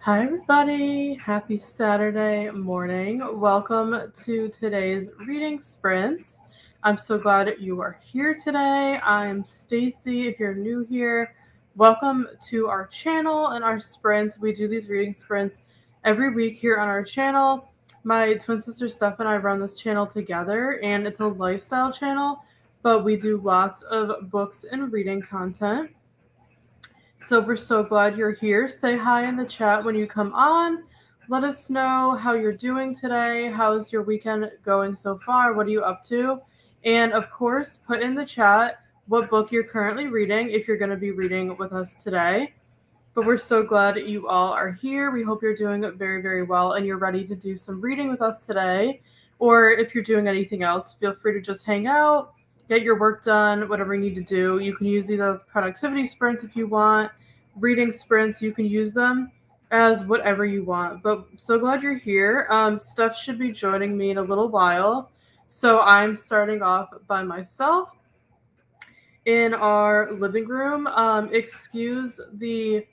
Hi, everybody. Happy Saturday morning. Welcome to today's reading sprints. I'm so glad you are here today. I'm Stacey. If you're new here, welcome to our channel and our sprints. We do these reading sprints every week here on our channel. My twin sister Steph and I run this channel together, and it's a lifestyle channel, but we do lots of books and reading content. So we're so glad you're here. Say hi in the chat when you come on. Let us know how you're doing today. How's your weekend going so far? What are you up to? And of course, put in the chat what book you're currently reading if you're going to be reading with us today. But we're so glad you all are here. We hope you're doing very, very well and you're ready to do some reading with us today. Or if you're doing anything else, feel free to just hang out, get your work done, whatever you need to do. You can use these as productivity sprints if you want. Reading sprints, you can use them as whatever you want. But so glad you're here. Steph should be joining me in a little while. So I'm starting off by myself in our living room. Excuse the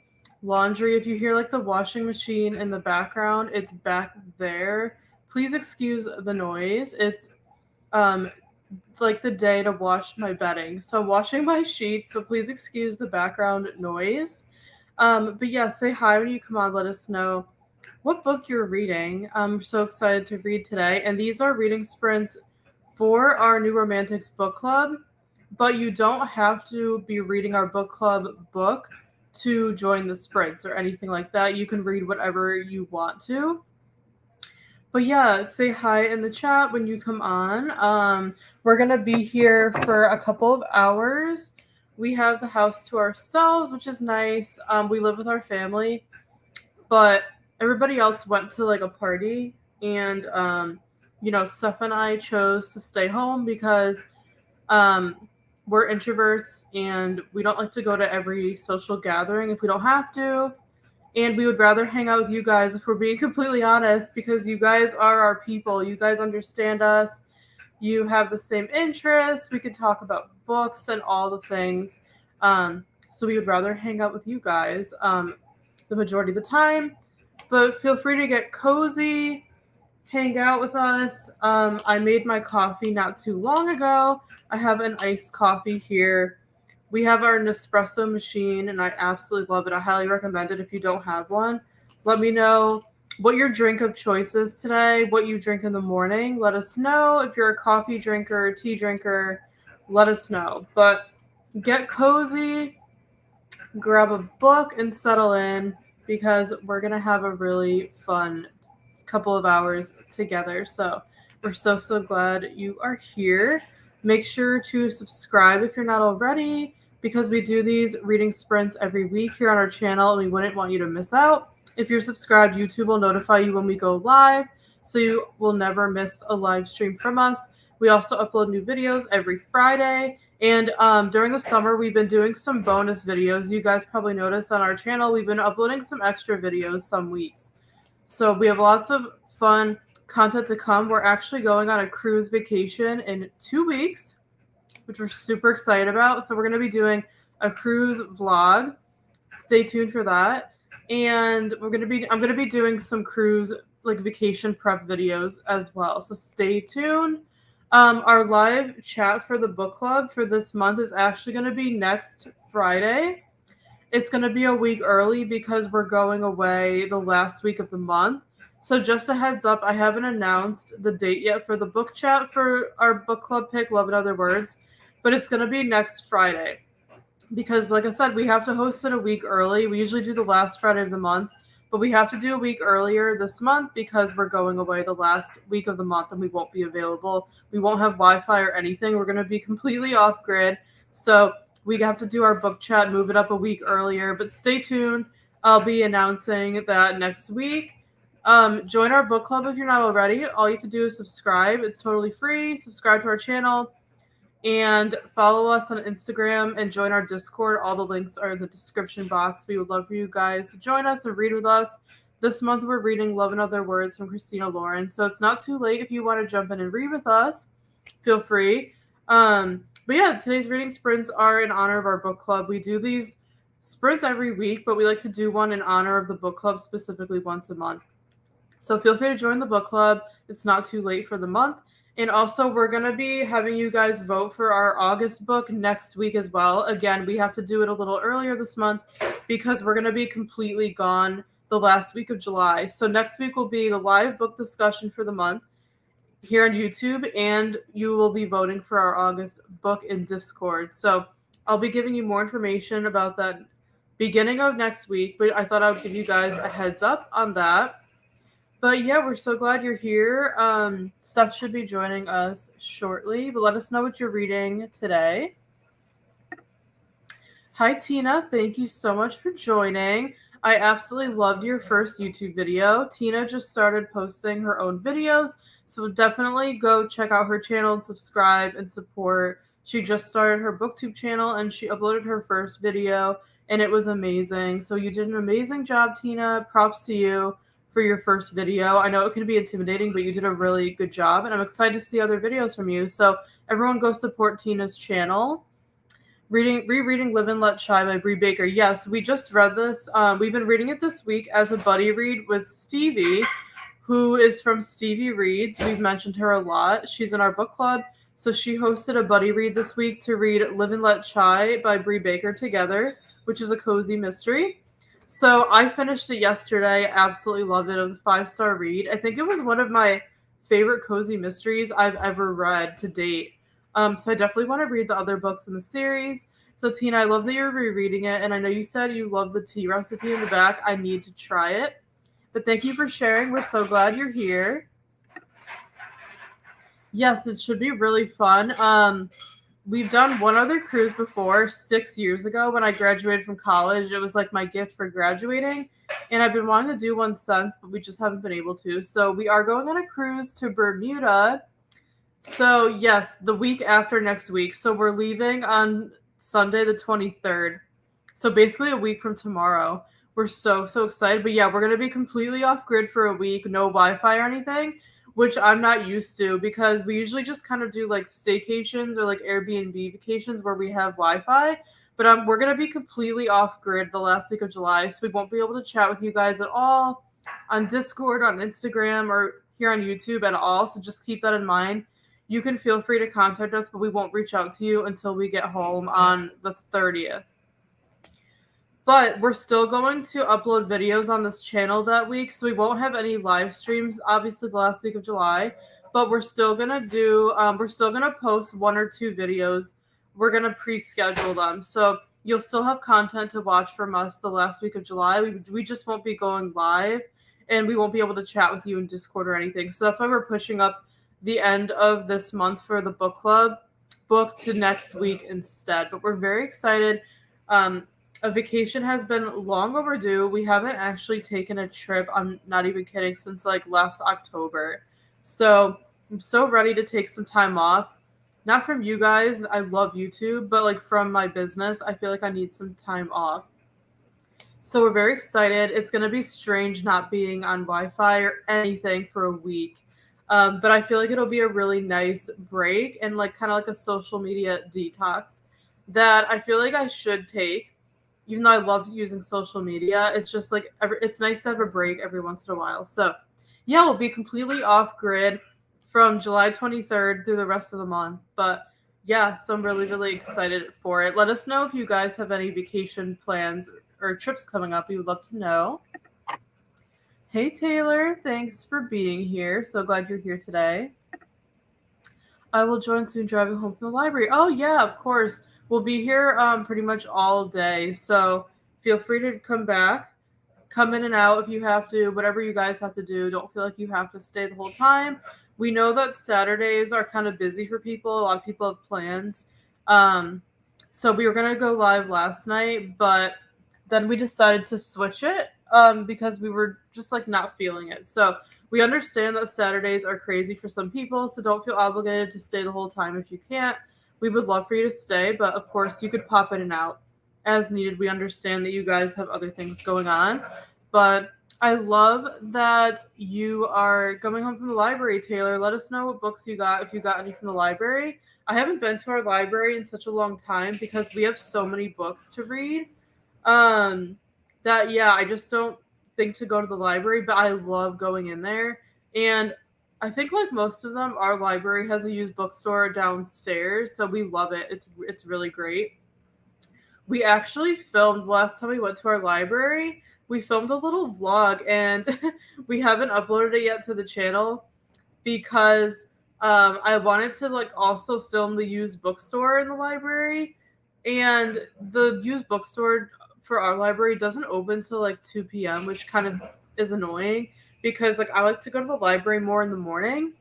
laundry. If you hear like the washing machine in the background, it's back there. Please excuse the noise. It's like the day to wash my bedding. So I'm washing my sheets, so please excuse the background noise. But yeah, say hi when you come on. Let us know what book you're reading. I'm so excited to read today. And these are reading sprints for our New Romantics book club. But you don't have to be reading our book club book to join the sprints or anything like that. You can read whatever you want to. But yeah, say hi in the chat when you come on. We're going to be here for a couple of hours. We have the house to ourselves, which is nice. We live with our family, but everybody else went to like a party. And, Steph and I chose to stay home because we're introverts and we don't like to go to every social gathering if we don't have to. And we would rather hang out with you guys if we're being completely honest, because you guys are our people. You guys understand us. You have the same interests. We could talk about books and all the things. So we would rather hang out with you guys the majority of the time. But feel free to get cozy, hang out with us. I made my coffee not too long ago. I have an iced coffee here. We have our Nespresso machine, and I absolutely love it. I highly recommend it if you don't have one. Let me know what your drink of choice is today, what you drink in the morning. Let us know. If you're a coffee drinker, tea drinker, let us know. But get cozy, grab a book, and settle in because we're going to have a really fun couple of hours together. So we're so glad you are here. Make sure to subscribe if you're not already, because we do these reading sprints every week here on our channel, and we wouldn't want you to miss out. If you're subscribed, YouTube will notify you when we go live, so you will never miss a live stream from us. We also upload new videos every Friday, and during the summer, we've been doing some bonus videos. You guys probably noticed on our channel, we've been uploading some extra videos some weeks. So we have lots of fun content to come. We're actually going on a cruise vacation in 2 weeks, which we're super excited about. So we're going to be doing a cruise vlog. Stay tuned for that. And I'm going to be doing some cruise like vacation prep videos as well. So stay tuned. Our live chat for the book club for this month is actually going to be next Friday. It's going to be a week early because we're going away the last week of the month. So just a heads up, I haven't announced the date yet for the book chat for our book club pick, Love in Other Words, but it's going to be next Friday because, like I said, we have to host it a week early. We usually do the last Friday of the month, but we have to do a week earlier this month because we're going away the last week of the month and we won't be available. We won't have Wi-Fi or anything. We're going to be completely off grid. So we have to do our book chat, move it up a week earlier, but stay tuned. I'll be announcing that next week. Join our book club if you're not already. All you have to do is subscribe. It's totally free. Subscribe to our channel and follow us on Instagram and join our Discord. All the links are in the description box. We would love for you guys to join us and read with us. This month we're reading Love in Other Words from Christina Lauren. So it's not too late if you want to jump in and read with us. Feel free. But yeah, today's reading sprints are in honor of our book club. We do these sprints every week, but we like to do one in honor of the book club, specifically once a month. So feel free to join the book club. It's not too late for the month. And also, we're going to be having you guys vote for our August book next week as well. Again, we have to do it a little earlier this month because we're going to be completely gone the last week of July. So next week will be the live book discussion for the month here on YouTube, and you will be voting for our August book in Discord. So I'll be giving you more information about that beginning of next week, but I thought I would give you guys a heads up on that. But yeah, we're so glad you're here. Steph should be joining us shortly, but let us know what you're reading today. Hi, Tina. Thank you so much for joining. I absolutely loved your first YouTube video. Tina just started posting her own videos, so definitely go check out her channel and subscribe and support. She just started her booktube channel and she uploaded her first video and it was amazing. So you did an amazing job, Tina. Props to you for your first video. I know it can be intimidating, but you did a really good job, and I'm excited to see other videos from you. So everyone go support Tina's channel. Rereading Live and Let Shy by Bree Baker. Yes, we just read this. We've been reading it this week as a buddy read with Stevie, who is from Stevie Reads. We've mentioned her a lot. She's in our book club. So she hosted a buddy read this week to read Live and Let Shy by Bree Baker together, which is a cozy mystery. So I finished it yesterday. Absolutely loved it. It was a 5-star read. I think it was one of my favorite cozy mysteries I've ever read to date. So I definitely want to read the other books in the series. So Tina, I love that you're rereading it. And I know you said you love the tea recipe in the back. I need to try it. But thank you for sharing. We're so glad you're here. Yes, it should be really fun. We've done one other cruise before 6 years ago when I graduated from college. It was like my gift for graduating. And I've been wanting to do one since, but we just haven't been able to. So we are going on a cruise to Bermuda. So yes, the week after next week. So we're leaving on Sunday the 23rd. So basically a week from tomorrow. We're so excited. But yeah, we're going to be completely off grid for a week. No Wi-Fi or anything, which I'm not used to because we usually just kind of do like staycations or like Airbnb vacations where we have Wi-Fi. But we're going to be completely off grid the last week of July. So we won't be able to chat with you guys at all on Discord, on Instagram, or here on YouTube at all. So just keep that in mind. You can feel free to contact us, but we won't reach out to you until we get home on the 30th. But we're still going to upload videos on this channel that week, so we won't have any live streams, obviously, the last week of July. But we're still going to post 1 or 2 videos. We're going to pre-schedule them. So you'll still have content to watch from us the last week of July. We just won't be going live, and we won't be able to chat with you in Discord or anything. So that's why we're pushing up the end of this month for the book club book to next week instead. But we're very excited. A vacation has been long overdue. We haven't actually taken a trip, I'm not even kidding, since like last October. So I'm so ready to take some time off. Not from you guys, I love YouTube, but like from my business, I feel like I need some time off. So we're very excited. It's going to be strange not being on Wi-Fi or anything for a week. But I feel like it'll be a really nice break and like kind of like a social media detox that I feel like I should take, even though I love using social media. It's just like it's nice to have a break every once in a while. So yeah, we'll be completely off grid from July 23rd through the rest of the month. But yeah, so I'm really excited for it. Let us know if you guys have any vacation plans or trips coming up. We would love to know. Hey, Taylor, thanks for being here. So glad you're here today. I will join soon driving home from the library. Oh, yeah, of course. We'll be here pretty much all day. So feel free to come back. Come in and out if you have to. Whatever you guys have to do. Don't feel like you have to stay the whole time. We know that Saturdays are kind of busy for people. A lot of people have plans. So we were going to go live last night, but then we decided to switch it. Because we were just like not feeling it. So we understand that Saturdays are crazy for some people, so don't feel obligated to stay the whole time if you can't. We would love for you to stay, but of course you could pop in and out as needed. We understand that you guys have other things going on, but I love that you are coming home from the library, Taylor. Let us know what books you got, if you got any from the library. I haven't been to our library in such a long time because we have so many books to read. That yeah, I just don't think to go to the library, but I love going in there. And I think like most of them, our library has a used bookstore downstairs, so we love it. It's really great. We actually filmed last time we went to our library. We filmed a little vlog, and we haven't uploaded it yet to the channel because I wanted to like also film the used bookstore in the library, and the used bookstore for our library doesn't open till like 2 p.m., which kind of is annoying because like I like to go to the library more in the morning.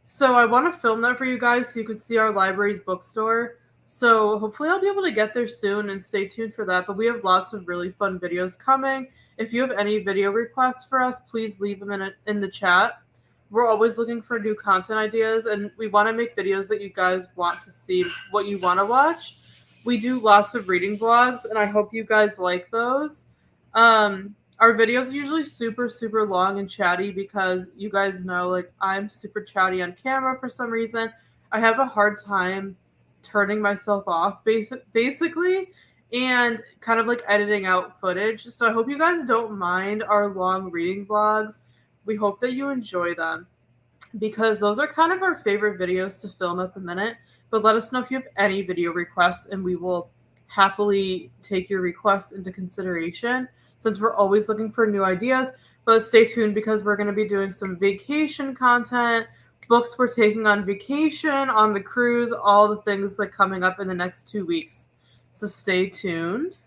So I want to film that for you guys so you can see our library's bookstore. So hopefully I'll be able to get there soon, and stay tuned for that. But we have lots of really fun videos coming. If you have any video requests for us, please leave them in the chat. We're always looking for new content ideas, and we want to make videos that you guys want to see, what you want to watch. We do lots of reading vlogs, and I hope you guys like those. Our videos are usually super, super long and chatty because you guys know, like, I'm super chatty on camera for some reason. I have a hard time turning myself off, basically, and kind of like editing out footage. So I hope you guys don't mind our long reading vlogs. We hope that you enjoy them because those are kind of our favorite videos to film at the minute. But let us know if you have any video requests, and we will happily take your requests into consideration since we're always looking for new ideas. But stay tuned because we're going to be doing some vacation content, books we're taking on vacation, on the cruise, all the things like coming up in the next 2 weeks. So stay tuned.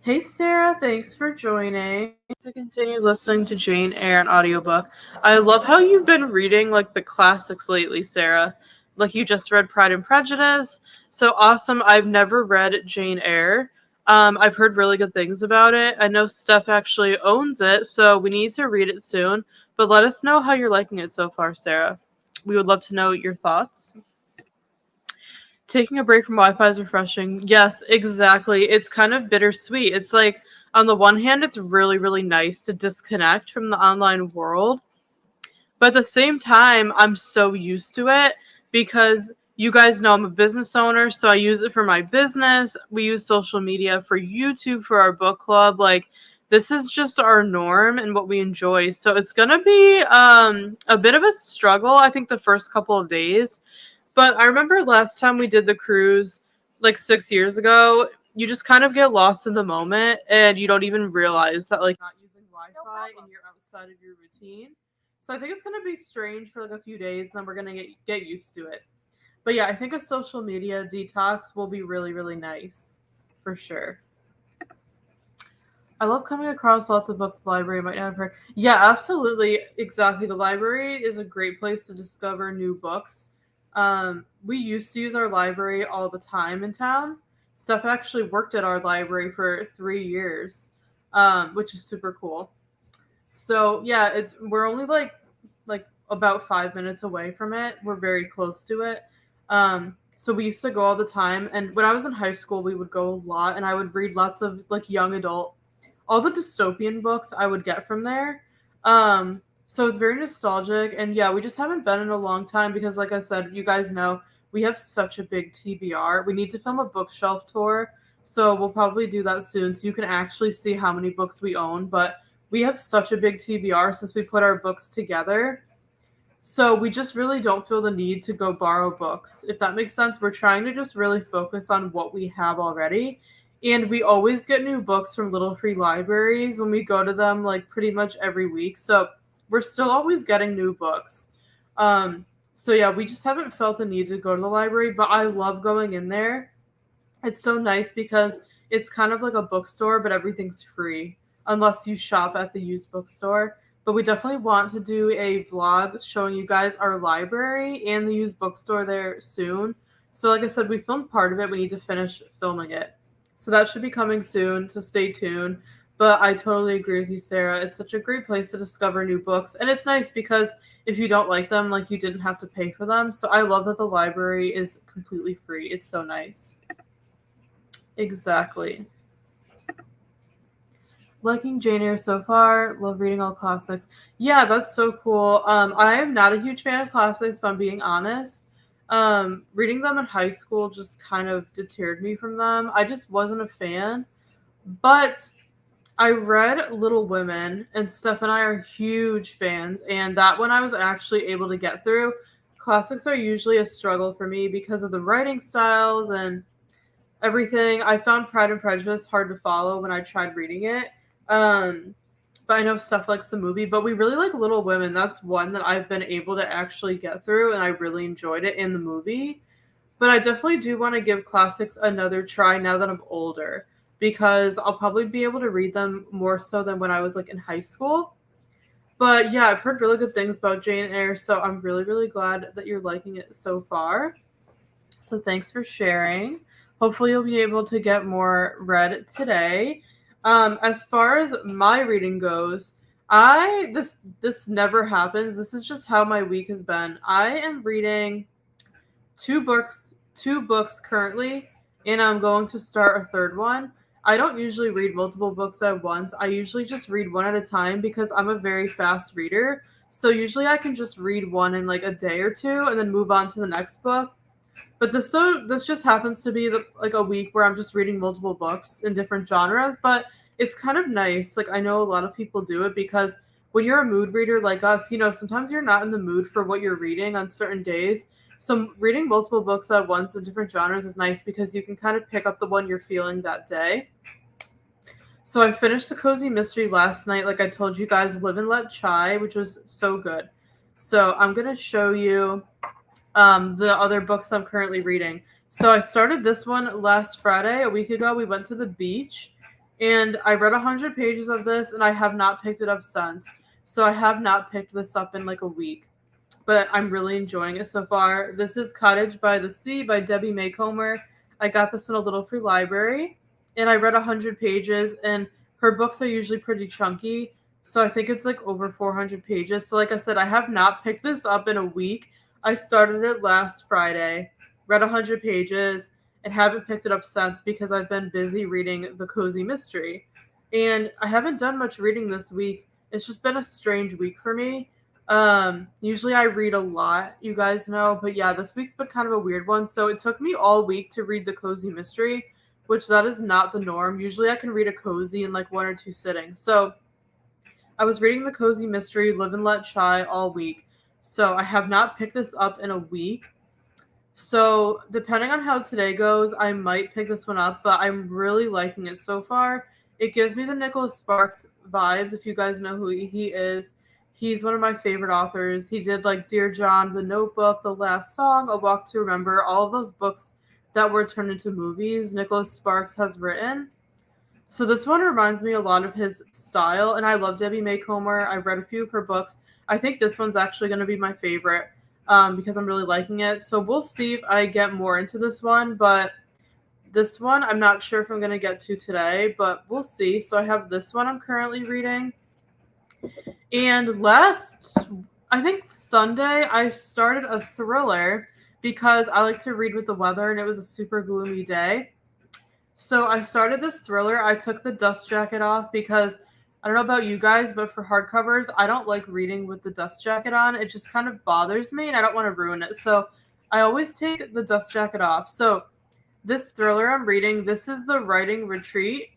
Hey Sarah, thanks for joining. To continue listening to Jane Eyre, an audiobook. I love how you've been reading like the classics lately, Sarah. Like you just read Pride and Prejudice. So awesome. I've never read Jane Eyre. I've heard really good things about it. I know Steph actually owns it, so we need to read it soon. But let us know how you're liking it so far, Sarah. We would love to know your thoughts. Taking a break from Wi-Fi is refreshing. Yes, exactly. It's kind of bittersweet. It's like, on the one hand, it's really, really nice to disconnect from the online world. But at the same time, I'm so used to it because you guys know I'm a business owner, so I use it for my business. We use social media for YouTube, for our book club. Like, this is just our norm and what we enjoy. So it's going to be a bit of a struggle, I think, the first couple of days. But I remember last time we did the cruise, like 6 years ago, you just kind of get lost in the moment and you don't even realize that like not using Wi-Fi and you're outside of your routine. So I think it's gonna be strange for like a few days, and then we're gonna get used to it. But yeah, I think a social media detox will be really, really nice for sure. I love coming across lots of books the library might not have heard. Yeah, absolutely. Exactly. The library is a great place to discover new books. We used to use our library all the time in town. Steph actually worked at our library for 3 years, which is super cool. So yeah, we're only like about 5 minutes away from it. We're very close to it. So we used to go all the time. And when I was in high school, we would go a lot, and I would read lots of like young adult, all the dystopian books I would get from there. So it's very nostalgic. And yeah, we just haven't been in a long time because, like I said, you guys know we have such a big TBR. We need to film a bookshelf tour. So we'll probably do that soon so you can actually see how many books we own. But we have such a big TBR since we put our books together. So we just really don't feel the need to go borrow books. If that makes sense, we're trying to just really focus on what we have already. And we always get new books from little free libraries when we go to them, like pretty much every week. So we're still always getting new books. So yeah, we just haven't felt the need to go to the library, but I love going in there. It's so nice because it's kind of like a bookstore, but everything's free unless you shop at the used bookstore. But we definitely want to do a vlog showing you guys our library and the used bookstore there soon. So like I said, we filmed part of it. We need to finish filming it. So that should be coming soon, so stay tuned. But I totally agree with you, Sarah. It's such a great place to discover new books. And it's nice because if you don't like them, like you didn't have to pay for them. So I love that the library is completely free. It's so nice. Exactly. Liking Jane Eyre so far. Love reading all classics. Yeah, that's so cool. I am not a huge fan of classics, if I'm being honest. Reading them in high school just kind of deterred me from them. I just wasn't a fan. But I read Little Women, and Steph and I are huge fans, and that one I was actually able to get through. Classics are usually a struggle for me because of the writing styles and everything. I found Pride and Prejudice hard to follow when I tried reading it. Um, but I know Steph likes the movie, but we really like Little Women. That's one that I've been able to actually get through, and I really enjoyed it in the movie. But I definitely do want to give classics another try now that I'm older, because I'll probably be able to read them more so than when I was like in high school. But yeah, I've heard really good things about Jane Eyre, so I'm really, really glad that you're liking it so far. So thanks for sharing. Hopefully you'll be able to get more read today. As far as my reading goes, this never happens. This is just how my week has been. I am reading two books currently, and I'm going to start a third one. I don't usually read multiple books at once. I usually just read one at a time because I'm a very fast reader. So usually I can just read one in like a day or two and then move on to the next book. But this just happens to be like a week where I'm just reading multiple books in different genres, but it's kind of nice. Like I know a lot of people do it because when you're a mood reader like us, sometimes you're not in the mood for what you're reading on certain days. So reading multiple books at once in different genres is nice because you can kind of pick up the one you're feeling that day. So I finished the Cozy Mystery last night, like I told you guys, Live and Let Chai, which was so good. So I'm going to show you the other books I'm currently reading. So I started this one last Friday, a week ago. We went to the beach, and I read 100 pages of this, and I have not picked it up since. So I have not picked this up in like a week, but I'm really enjoying it so far. This is Cottage by the Sea by Debbie Maycomer. I got this in a little free library, and I read 100 pages, and her books are usually pretty chunky, so I think it's like over 400 pages. So like I said, I have not picked this up in a week. I started it last Friday, read 100 pages, and haven't picked it up since because I've been busy reading The Cozy Mystery. And I haven't done much reading this week. It's just been a strange week for me. Usually I read a lot, you guys know, but yeah, this week's been kind of a weird one. So it took me all week to read The Cozy Mystery, which that is not the norm. Usually I can read a cozy in like one or two sittings. So I was reading The Cozy Mystery, Live and Let Chai all week. So I have not picked this up in a week. So depending on how today goes, I might pick this one up, but I'm really liking it so far. It gives me the Nicholas Sparks vibes, if you guys know who he is. He's one of my favorite authors. He did like Dear John, The Notebook, The Last Song, A Walk to Remember, all of those books that were turned into movies Nicholas Sparks has written. So this one reminds me a lot of his style, and I love Debbie Maycomer. I've read a few of her books. I think this one's actually going to be my favorite because I'm really liking it. So we'll see if I get more into this one, but this one I'm not sure if I'm going to get to today, but we'll see. So I have this one I'm currently reading. And I think Sunday, I started a thriller because I like to read with the weather, and it was a super gloomy day. So I started this thriller. I took the dust jacket off because I don't know about you guys, but for hardcovers, I don't like reading with the dust jacket on. It just kind of bothers me, and I don't want to ruin it. So I always take the dust jacket off. So this thriller I'm reading, this is The Writing Retreat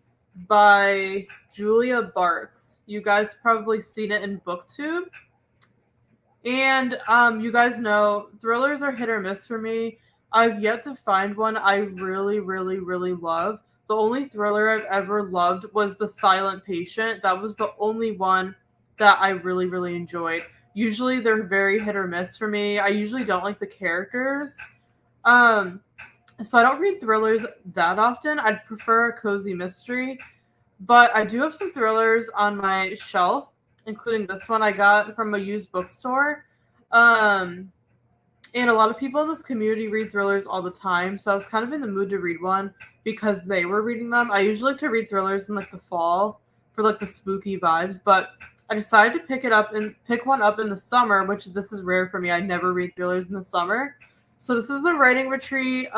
by Julia Bartz. You guys probably seen it in BookTube. And you guys know thrillers are hit or miss for me. I've yet to find one I really, really, really love. The only thriller I've ever loved was The Silent Patient. That was the only one that I really, really enjoyed. Usually they're very hit or miss for me. I usually don't like the characters. So I don't read thrillers that often. I'd prefer a cozy mystery. But I do have some thrillers on my shelf, including this one I got from a used bookstore. And a lot of people in this community read thrillers all the time, so I was kind of in the mood to read one because they were reading them. I usually like to read thrillers in like the fall for like the spooky vibes, but I decided to pick one up in the summer, which this is rare for me. I never read thrillers in the summer. So this is The Writing Retreat.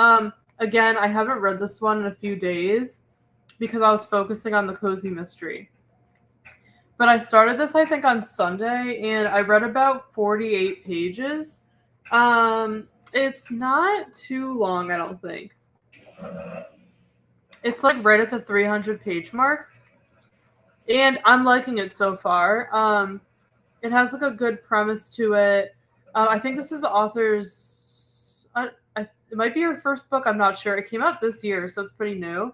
Again, I haven't read this one in a few days because I was focusing on the cozy mystery. But I started this, I think, on Sunday, and I read about 48 pages. It's not too long, I don't think. It's like right at the 300 page mark. And I'm liking it so far. It has like a good premise to it. I think this is the author's. It might be her first book. I'm not sure. It came out this year, so it's pretty new.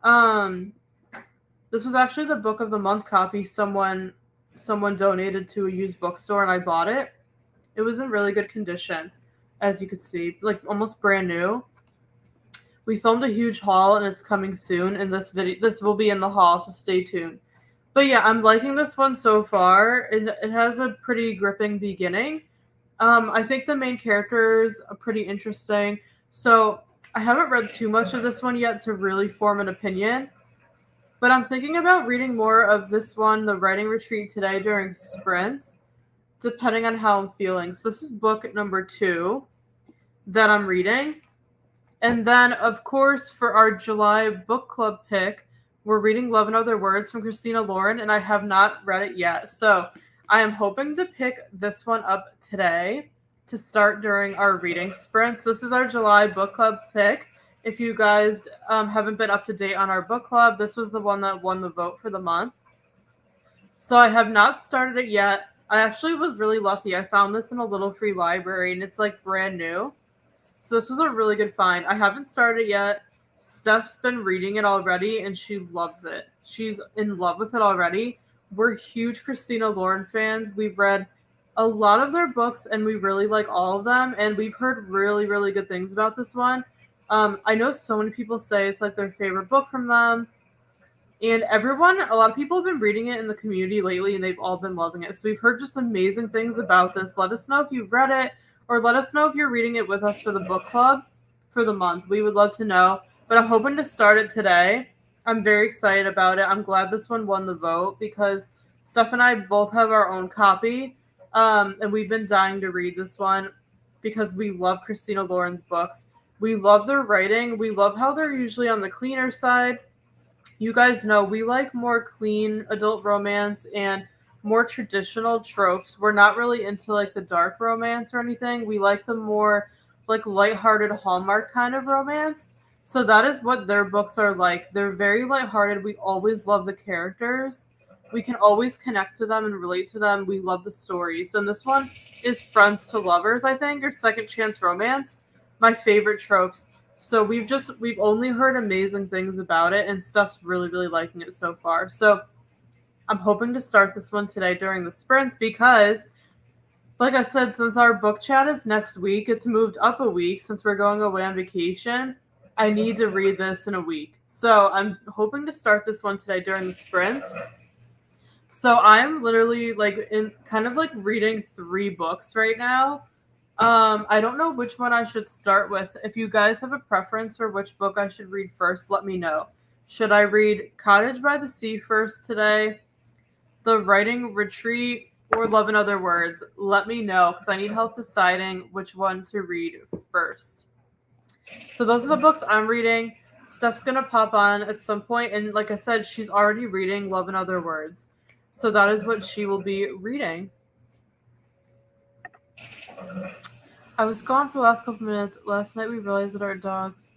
Um, this was actually the book of the month copy someone donated to a used bookstore, and I bought it. It was in really good condition, as you could see, like almost brand new. We filmed a huge haul, and it's coming soon. And this will be in the haul, so stay tuned. But yeah, I'm liking this one so far. It has a pretty gripping beginning. I think the main characters are pretty interesting. So I haven't read too much of this one yet to really form an opinion. But I'm thinking about reading more of this one, the writing retreat today during sprints, depending on how I'm feeling. So this is book number 2 that I'm reading. And then, of course, for our July book club pick, we're reading Love and Other Words from Christina Lauren, and I have not read it yet. So I am hoping to pick this one up today to start during our reading sprints. This is our July book club pick. If you guys haven't been up to date on our book club, this was the one that won the vote for the month. So I have not started it yet. I actually was really lucky. I found this in a little free library, and it's like brand new. So this was a really good find. I haven't started it yet. Steph's been reading it already, and she loves it. She's in love with it already. We're huge Christina Lauren fans. We've read a lot of their books, and we really like all of them, and we've heard really, really good things about this one. I know so many people say it's like their favorite book from them, and a lot of people have been reading it in the community lately, and they've all been loving it. So we've heard just amazing things about this. Let us know if you've read it, or let us know if you're reading it with us for the book club for the month. We would love to know. But I'm hoping to start it today. I'm very excited about it. I'm glad this one won the vote because Steph and I both have our own copy. And we've been dying to read this one because we love Christina Lauren's books. We love their writing. We love how they're usually on the cleaner side. You guys know we like more clean adult romance and more traditional tropes. We're not really into like the dark romance or anything. We like the more like lighthearted Hallmark kind of romance. So that is what their books are like. They're very lighthearted. We always love the characters. We can always connect to them and relate to them. We love the stories. And this one is friends to lovers, I think, or second chance romance. My favorite tropes. So we've only heard amazing things about it, and Steph's really, really liking it so far. So I'm hoping to start this one today during the sprints because, like I said, since our book chat is next week, it's moved up a week since we're going away on vacation. I need to read this in a week. So I'm hoping to start this one today during the sprints. So I'm literally like in kind of like reading 3 books right now. I don't know which one I should start with. If you guys have a preference for which book I should read first, let me know. Should I read Cottage by the Sea first today, the writing retreat, or Love and Other Words? Let me know because I need help deciding which one to read first. So those are the books I'm reading. Steph's going to pop on at some point, and like I said, she's already reading Love and Other Words. So that is what she will be reading. I was gone for the last couple minutes. Last night we realized that our dog's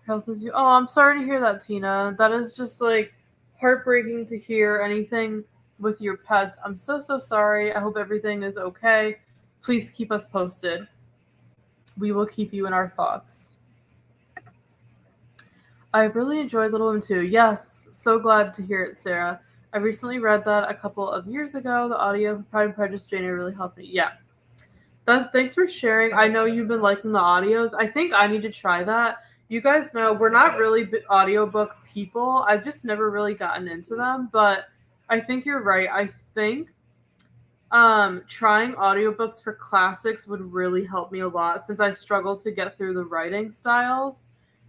health is... Oh, I'm sorry to hear that, Tina. That is just like heartbreaking to hear anything with your pets. I'm so sorry. I hope everything is okay. Please keep us posted. We will keep you in our thoughts. I really enjoyed Little Women too. Yes, so glad to hear it, Sarah. I recently read that a couple of years ago. The audio of Pride and Prejudice Jane Eyre really helped me. Yeah. Thanks for sharing. I know you've been liking the audios. I think I need to try that. You guys know we're not really audiobook people. I've just never really gotten into them, but I think you're right. I think trying audiobooks for classics would really help me a lot since I struggle to get through the writing styles.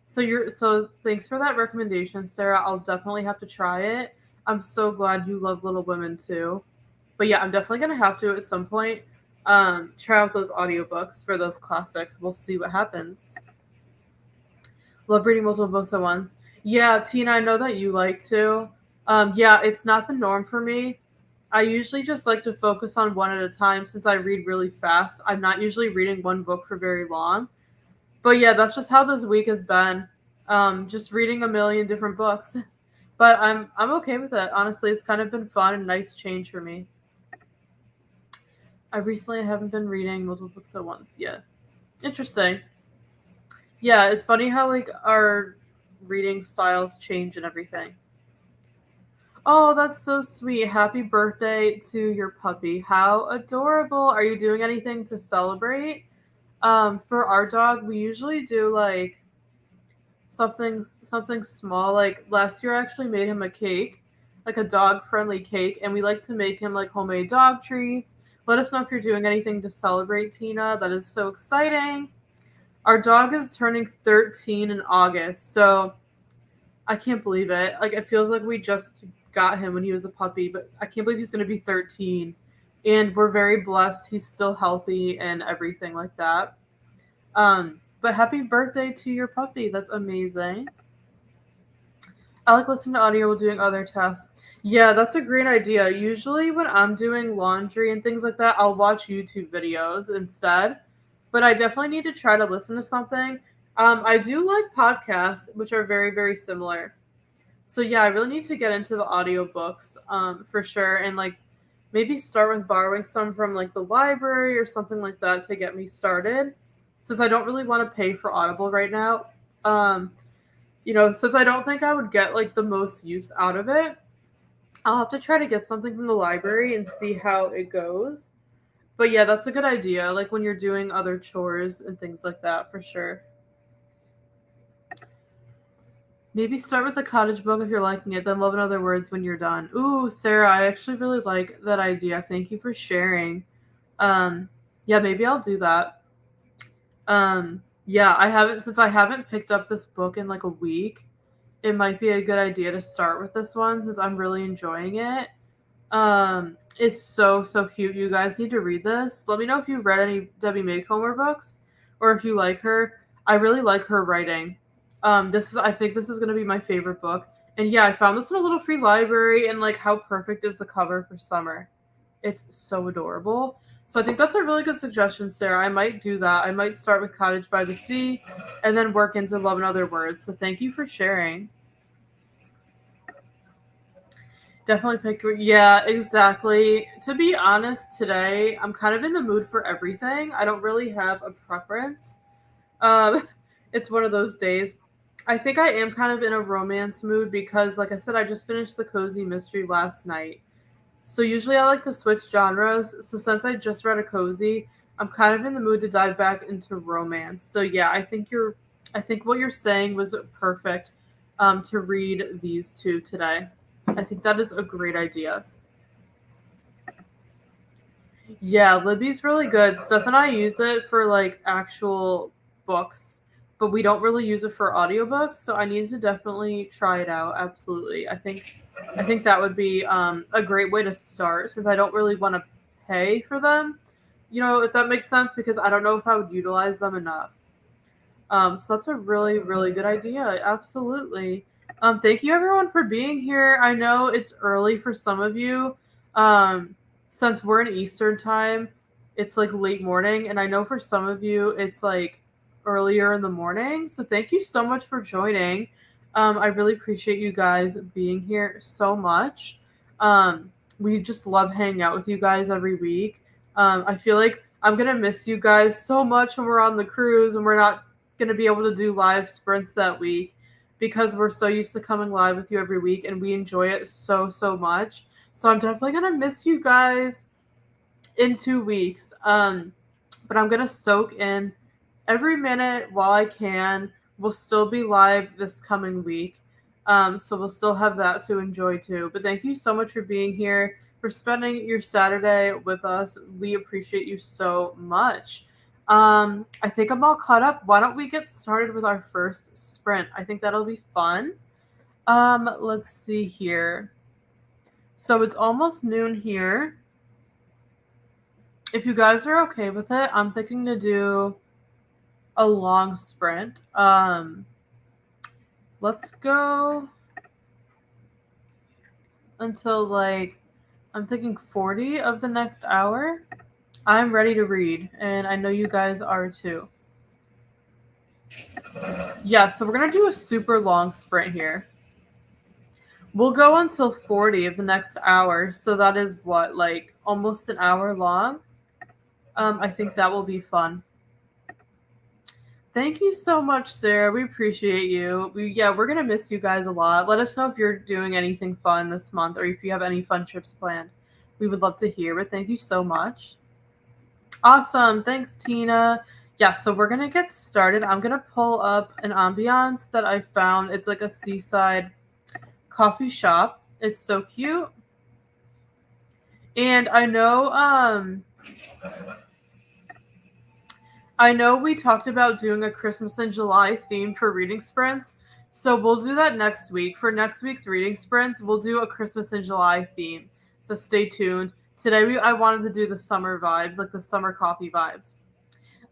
So thanks for that recommendation, Sarah. I'll definitely have to try it. I'm so glad you love Little Women too. But yeah, I'm definitely going to have to at some point try out those audiobooks for those classics. We'll see what happens. Love reading multiple books at once. Yeah, Tina, I know that you like to. Yeah, it's not the norm for me. I usually just like to focus on one at a time since I read really fast. I'm not usually reading one book for very long. But yeah, that's just how this week has been. Just reading a million different books. But I'm okay with it. Honestly, it's kind of been fun and nice change for me. I recently haven't been reading multiple books at once yet. Interesting. Yeah, it's funny how like our reading styles change and everything. Oh, that's so sweet. Happy birthday to your puppy. How adorable. Are you doing anything to celebrate? For our dog, we usually do like something small. Like last year I actually made him a cake, like a dog friendly cake, and we like to make him like homemade dog treats. Let us know if you're doing anything to celebrate, Tina. That is so exciting. Our dog is turning 13 in August, so I can't believe it. Like it feels like we just got him when he was a puppy, but I can't believe he's going to be 13. And we're very blessed he's still healthy and everything like that. But happy birthday to your puppy. That's amazing. I like listening to audio while doing other tasks. Yeah, that's a great idea. Usually when I'm doing laundry and things like that, I'll watch YouTube videos instead. But I definitely need to try to listen to something. I do like podcasts, which are very, very similar. So yeah, I really need to get into the audiobooks, for sure, and like maybe start with borrowing some from like the library or something like that to get me started. Since I don't really want to pay for Audible right now. Um, since I don't think I would get like the most use out of it, I'll have to try to get something from the library and see how it goes. But yeah, that's a good idea. Like when you're doing other chores and things like that, for sure. Maybe start with the cottage book if you're liking it, then love in other words when you're done. Ooh, Sarah, I actually really like that idea. Thank you for sharing. Um, yeah, maybe I'll do that. Yeah, I haven't picked up this book in like a week. It might be a good idea to start with this one since I'm really enjoying it. It's so cute. You guys need to read this. Let me know if you've read any Debbie Maycomer books or if you like her. I really like her writing. I think this is gonna be my favorite book. And yeah, I found this in a little free library and like how perfect is the cover for summer. It's so adorable. So I think that's a really good suggestion, Sarah. I might do that. I might start with Cottage by the Sea and then work into Love and Other Words. So thank you for sharing. Definitely pick. Yeah, exactly. To be honest, today I'm kind of in the mood for everything. I don't really have a preference. Um, it's one of those days. I think I am kind of in a romance mood because, like I said, I just finished the cozy mystery last night. So usually I like to switch genres. So since I just read a cozy, I'm kind of in the mood to dive back into romance. So yeah, I think what you're saying was perfect. To read these two today. I think that is a great idea. Yeah, Libby's really good. Steph and I use it for like actual books, but we don't really use it for audiobooks, so I need to definitely try it out. Absolutely. I think that would be a great way to start since I don't really want to pay for them. If that makes sense because I don't know if I would utilize them enough. So that's a really, really good idea. Absolutely. Thank you everyone for being here. I know it's early for some of you. Um, since we're in Eastern time, it's like late morning, and I know for some of you it's like earlier in the morning. So thank you so much for joining. I really appreciate you guys being here so much. We just love hanging out with you guys every week. I feel like I'm gonna miss you guys so much when we're on the cruise and we're not going to be able to do live sprints that week because we're so used to coming live with you every week and we enjoy it so much. So I'm definitely going to miss you guys in 2 weeks. But I'm going to soak in every minute while I can. We'll still be live this coming week. So we'll still have that to enjoy too. But thank you so much for being here, for spending your Saturday with us. We appreciate you so much. I think I'm all caught up. Why don't we get started with our first sprint? I think that'll be fun. Let's see here. So it's almost noon here. If you guys are okay with it, I'm thinking to do a long sprint. Let's go until like I'm thinking 40 of the next hour. I'm ready to read, and I know you guys are too. Yeah, so we're going to do a super long sprint here. We'll go until 40 of the next hour. So that is what, like almost an hour long? I think that will be fun. Thank you so much, Sarah. We appreciate you. We're gonna miss you guys a lot. Let us know if you're doing anything fun this month or if you have any fun trips planned. We would love to hear, but thank you so much. Awesome. Thanks, Tina. Yeah, so we're gonna get started. I'm gonna pull up an ambiance that I found. It's like a seaside coffee shop. It's so cute. And I know we talked about doing a Christmas in July theme for reading sprints. So we'll do that next week. For next week's reading sprints, we'll do a Christmas in July theme. So stay tuned. Today I wanted to do the summer vibes, like the summer coffee vibes.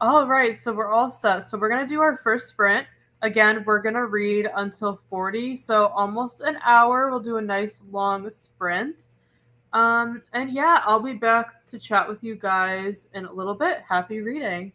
All right, so we're all set. So we're going to do our first sprint. Again, we're going to read until 40, so almost an hour. We'll do a nice long sprint. And yeah, I'll be back to chat with you guys in a little bit. Happy reading.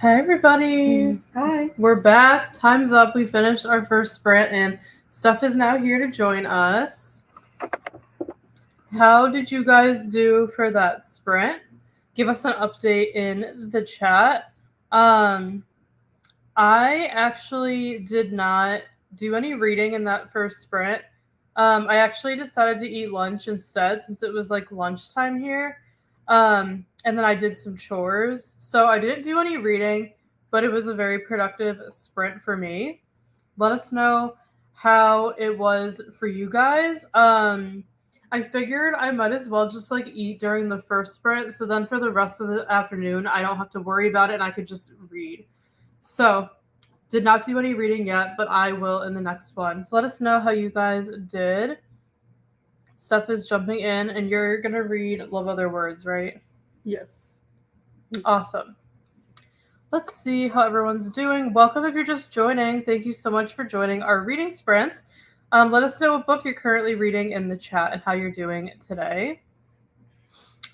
Hey everybody! Hi. We're back. Time's up. We finished our first sprint and Steph is now here to join us. How did you guys do for that sprint? Give us an update in the chat. I actually did not do any reading in that first sprint. I actually decided to eat lunch instead since it was like lunchtime here. And then I did some chores. So I didn't do any reading, but it was a very productive sprint for me. Let us know how it was for you guys. I figured I might as well just like eat during the first sprint. So then for the rest of the afternoon, I don't have to worry about it and I could just read. So did not do any reading yet, but I will in the next one. So let us know how you guys did. Steph is jumping in, and you're going to read Love Other Words, right? Yes. Awesome. Let's see how everyone's doing. Welcome if you're just joining. Thank you so much for joining our reading sprints. Let us know what book you're currently reading in the chat and how you're doing today.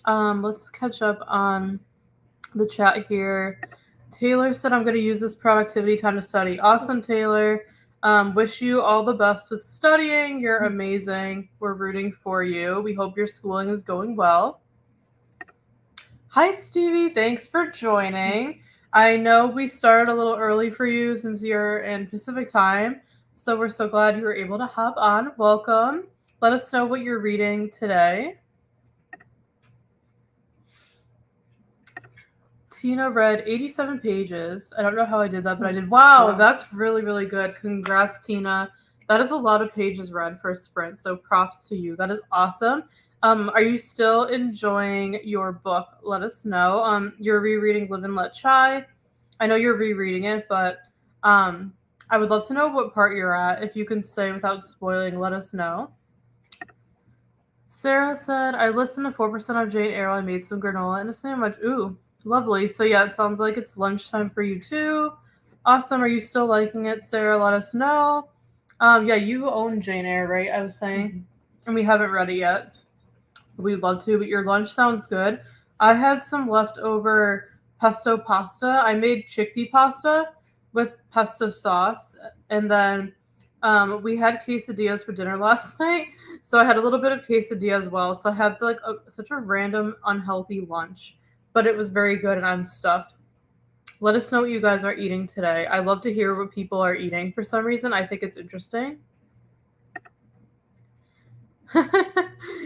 Let's catch up on the chat here. Taylor said, I'm going to use this productivity time to study. Awesome, Taylor. Wish you all the best with studying. You're amazing. We're rooting for you. We hope your schooling is going well. Hi, Stevie. Thanks for joining. I know we started a little early for you since you're in Pacific time, so we're so glad you were able to hop on. Welcome. Let us know what you're reading today. Tina read 87 pages. I don't know how I did that, but I did. Wow, that's really, really good. Congrats, Tina. That is a lot of pages read for a sprint, so props to you. That is awesome. Are you still enjoying your book? Let us know. You're rereading Live and Let Chai. I know you're rereading it, but I would love to know what part you're at. If you can say without spoiling, let us know. Sarah said, I listened to 4% of Jane Eyre. I made some granola and a sandwich. Ooh. Lovely. So yeah, it sounds like it's lunchtime for you too. Awesome. Are you still liking it, Sarah? Let us know. Yeah, you own Jane Eyre, right? I was saying. And we haven't read it yet. We'd love to, but your lunch sounds good. I had some leftover pesto pasta. I made chickpea pasta with pesto sauce. And then we had quesadillas for dinner last night. So I had a little bit of quesadilla as well. So I had like such a random, unhealthy lunch. But it was very good and I'm stuffed. Let us know what you guys are eating today. I love to hear what people are eating for some reason. I think it's interesting.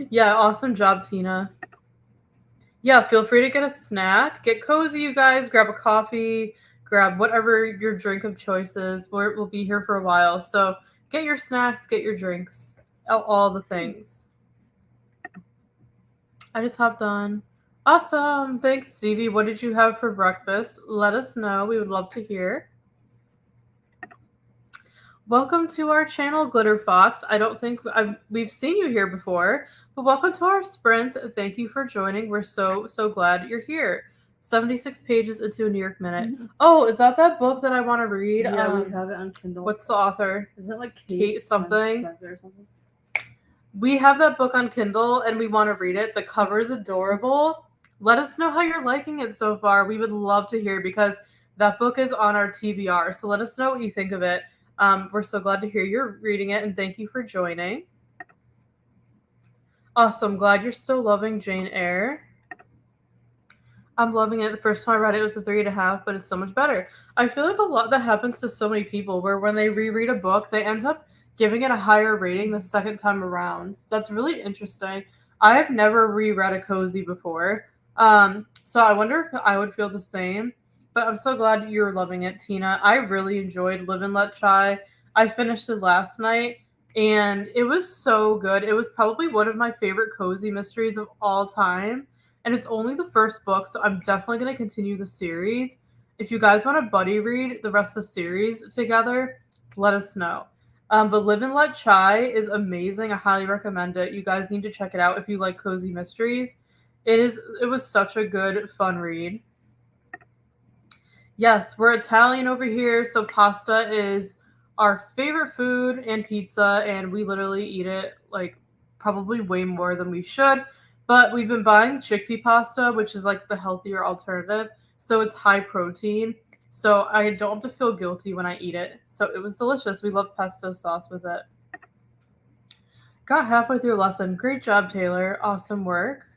Yeah, awesome job, Tina. Yeah, feel free to get a snack. Get cozy, you guys. Grab a coffee. Grab whatever your drink of choice is. We'll be here for a while. So get your snacks, get your drinks, all the things. I just hopped on. Awesome. Thanks, Stevie. What did you have for breakfast? Let us know. We would love to hear. Welcome to our channel, Glitter Fox. I don't think we've seen you here before, but welcome to our sprints. Thank you for joining. We're so glad you're here. 76 pages into a New York Minute. Mm-hmm. Oh, is that book that I want to read? Yeah, we have it on Kindle. What's the author? Isn't it like Kate something? Spencer or something? We have that book on Kindle and we want to read it. The cover is adorable. Let us know how you're liking it so far. We would love to hear because that book is on our TBR. So let us know what you think of it. We're so glad to hear you're reading it and thank you for joining. Awesome. Glad you're still loving Jane Eyre. I'm loving it. The first time I read it was a 3.5, but it's so much better. I feel like a lot that happens to so many people where when they reread a book, they end up giving it a higher rating the second time around. So that's really interesting. I have never reread a cozy before. So I wonder if I would feel the same. But I'm so glad you're loving it, Tina. I really enjoyed Live and Let Chai. I finished it last night, and it was so good. It was probably one of my favorite cozy mysteries of all time. And it's only the first book, so I'm definitely going to continue the series. If you guys want to buddy read the rest of the series together, let us know. But Live and Let Chai is amazing. I highly recommend it. You guys need to check it out if you like cozy mysteries. It was such a good, fun read. Yes, we're Italian over here, so pasta is our favorite food and pizza, and we literally eat it like probably way more than we should. But we've been buying chickpea pasta, which is like the healthier alternative. So it's high protein. So I don't have to feel guilty when I eat it. So it was delicious. We love pesto sauce with it. Got halfway through a lesson. Great job, Taylor. Awesome work.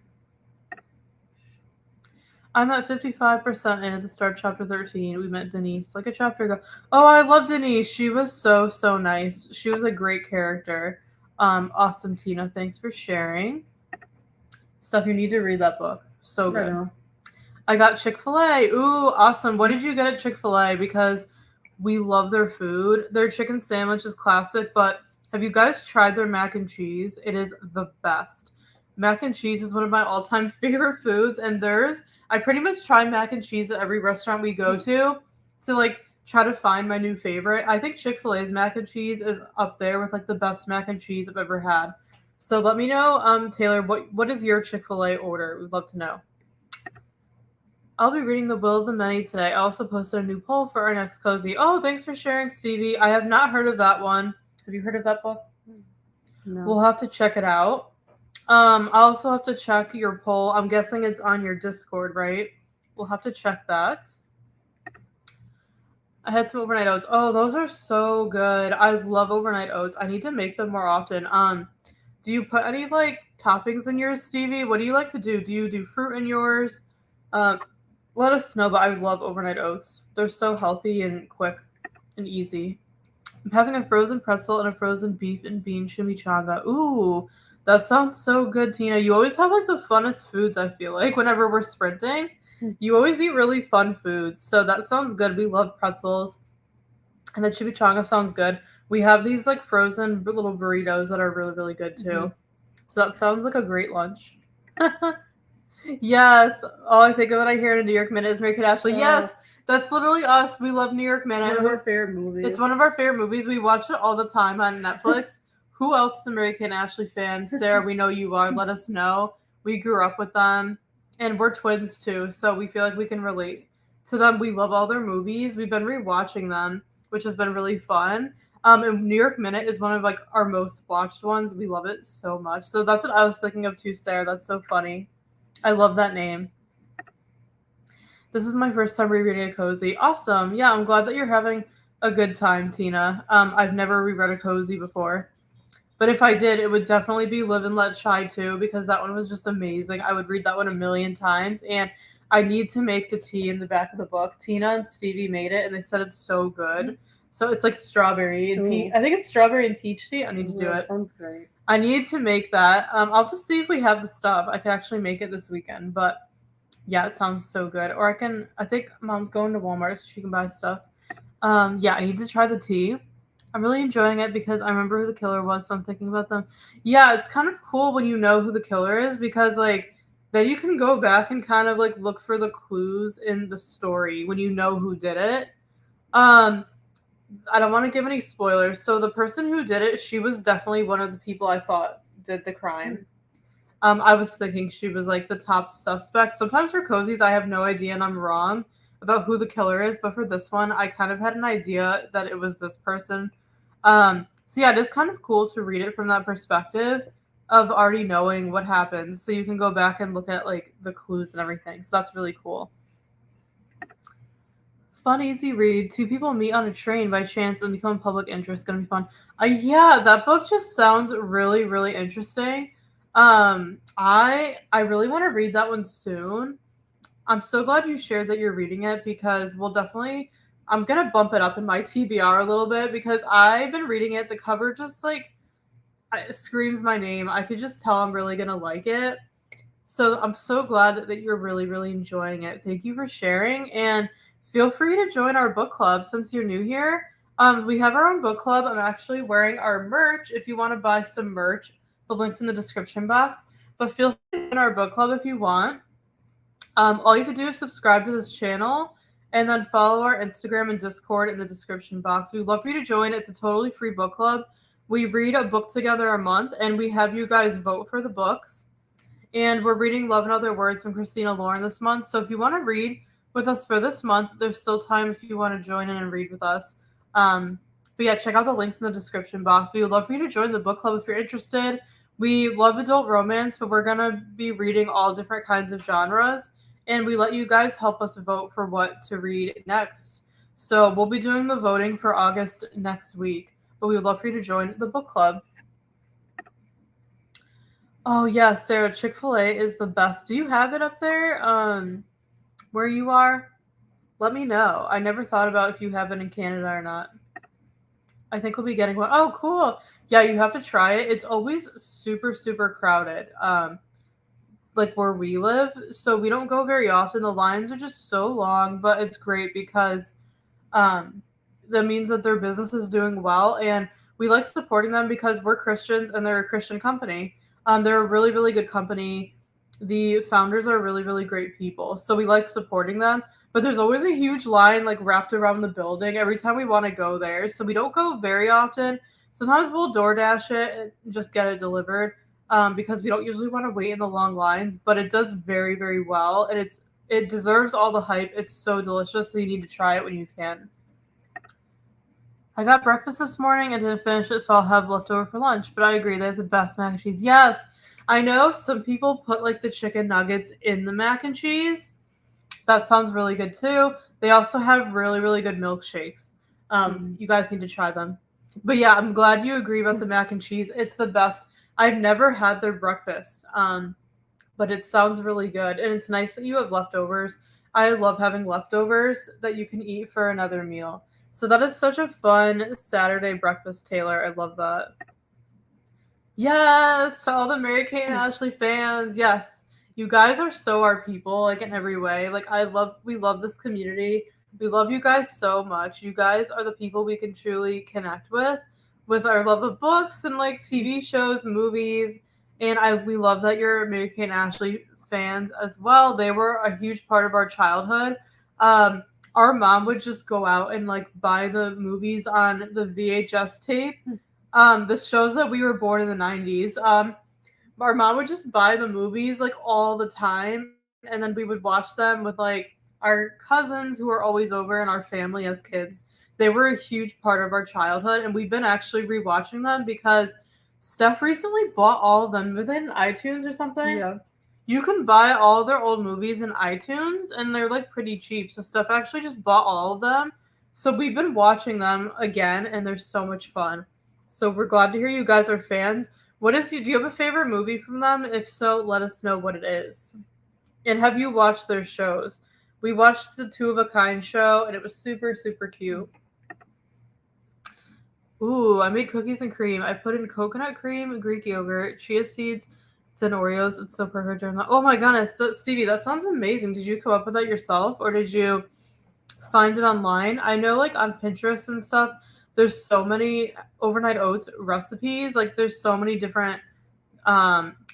I'm at 55% in at the start of chapter 13. We met Denise like a chapter ago. Oh, I love Denise. She was so nice. She was a great character. Awesome, Tina. Thanks for sharing. Steph, you need to read that book. So good. I know. I got Chick-fil-A. Ooh, awesome. What did you get at Chick-fil-A? Because we love their food. Their chicken sandwich is classic, but have you guys tried their mac and cheese? It is the best. Mac and cheese is one of my all-time favorite foods, and I pretty much try mac and cheese at every restaurant we go to like try to find my new favorite. I think Chick-fil-A's mac and cheese is up there with like the best mac and cheese I've ever had. So let me know, Taylor, what is your Chick-fil-A order? We'd love to know. I'll be reading The Will of the Many today. I also posted a new poll for our next cozy. Oh, thanks for sharing, Stevie. I have not heard of that one. Have you heard of that book? No. We'll have to check it out. I also have to check your poll. I'm guessing it's on your Discord, right? We'll have to check that. I had some overnight oats. Oh, those are so good. I love overnight oats. I need to make them more often. Do you put any like toppings in yours, Stevie? What do you like to do? Do you do fruit in yours? Let us know, but I love overnight oats. They're so healthy and quick and easy. I'm having a frozen pretzel and a frozen beef and bean chimichanga. Ooh, that sounds so good, Tina. You always have like the funnest foods, I feel like, whenever we're sprinting. You always eat really fun foods. So that sounds good. We love pretzels. And the chimichanga sounds good. We have these like frozen little burritos that are really, really good too. Mm-hmm. So that sounds like a great lunch. Yes. All I think of when I hear in a New York Minute is Mary Kate Ashley. Yes. That's literally us. We love New York Minute. One of our favorite movies. It's one of our favorite movies. We watch it all the time on Netflix. Who else is a Mary Kate Ashley fan? Sarah, we know you are. Let us know. We grew up with them. And we're twins too. So we feel like we can relate to them. We love all their movies. We've been rewatching them, which has been really fun. And New York Minute is one of like our most watched ones. We love it so much. So that's what I was thinking of too, Sarah. That's so funny. I love that name. This is my first time rereading a cozy. Awesome. Yeah, I'm glad that you're having a good time, Tina. I've never reread a cozy before. But if I did, it would definitely be Live and Let Shy too, because that one was just amazing. I would read that one a million times. And I need to make the tea in the back of the book. Tina and Stevie made it, and they said it's so good. So it's like strawberry and peach. I think it's strawberry and peach tea. I need to do it. Sounds great. I need to make that. I'll just see if we have the stuff. I can actually make it this weekend. But yeah, it sounds so good. Or I think Mom's going to Walmart so she can buy stuff. Yeah, I need to try the tea. I'm really enjoying it because I remember who the killer was, so I'm thinking about them. Yeah, it's kind of cool when you know who the killer is because like then you can go back and kind of like look for the clues in the story when you know who did it. I don't want to give any spoilers. So the person who did it, she was definitely one of the people I thought did the crime. I was thinking she was like the top suspect. Sometimes for cozies, I have no idea and I'm wrong about who the killer is. But for this one, I kind of had an idea that it was this person. So yeah, it is kind of cool to read it from that perspective of already knowing what happens. So you can go back and look at like the clues and everything. So that's really cool. Fun, easy read. Two people meet on a train by chance and become public interest. Gonna be fun. Yeah, that book just sounds really, really interesting. I really want to read that one soon. I'm so glad you shared that you're reading it because I'm gonna bump it up in my TBR a little bit because I've been reading it. The cover just like screams my name. I could just tell I'm really gonna like it. So I'm so glad that you're really, really enjoying it. Thank you for sharing and feel free to join our book club since you're new here. We have our own book club. I'm actually wearing our merch. If you want to buy some merch, the link's in the description box. But feel free to join our book club if you want. All you have to do is subscribe to this channel and then follow our Instagram and Discord in the description box. We'd love for you to join. It's a totally free book club. We read a book together a month, and we have you guys vote for the books. And we're reading Love and Other Words from Christina Lauren this month. So if you want to read with us for this month, there's still time if you want to join in and read with us. But yeah, check out the links in the description box. We would love for you to join the book club if you're interested. We love adult romance, but we're going to be reading all different kinds of genres. And we let you guys help us vote for what to read next. So we'll be doing the voting for August next week, but we would love for you to join the book club. Oh yeah, Sarah, Chick-fil-A is the best. Do you have it up there where you are? Let me know. I never thought about if you have it in Canada or not. I think we'll be getting one. Oh, cool. Yeah, you have to try it. It's always super, super crowded. Like where we live. So we don't go very often. The lines are just so long, but it's great because um, that means that their business is doing well, and we like supporting them because we're Christians and they're a Christian company. They're a really, really good company. The founders are really, really great people, so we like supporting them. But there's always a huge line like wrapped around the building every time we want to go there, so we don't go very often. Sometimes we'll DoorDash it and just get it delivered because we don't usually want to wait in the long lines. But it does very, very well, and it deserves all the hype. It's so delicious, so you need to try it when you can. I got breakfast this morning and didn't finish it, so I'll have leftover for lunch. But I agree, they have the best mac and cheese. Yes, I know some people put like the chicken nuggets in the mac and cheese. That sounds really good too. They also have really, really good milkshakes. You guys need to try them. But yeah, I'm glad you agree about the mac and cheese. It's the best. I've never had their breakfast, but it sounds really good. And it's nice that you have leftovers. I love having leftovers that you can eat for another meal. So that is such a fun Saturday breakfast, Taylor. I love that. Yes, to all the Mary Kate and Ashley fans. Yes. You guys are so our people, like in every way. Like we love this community. We love you guys so much. You guys are the people we can truly connect with our love of books and like TV shows, movies. And we love that you're Mary Kate and Ashley fans as well. They were a huge part of our childhood. Um, our mom would just go out and like buy the movies on the VHS tape. This shows that we were born in the 90s. Our mom would just buy the movies like all the time, and then we would watch them with like our cousins who were always over and our family as kids. They were a huge part of our childhood, and we've been actually rewatching them because Steph recently bought all of them within iTunes or something. Yeah. You can buy all their old movies in iTunes, and they're like pretty cheap. So Steph actually just bought all of them. So we've been watching them again, and they're so much fun. So we're glad to hear you guys are fans. Do you have a favorite movie from them? If so, let us know what it is. And have you watched their shows? We watched the Two of a Kind show, and it was super, super cute. Ooh, I made cookies and cream. I put in coconut cream, Greek yogurt, chia seeds, thin Oreos. It's so perfect during that. Oh my goodness, Stevie, that sounds amazing. Did you come up with that yourself, or did you find it online? I know, like on Pinterest and stuff, there's so many overnight oats recipes. Like, there's so many different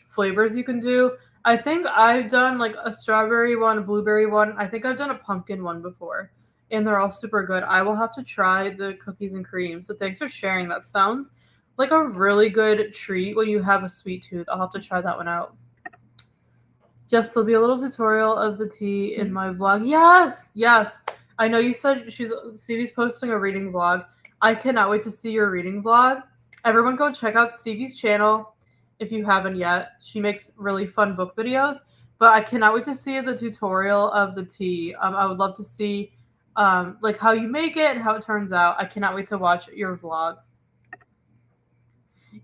flavors you can do. I think I've done like a strawberry one, a blueberry one. I think I've done a pumpkin one before, and they're all super good. I will have to try the cookies and cream. So thanks for sharing. That sounds like a really good treat when you have a sweet tooth. I'll have to try that one out. Yes, there'll be a little tutorial of the tea in my vlog. Yes, yes. I know you said Stevie's posting a reading vlog. I cannot wait to see your reading vlog. Everyone go check out Stevie's channel if you haven't yet. She makes really fun book videos, but I cannot wait to see the tutorial of the tea. I would love to see like how you make it and how it turns out. I cannot wait to watch your vlog.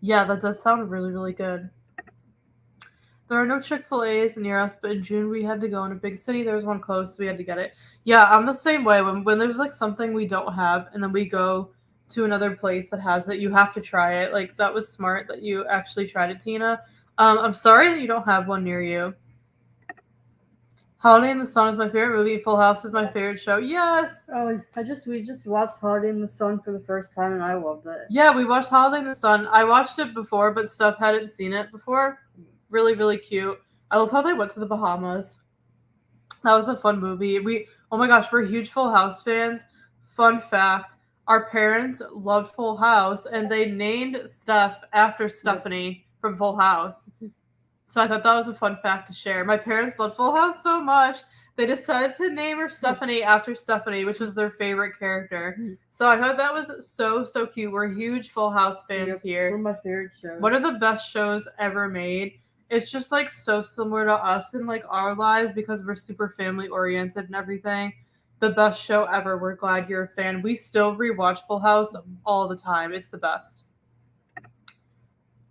Yeah, that does sound really, really good. There are no Chick-fil-A's near us, but in June we had to go in a big city. There was one close, so we had to get it. Yeah, I'm the same way. When there's like something we don't have, and then we go to another place that has it, you have to try it. Like, that was smart that you actually tried it, Tina. I'm sorry that you don't have one near you. Holiday in the Sun is my favorite movie. Full House is my favorite show. Yes. Oh, we just watched Holiday in the Sun for the first time, and I loved it. Yeah, we watched Holiday in the Sun. I watched it before, but Steph hadn't seen it before. Really, really cute. I love how they went to the Bahamas. That was a fun movie. Oh my gosh, we're huge Full House fans. Fun fact, our parents loved Full House, and they named Steph after Stephanie from Full House. So I thought that was a fun fact to share. My parents loved Full House so much, they decided to name her Stephanie after Stephanie, which was their favorite character. So I thought that was so, so cute. We're huge Full House fans here. One of my favorite shows. One of the best shows ever made. It's just like so similar to us in like our lives because we're super family oriented and everything. The best show ever. We're glad you're a fan. We still rewatch Full House all the time. It's the best.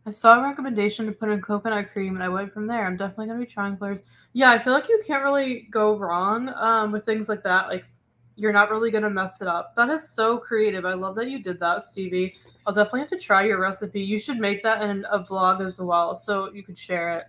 I saw a recommendation to put in coconut cream, and I went from there. I'm definitely going to be trying flavors. Yeah, I feel like you can't really go wrong with things like that. Like, you're not really going to mess it up. That is so creative. I love that you did that, Stevie. I'll definitely have to try your recipe. You should make that in a vlog as well, so you could share it.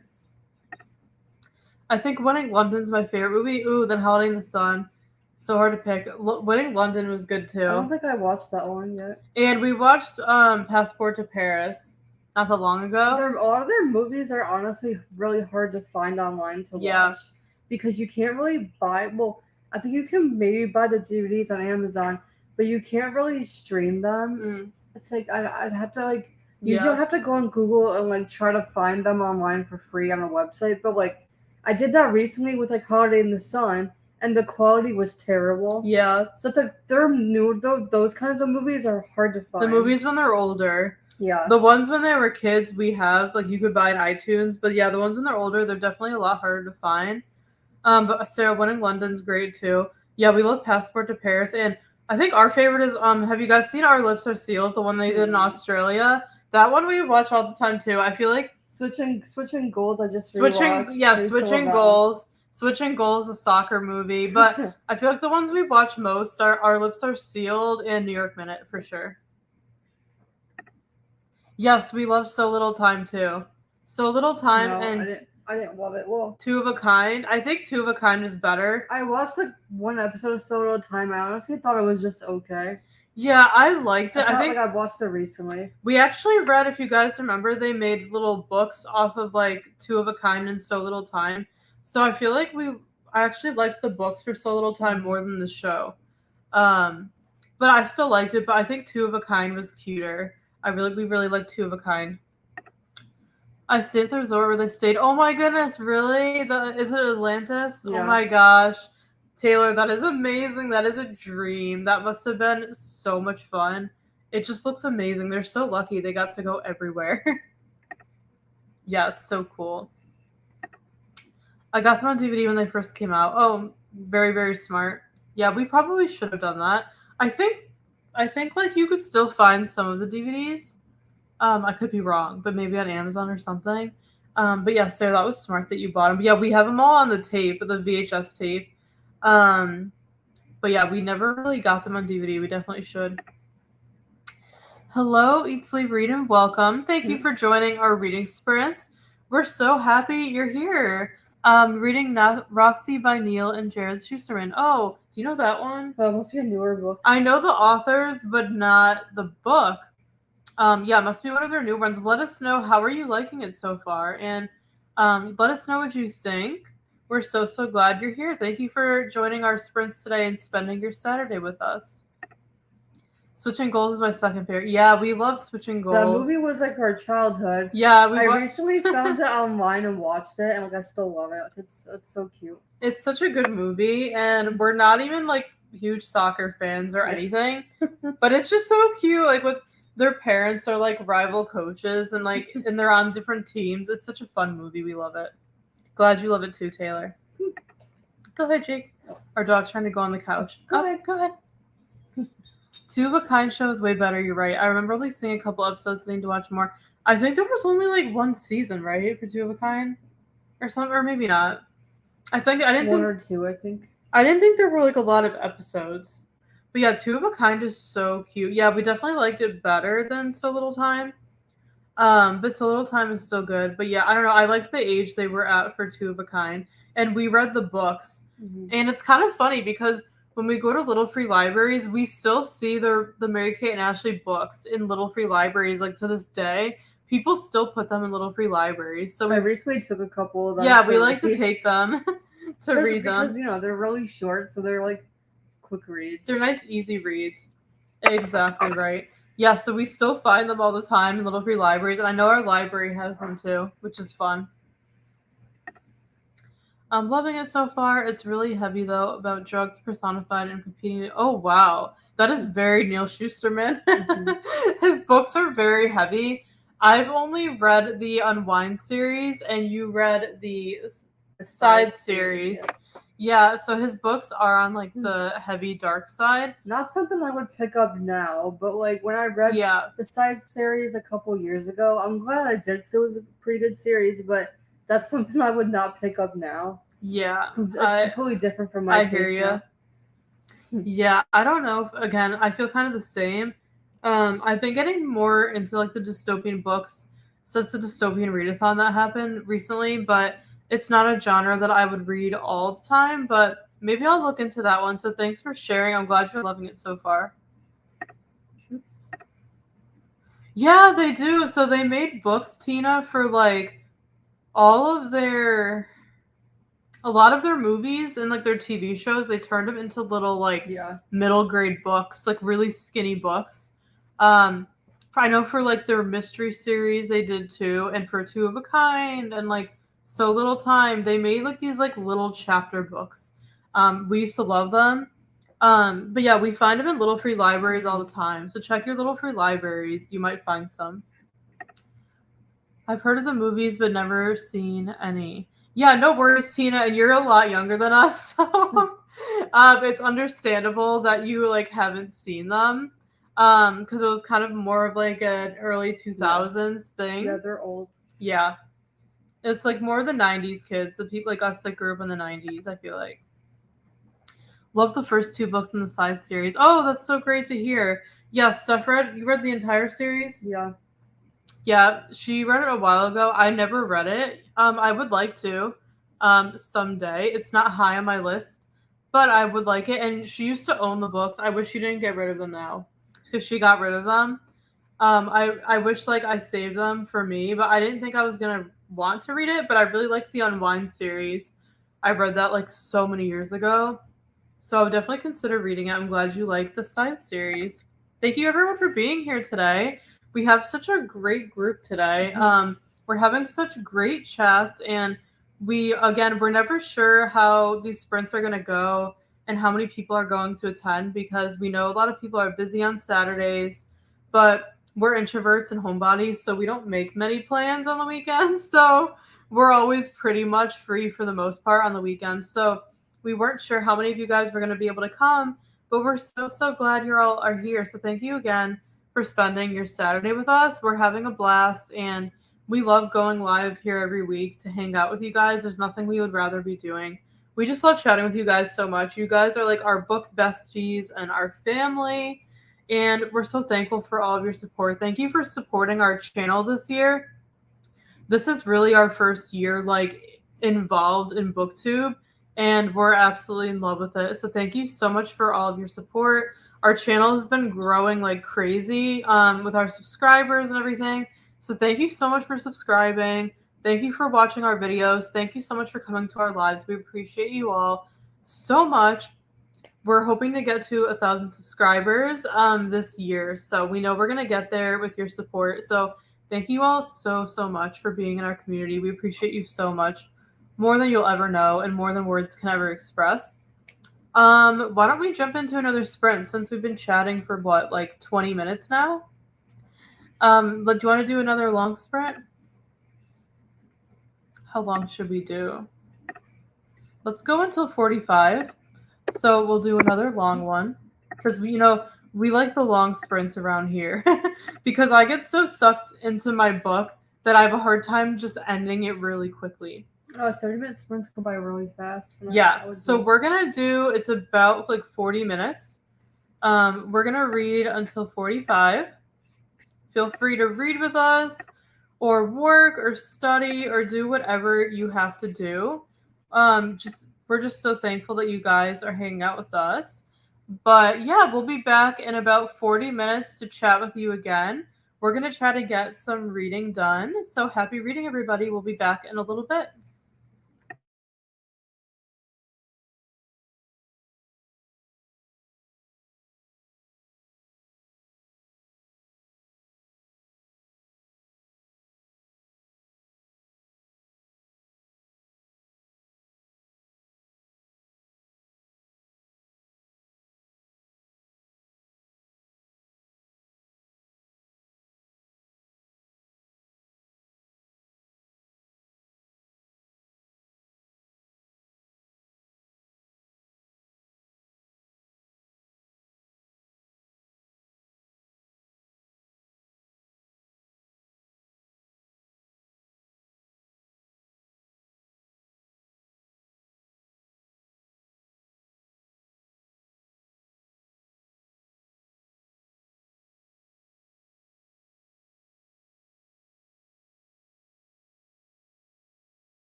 I think Winning London's my favorite movie. Ooh, then Holiday in the Sun. So hard to pick. Winning London was good too. I don't think I watched that one yet. And we watched Passport to Paris not that long ago. A lot of their movies are honestly really hard to find online to watch because you can't really buy. Well, I think you can maybe buy the DVDs on Amazon, but you can't really stream them. It's like I'd have to like usually I'd have to go on Google and like try to find them online for free on a website. But like I did that recently with like Holiday in the Sun, and the quality was terrible. Yeah. So they're new. Those kinds of movies are hard to find. The movies when they're older. Yeah. The ones when they were kids, we have, like, you could buy in iTunes. But, yeah, the ones when they're older, they're definitely a lot harder to find. But Sarah, Winning London's great, too. Yeah, we love Passport to Paris. And I think our favorite is, have you guys seen Our Lips Are Sealed, the one they did in Australia? That one we watch all the time, too. I feel like... Switching Goals, I just rewatched. Switching Goals. Switching Goals, the soccer movie. But I feel like the ones we watch most are Our Lips Are Sealed and New York Minute, for sure. Yes, we love So Little Time too. So Little Time I didn't love it. Well, Two of a Kind. I think Two of a Kind is better. I watched like one episode of So Little Time. I honestly thought it was just okay. Yeah, I liked it. I think I watched it recently. We actually read, if you guys remember, they made little books off of like Two of a Kind and So Little Time. So I feel like I actually liked the books for So Little Time more than the show. But I still liked it. But I think Two of a Kind was cuter. We really like Two of a Kind. I stayed at the resort where they stayed. Oh my goodness, really? Is it Atlantis? Yeah. Oh my gosh. Taylor, that is amazing. That is a dream. That must have been so much fun. It just looks amazing. They're so lucky they got to go everywhere. Yeah, it's so cool. I got them on DVD when they first came out. Oh, very, very smart. Yeah, we probably should have done that. I think like you could still find some of the DVDs. I could be wrong, but maybe on Amazon or something. But yeah, Sarah, that was smart that you bought them. But yeah, we have them all on the tape, the VHS tape. But yeah, we never really got them on DVD. We definitely should. Hello, Eat, Sleep, Read, and welcome. Thank you for joining our reading sprints. We're so happy you're here. Reading Roxy by Neil and Jared Schusterman. Oh, do you know that one? That must be a newer book. I know the authors, but not the book. Yeah, it must be one of their new ones. Let us know, how are you liking it so far? And let us know what you think. We're so glad you're here. Thank you for joining our sprints today and spending your Saturday with us. Switching Goals is my second favorite. Yeah, we love Switching Goals. That movie was like our childhood. Yeah, I recently found it online and watched it, and like I still love it. It's so cute. It's such a good movie, and we're not even like huge soccer fans or anything, but it's just so cute. Like with their parents are like rival coaches, and like and they're on different teams. It's such a fun movie. We love it. Glad you love it too, Taylor. Go ahead, Jake. Our dog's trying to go on the couch. Go ahead. Two of a Kind show is way better. You're right. I remember only seeing a couple episodes, needing to watch more. I think there was only like one season, right, for Two of a Kind, or something, or maybe not. I didn't think one or two. I think I didn't think there were like a lot of episodes, but yeah, Two of a Kind is so cute. Yeah, we definitely liked it better than So Little Time. But So Little Time is still good. But yeah, I don't know. I liked the age they were at for Two of a Kind, and we read the books, and it's kind of funny because when we go to Little Free Libraries, we still see the Mary-Kate and Ashley books in Little Free Libraries. Like to this day, people still put them in Little Free Libraries. So I recently took a couple of them. Yeah, we like to take them to read them. Because, they're really short, so they're like quick reads. They're nice, easy reads. Exactly right. Yeah, so we still find them all the time in Little Free Libraries, and I know our library has them too, which is fun. I'm loving it so far. It's really heavy, though, about drugs personified and competing. Oh, wow. That is very Neil Schusterman. His books are very heavy. I've only read the Unwind series, and you read the side series. Yeah, so his books are on like the heavy dark side. Not something I would pick up now, but like when I read the side series a couple years ago, I'm glad I did because it was a pretty good series, but that's something I would not pick up now. Yeah. It's completely different from my taste. I hear you. Yeah, I don't know. Again, I feel kind of the same. I've been getting more into like the dystopian books since the dystopian readathon that happened recently, but it's not a genre that I would read all the time, but maybe I'll look into that one. So thanks for sharing. I'm glad you're loving it so far. Oops. Yeah, they do. So they made books, Tina, for like all of a lot of their movies and like their TV shows, they turned them into little like middle grade books, like really skinny books. I know for like their mystery series they did too, and for Two of a Kind and like So Little Time, they made like these like little chapter books. We used to love them. But yeah, we find them in little free libraries all the time. So check your little free libraries. You might find some. I've heard of the movies but never seen any. Yeah, no worries, Tina, and you're a lot younger than us, so it's understandable that you like haven't seen them. Because it was kind of more of like an early 2000s thing. Yeah, they're old. Yeah. It's like more the 90s kids, the people like us that grew up in the 90s, I feel like. Love the first two books in the side series. Oh, that's so great to hear. Yeah, Steph you read the entire series? Yeah. Yeah, she read it a while ago. I never read it. I would like to someday. It's not high on my list, but I would like it. And she used to own the books. I wish she didn't get rid of them now because she got rid of them. I wish like I saved them for me, but I didn't think I was gonna want to read it. But I really liked the Unwind series. I read that like so many years ago, so I would definitely consider reading it. I'm glad you like the side series. Thank you everyone for being here today. We have such a great group today. We're having such great chats, and we're never sure how these sprints are going to go and how many people are going to attend because we know a lot of people are busy on Saturdays, but we're introverts and homebodies, so we don't make many plans on the weekends. So we're always pretty much free for the most part on the weekends. So we weren't sure how many of you guys were going to be able to come, but we're so glad you all are here. So thank you again for spending your Saturday with us. We're having a blast, and we love going live here every week to hang out with you guys. There's nothing we would rather be doing. We just love chatting with you guys so much. You guys are like our book besties and our family, and we're so thankful for all of your support. Thank you for supporting our channel this year. This is really our first year like involved in booktube, and we're absolutely in love with it. So thank you so much for all of your support. Our channel has been growing like crazy with our subscribers and everything. So thank you so much for subscribing. Thank you for watching our videos. Thank you so much for coming to our lives. We appreciate you all so much. We're hoping to get to 1,000 subscribers this year. So we know we're going to get there with your support. So thank you all so much for being in our community. We appreciate you so much, more than you'll ever know and more than words can ever express. Why don't we jump into another sprint since we've been chatting for what, like 20 minutes now? Do you want to do another long sprint? How long should we do? Let's go until 45. So we'll do another long one because we like the long sprints around here because I get so sucked into my book that I have a hard time just ending it really quickly. 30-minute sprints go by really fast. Yeah, so we're going to do, it's about like 40 minutes. We're going to read until 45. Feel free to read with us or work or study or do whatever you have to do. We're just so thankful that you guys are hanging out with us. But yeah, we'll be back in about 40 minutes to chat with you again. We're going to try to get some reading done. So happy reading, everybody. We'll be back in a little bit.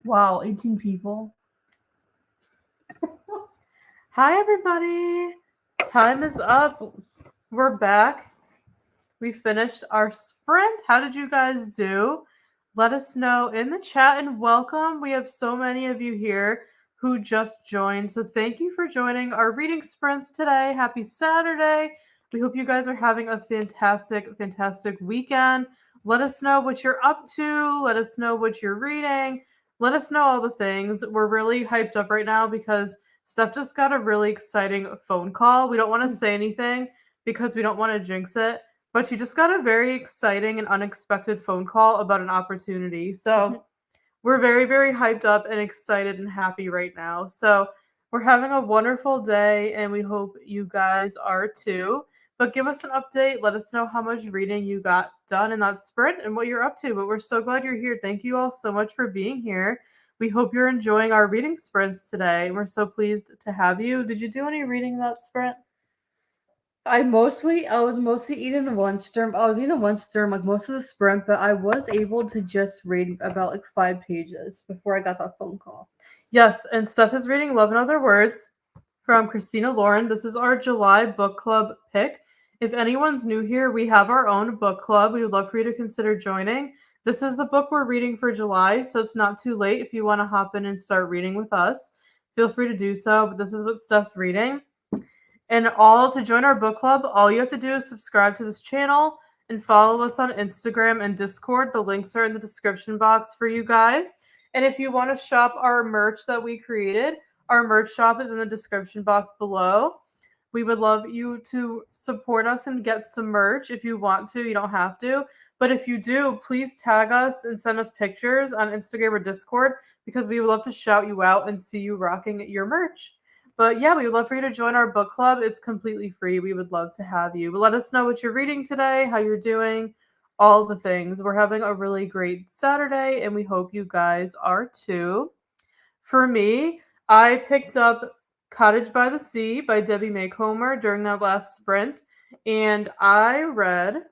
Wow, 18 people. Hi, everybody. Time is up. We're back. We finished our sprint. How did you guys do? Let us know in the chat and welcome. We have so many of you here who just joined. So thank you for joining our reading sprints today. Happy Saturday. We hope you guys are having a fantastic, fantastic weekend. Let us know what you're up to. Let us know what you're reading. Let us know all the things. We're really hyped up right now because Steph just got a really exciting phone call. We don't want to say anything because we don't want to jinx it. But she just got a very exciting and unexpected phone call about an opportunity. So we're very, very hyped up and excited and happy right now. So we're having a wonderful day and we hope you guys are too. But give us an update. Let us know how much reading you got done in that sprint and what you're up to. But we're so glad you're here. Thank you all so much for being here. We hope you're enjoying our reading sprints today. We're so pleased to have you. Did you do any reading that sprint? I was mostly eating lunch during. I was eating lunch during like most of the sprint, but I was able to just read about like 5 pages before I got that phone call. Yes, and Steph is reading Love and Other Words from Christina Lauren. This is our July book club pick. If anyone's new here, we have our own book club. We would love for you to consider joining. This is the book we're reading for July, so it's not too late if you want to hop in and start reading with us. Feel free to do so, but this is what Steph's reading. And to join our book club, all you have to do is subscribe to this channel and follow us on Instagram and Discord. The links are in the description box for you guys. And if you want to shop our merch that we created, our merch shop is in the description box below. We would love you to support us and get some merch if you want to. You don't have to. But if you do, please tag us and send us pictures on Instagram or Discord because we would love to shout you out and see you rocking your merch. But yeah, we would love for you to join our book club. It's completely free. We would love to have you. But let us know what you're reading today, how you're doing, all the things. We're having a really great Saturday, and we hope you guys are too. For me, I picked up Cottage by the Sea by Debbie Macomber during that last sprint, and I read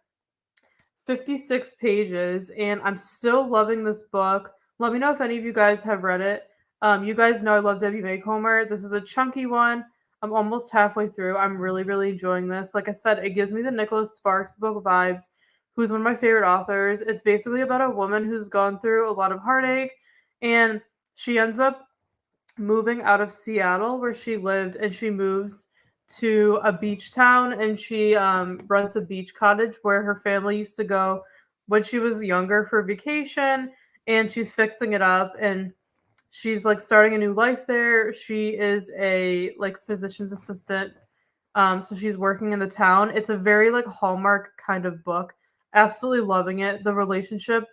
56 pages, and I'm still loving this book. Let me know if any of you guys have read it. You guys know I love Debbie Macomber. This is a chunky one. I'm almost halfway through. I'm really, really enjoying this. Like I said, it gives me the Nicholas Sparks book vibes, who's one of my favorite authors. It's basically about a woman who's gone through a lot of heartache, and she ends up moving out of Seattle where she lived, and she moves to a beach town, and she runs a beach cottage where her family used to go when she was younger for vacation, and she's fixing it up, and she's like starting a new life there. She is a like physician's assistant. So she's working in the town. It's a very like Hallmark kind of book. Absolutely loving it. The relationship,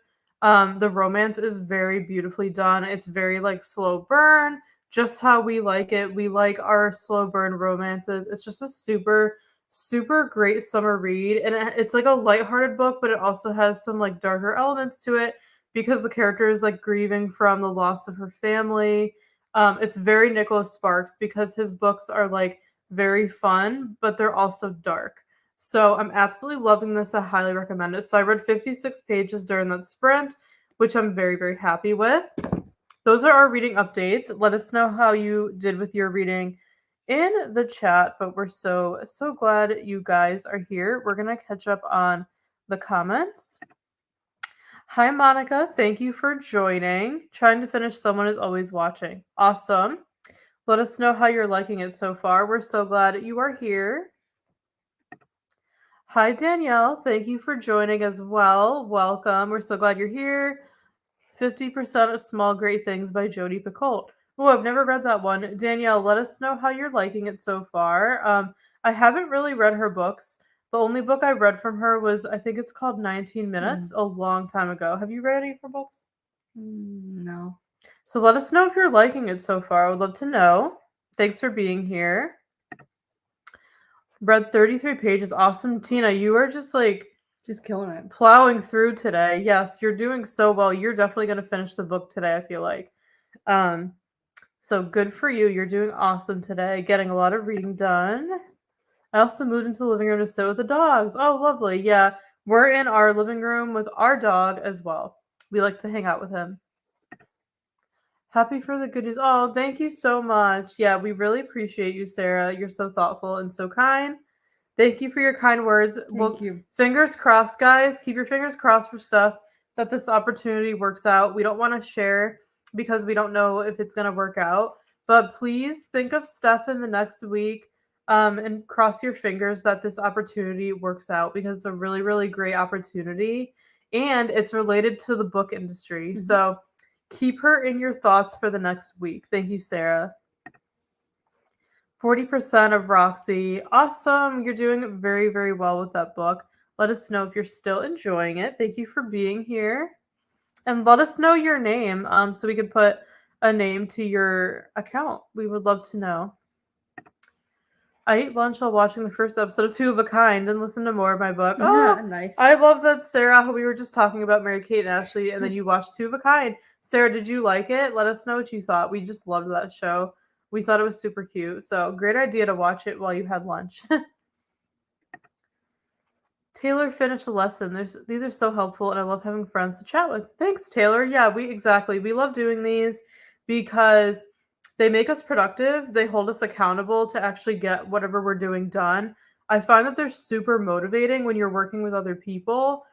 the romance is very beautifully done. It's very like slow burn, just how we like it. We like our slow burn romances. It's just a super, super great summer read. And it's like a lighthearted book, but it also has some like darker elements to it because the character is like grieving from the loss of her family. It's very Nicholas Sparks because his books are like very fun, but they're also dark. So I'm absolutely loving this. I highly recommend it. So I read 56 pages during that sprint, which I'm very, very happy with. Those are our reading updates. Let us know how you did with your reading in the chat, but we're so, so glad you guys are here. We're going to catch up on the comments. Hi, Monica. Thank you for joining. Trying to finish Someone is Always Watching. Awesome. Let us know how you're liking it so far. We're so glad you are here. Hi, Danielle. Thank you for joining as well. Welcome. We're so glad you're here. 50% of Small Great Things by Jodi Picoult. Oh, I've never read that one. Danielle, let us know how you're liking it so far. I haven't really read her books. The only book I read from her was, I think it's called 19 Minutes, a long time ago. Have you read any of her books? No. So let us know if you're liking it so far. I would love to know. Thanks for being here. Read 33 pages. Awesome. Tina, you are just killing it. Plowing through today. Yes, you're doing so well. You're definitely going to finish the book today, I feel like. So good for you. You're doing awesome today. Getting a lot of reading done. I also moved into the living room to sit with the dogs. Oh, lovely. Yeah, we're in our living room with our dog as well. We like to hang out with him. Happy for the good news. Oh, thank you so much. Yeah, we really appreciate you, Sarah. You're so thoughtful and so kind. Thank you for your kind words. Thank you. Fingers crossed, guys. Keep your fingers crossed for stuff that this opportunity works out. We don't want to share because we don't know if it's going to work out. But please think of Steph in the next week and cross your fingers that this opportunity works out because it's a really, really great opportunity. And it's related to the book industry. Mhm. So keep her in your thoughts for the next week. Thank you, Sarah. 40% of Roxy. Awesome. You're doing very, very well with that book. Let us know if you're still enjoying it. Thank you for being here. And let us know your name so we could put a name to your account. We would love to know. I ate lunch while watching the first episode of Two of a Kind and listened to more of my book. Oh, nice. I love that, Sarah. We were just talking about Mary-Kate and Ashley, and then you watched Two of a Kind. Sarah, did you like it? Let us know what you thought. We just loved that show. We thought it was super cute. So great idea to watch it while you had lunch. Taylor finished a lesson. These are so helpful, and I love having friends to chat with. Thanks, Taylor. Yeah, we love doing these because they make us productive. They hold us accountable to actually get whatever we're doing done. I find that they're super motivating when you're working with other people.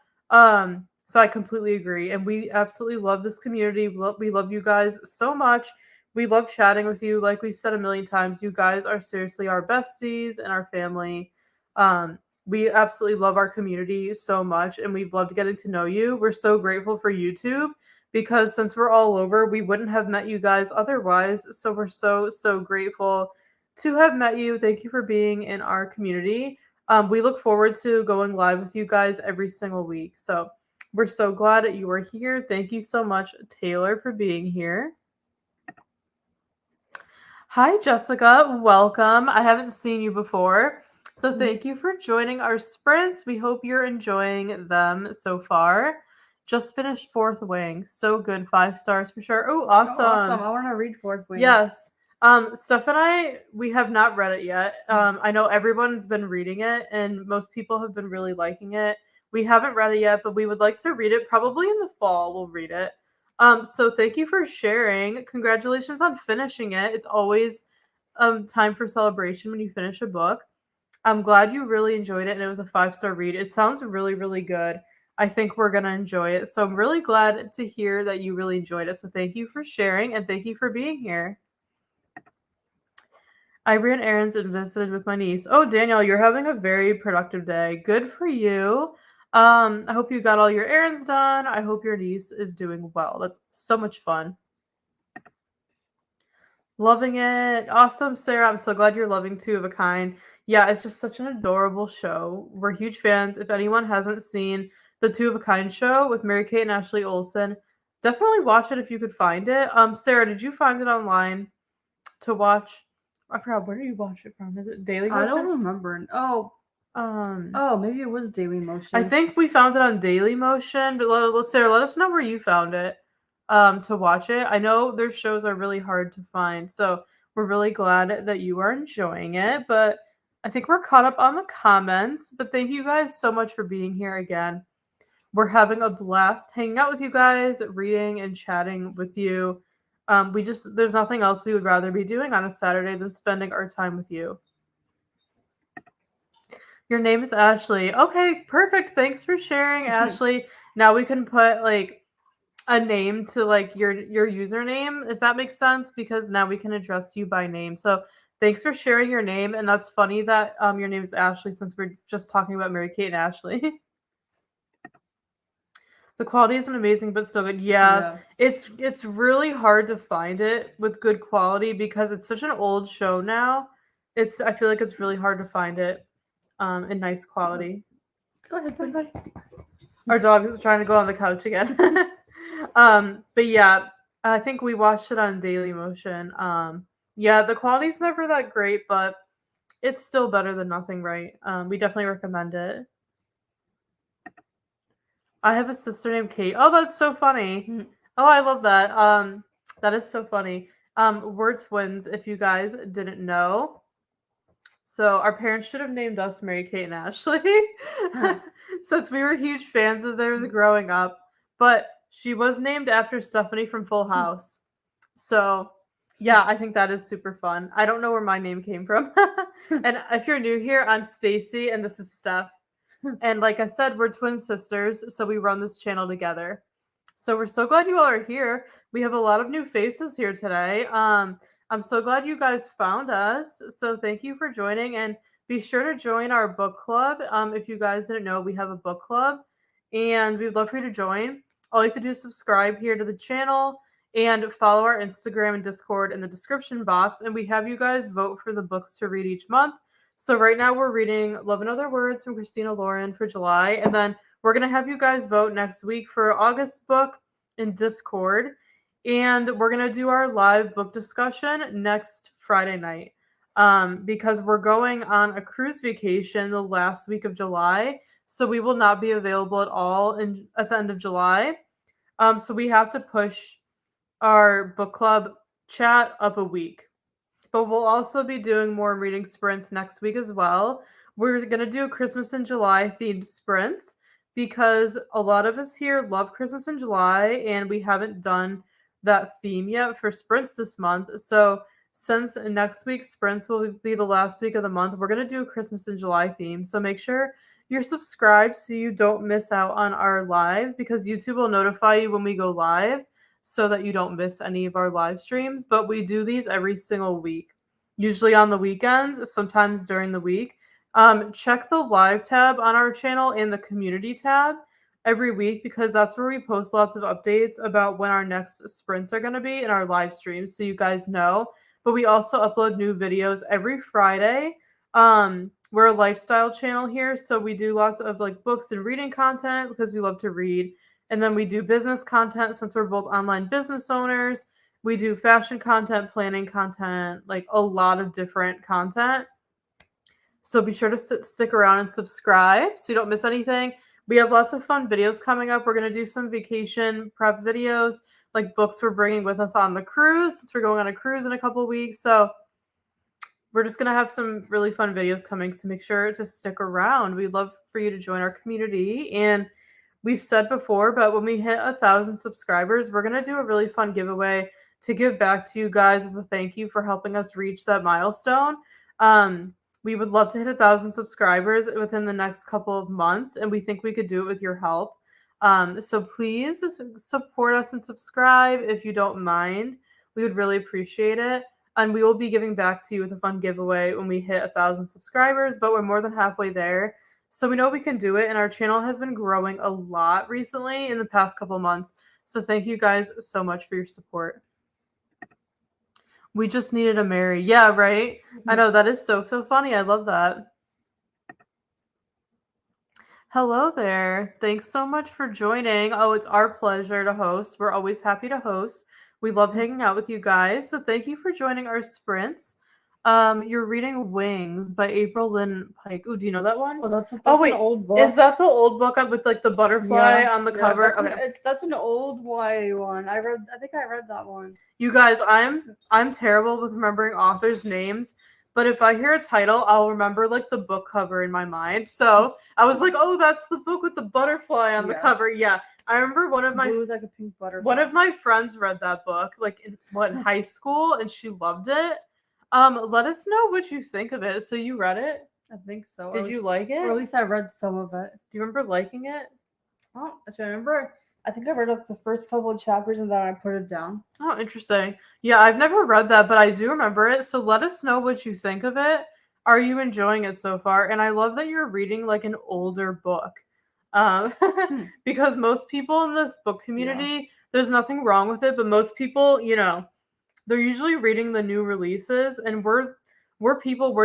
So I completely agree. And we absolutely love this community. We love you guys so much. We love chatting with you. Like we've said a million times, you guys are seriously our besties and our family. We absolutely love our community so much, and we've loved getting to know you. We're so grateful for YouTube because since we're all over, we wouldn't have met you guys otherwise. So we're so, so grateful to have met you. Thank you for being in our community. We look forward to going live with you guys every single week. So we're so glad that you are here. Thank you so much, Taylor, for being here. Hi, Jessica. Welcome. I haven't seen you before. So thank you for joining our sprints. We hope you're enjoying them so far. Just finished Fourth Wing. So good. 5 stars for sure. Oh, awesome. I want to read Fourth Wing. Yes. Steph and I, we have not read it yet. I know everyone's been reading it and most people have been really liking it. We haven't read it yet, but we would like to read it. Probably in the fall, we'll read it. So thank you for sharing. Congratulations on finishing it. It's always time for celebration when you finish a book. I'm glad you really enjoyed it and it was a 5-star read. It sounds really, really good. I think we're going to enjoy it. So I'm really glad to hear that you really enjoyed it. So thank you for sharing and thank you for being here. I ran errands and visited with my niece. Oh, Danielle, you're having a very productive day. Good for you. I hope you got all your errands done. I hope your niece is doing well. That's so much fun. Loving it. Awesome, Sarah. I'm so glad you're loving Two of a Kind. Yeah, it's just such an adorable show. We're huge fans. If anyone hasn't seen the Two of a Kind show with Mary-Kate and Ashley Olsen, definitely watch it if you could find it. Sarah, did you find it online to watch? I forgot, where do you watch it from? Is it Daily Motion? I don't remember. Oh, maybe it was Daily Motion. I think we found it on Daily Motion, but Sarah, let us know where you found it to watch it. I know their shows are really hard to find, so we're really glad that you are enjoying it. But I think we're caught up on the comments. But thank you guys so much for being here again. We're having a blast hanging out with you guys, reading and chatting with you. There's nothing else we would rather be doing on a Saturday than spending our time with you. Your name is Ashley. Okay, perfect. Thanks for sharing, Ashley. Now we can put like a name to like your username, if that makes sense, because now we can address you by name. So thanks for sharing your name. And that's funny that your name is Ashley since we're just talking about Mary-Kate and Ashley. The quality isn't amazing, but still good. Yeah. It's really hard to find it with good quality because it's such an old show now. I feel like it's really hard to find it in nice quality. Go ahead, buddy. Our dog is trying to go on the couch again. But yeah, I think we watched it on Daily Motion. Yeah, the quality's never that great, but it's still better than nothing, right? We definitely recommend it. I have a sister named Kate. Oh, that's so funny. Oh, I love that. That is so funny. We're twins, if you guys didn't know. So our parents should have named us Mary-Kate and Ashley. Since we were huge fans of theirs growing up. But she was named after Stephanie from Full House. So yeah, I think that is super fun. I don't know where my name came from. And if you're new here, I'm Stacey and this is Steph. And like I said, we're twin sisters, so we run this channel together. So we're so glad you all are here. We have a lot of new faces here today. I'm so glad you guys found us. So thank you for joining, and be sure to join our book club. If you guys didn't know, we have a book club, and we'd love for you to join. All you have to do is subscribe here to the channel and follow our Instagram and Discord in the description box. And we have you guys vote for the books to read each month. So right now we're reading Love and Other Words from Christina Lauren for July, and then we're going to have you guys vote next week for August book in Discord, and we're going to do our live book discussion next Friday night because we're going on a cruise vacation the last week of July, so we will not be available at all at the end of July. So we have to push our book club chat up a week. But we'll also be doing more reading sprints next week as well. We're going to do a Christmas in July themed sprints because a lot of us here love Christmas in July, and we haven't done that theme yet for sprints this month. So since next week's sprints will be the last week of the month, we're going to do a Christmas in July theme. So make sure you're subscribed so you don't miss out on our lives, because YouTube will notify you when we go live so that you don't miss any of our live streams. But we do these every single week, usually on the weekends, sometimes during the week. Check the live tab on our channel and the community tab every week, because that's where we post lots of updates about when our next sprints are going to be in our live streams, so you guys know. But we also upload new videos every Friday. We're a lifestyle channel here, so we do lots of like books and reading content because we love to read. And then we do business content since we're both online business owners. We do fashion content, planning content, like a lot of different content. So be sure to stick around and subscribe so you don't miss anything. We have lots of fun videos coming up. We're going to do some vacation prep videos, like books we're bringing with us on the cruise, since we're going on a cruise in a couple weeks. So we're just going to have some really fun videos coming, so make sure to stick around. We'd love for you to join our community. And we've said before, but when we hit 1,000 subscribers, we're going to do a really fun giveaway to give back to you guys as a thank you for helping us reach that milestone. We would love to hit 1,000 subscribers within the next couple of months, and we think we could do it with your help. So please support us and subscribe if you don't mind. We would really appreciate it. And we will be giving back to you with a fun giveaway when we hit 1,000 subscribers, but we're more than halfway there. So we know we can do it, and our channel has been growing a lot recently in the past couple months. So thank you guys so much for your support. We just needed a Mary. Yeah, right? I know, that is so funny. I love that. Hello there. Thanks so much for joining. Oh, it's our pleasure to host. We're always happy to host. We love hanging out with you guys. So thank you for joining our sprints. You're reading Wings by April Lynn Pike. Ooh, do you know that one? Well, that's wait, an old book. Is that the old book with like the butterfly on the cover? That's an old YA one. I think I read that one. You guys, I'm terrible with remembering authors' names, but if I hear a title, I'll remember like the book cover in my mind. So I was like, oh, that's the book with the butterfly on the cover. Yeah. I remember one of my like a pink butterfly. One of my friends read that book like in high school, and she loved it. Let us know what you think of it. So you read it? I think so. Did you like it? Or at least I read some of it. Do you remember liking it? Oh, I remember. I think I read up the first couple of chapters and then I put it down. Oh, interesting. Yeah, I've never read that, but I do remember it. So let us know what you think of it. Are you enjoying it so far? And I love that you're reading like an older book. Because most people in this book community, there's nothing wrong with it, but most people, you know, they're usually reading the new releases, and we're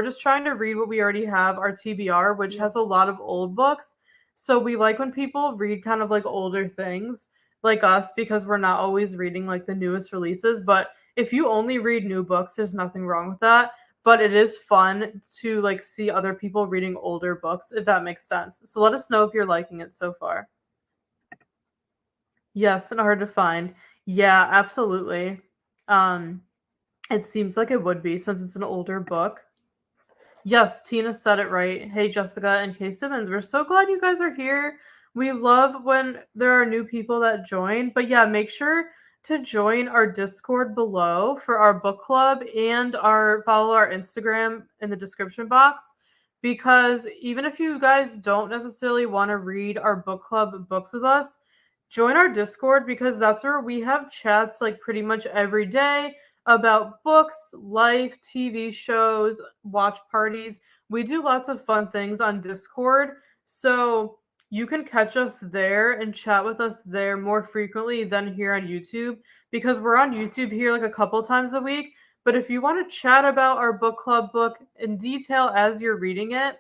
just trying to read what we already have, our TBR, which has a lot of old books. So we like when people read kind of like older things like us, because we're not always reading like the newest releases. But if you only read new books, there's nothing wrong with that. But it is fun to like see other people reading older books, if that makes sense. So let us know if you're liking it so far. Yes, and hard to find. Yeah, absolutely. It seems like it would be, since it's an older book. Yes, Tina said it right. Hey, Jessica and Kay Simmons, we're so glad you guys are here. We love when there are new people that join. But yeah, make sure to join our Discord below for our book club and follow our Instagram in the description box, because even if you guys don't necessarily want to read our book club books with us, join our Discord, because that's where we have chats like pretty much every day about books, life, TV shows, watch parties. We do lots of fun things on Discord. So you can catch us there and chat with us there more frequently than here on YouTube, because we're on YouTube here like a couple times a week. But if you want to chat about our book club book in detail as you're reading it,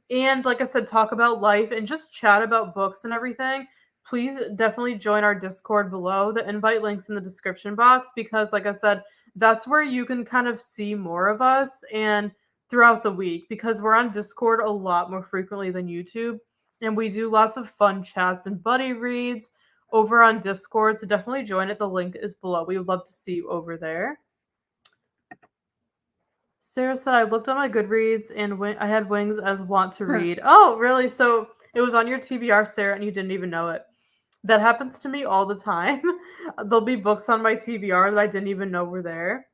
and like I said, talk about life and just chat about books and everything, please definitely join our Discord below. The invite link's in the description box, because like I said, that's where you can kind of see more of us and throughout the week, because we're on Discord a lot more frequently than YouTube. And we do lots of fun chats and buddy reads over on Discord. So definitely join it. The link is below. We would love to see you over there. Sarah said, I looked on my Goodreads and I had Wings as want to read. Oh, really? So it was on your TBR, Sarah, and you didn't even know it. That happens to me all the time. There'll be books on my TBR that I didn't even know were there.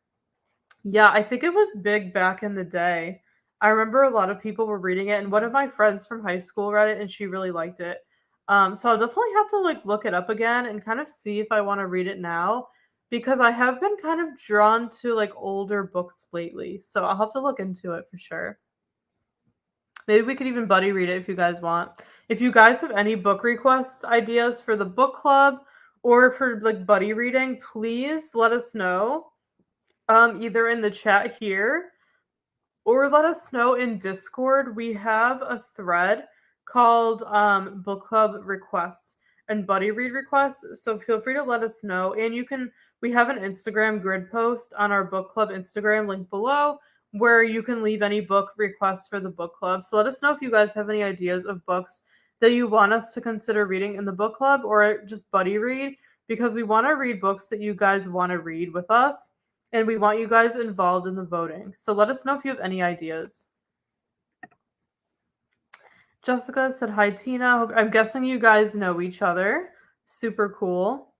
Yeah, I think it was big back in the day. I remember a lot of people were reading it, and one of my friends from high school read it, and she really liked it. So I'll definitely have to look it up again and kind of see if I want to read it now, because I have been kind of drawn to older books lately. So I'll have to look into it for sure. Maybe we could even buddy read it if you guys want. If you guys have any book request ideas for the book club or for buddy reading, please let us know. Either in the chat here or let us know in Discord. We have a thread called book club requests and buddy read requests. So feel free to let us know. And we have an Instagram grid post on our book club Instagram link below, where you can leave any book requests for the book club. So let us know if you guys have any ideas of books that you want us to consider reading in the book club, or just buddy read, because we want to read books that you guys want to read with us. And we want you guys involved in the voting. So let us know if you have any ideas. Jessica said, hi, Tina. I'm guessing you guys know each other. Super cool.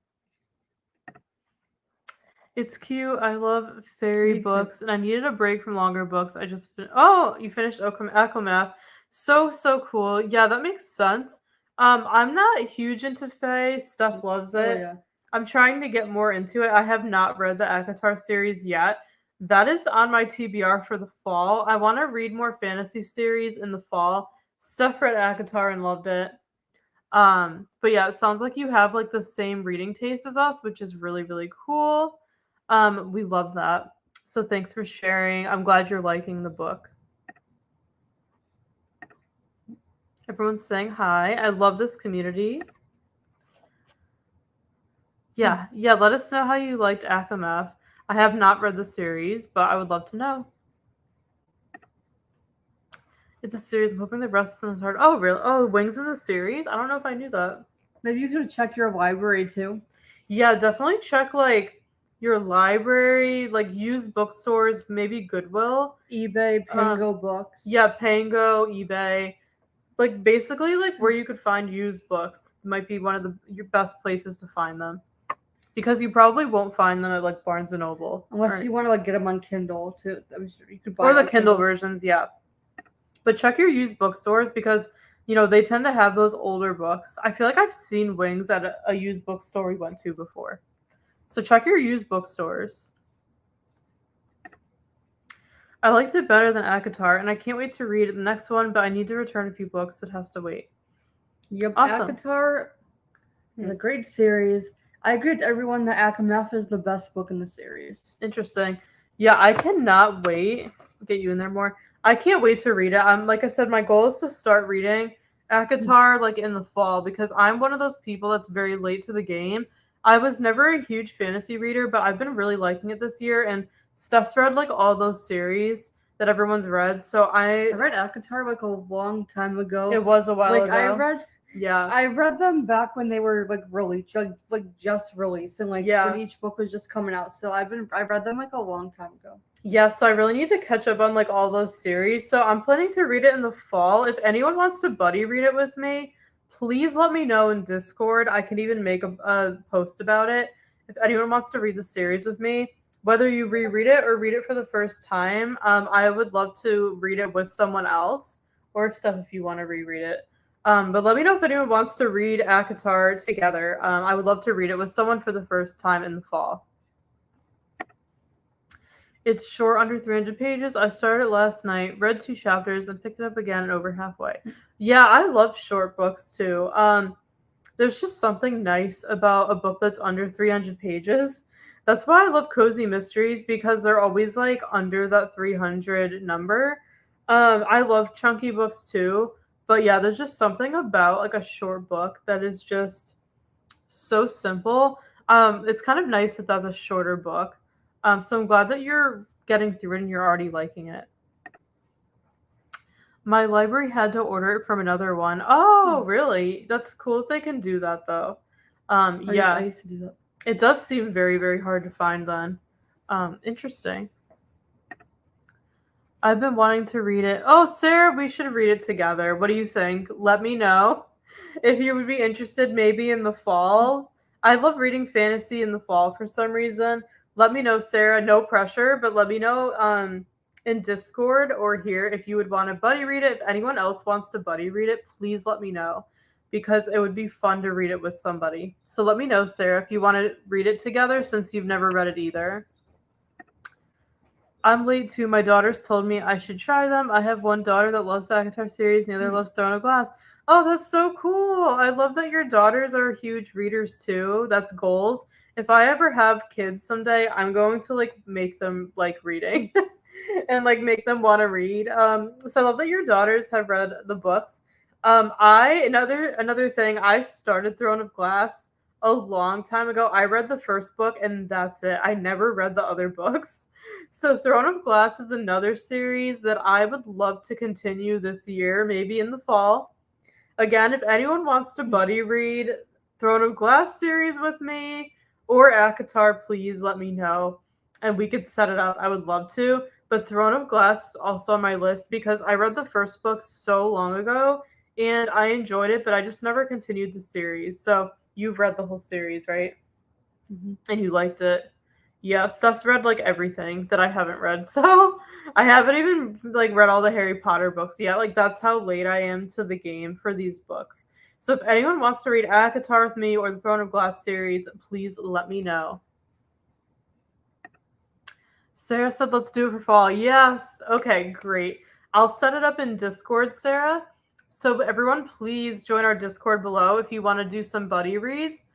It's cute. I love fairy books, and I needed a break from longer books. I just you finished Echo Math. So cool. Yeah, that makes sense. I'm not huge into fae. Steph loves it. Oh, yeah. I'm trying to get more into it. I have not read the ACOTAR series yet. That is on my TBR for the fall. I want to read more fantasy series in the fall. Steph read ACOTAR and loved it. But yeah, it sounds like you have the same reading taste as us, which is really, really cool. We love that. So thanks for sharing. I'm glad you're liking the book. Everyone's saying hi. I love this community. Yeah, let us know how you liked Akamath. I have not read the series, but I would love to know. It's a series. I'm hoping the rest is hard. Oh, really? Oh, Wings is a series? I don't know if I knew that. Maybe you could check your library too. Yeah, definitely check your library, used bookstores, maybe Goodwill. eBay, Pango Books. Yeah, Pango, eBay. Basically where you could find used books might be one of your best places to find them. Because you probably won't find them at Barnes & Noble. Unless you want to get them on Kindle too. I'm sure you could buy or the Kindle versions, yeah. But check your used bookstores, because they tend to have those older books. I feel like I've seen Wings at a used bookstore we went to before. So check your used bookstores. I liked it better than ACOTAR, and I can't wait to read the next one, but I need to return a few books. It has to wait. Yep, awesome. ACOTAR is a great series. I agree with everyone that Akamath is the best book in the series. Interesting. Yeah, I cannot wait. I'll get you in there more. I can't wait to read it. Like I said, my goal is to start reading ACOTAR in the fall, because I'm one of those people that's very late to the game. I was never a huge fantasy reader, but I've been really liking it this year, and Steph's read all those series that everyone's read. So I read ACOTAR a long time ago. It was a while ago. I read them back when they were released, just released, and when each book was just coming out. So I read them a long time ago. Yeah, so I really need to catch up on all those series. So I'm planning to read it in the fall. If anyone wants to buddy read it with me, please let me know in Discord. I can even make a post about it, if anyone wants to read the series with me, whether you reread it or read it for the first time, I would love to read it with someone else, or if Steph, if you want to reread it. But let me know if anyone wants to read ACOTAR together. I would love to read it with someone for the first time in the fall. It's short, under 300 pages. I started last night, read 2 chapters, and picked it up again over halfway. Yeah, I love short books too. There's just something nice about a book that's under 300 pages. That's why I love cozy mysteries, because they're always like under that 300 number. I love chunky books too, but yeah, there's just something about like a short book that is just so simple. It's kind of nice that that's a shorter book. So I'm glad that you're getting through it and you're already liking it. My library had to order it from another one. Oh, really? That's cool if they can do that, though. Yeah. I used to do that. It does seem very, very hard to find then. Interesting. I've been wanting to read it. Oh, Sarah, we should read it together. What do you think? Let me know if you would be interested maybe in the fall. I love reading fantasy in the fall for some reason. Let me know, Sarah. No pressure, but let me know in Discord or here if you would want to buddy read it. If anyone else wants to buddy read it, please let me know, because it would be fun to read it with somebody. So let me know, Sarah, if you want to read it together since you've never read it either. I'm late too. My daughters told me I should try them. I have one daughter that loves the ACOTAR series and the other loves Throne of Glass. Oh, that's so cool. I love that your daughters are huge readers too. That's goals. If I ever have kids someday, I'm going to like make them like reading and like make them want to read. So I love that your daughters have read the books. Another thing, I started Throne of Glass a long time ago. I read the first book and that's it. I never read the other books. So Throne of Glass is another series that I would love to continue this year, maybe in the fall. Again, if anyone wants to buddy read Throne of Glass series with me or ACOTAR, please let me know and we could set it up. I would love to. But Throne of Glass is also on my list because I read the first book so long ago and I enjoyed it, but I just never continued the series. So you've read the whole series, right? Mm-hmm. And you liked it. Yeah, Steph's read like everything that I haven't read. So I haven't even like read all the Harry Potter books yet. Like that's how late I am to the game for these books. So if anyone wants to read ACOTAR with me or the Throne of Glass series, please let me know. Sarah said let's do it for fall. Yes. Okay, great. I'll set it up in Discord, Sarah. So everyone please join our Discord below if you want to do some buddy reads.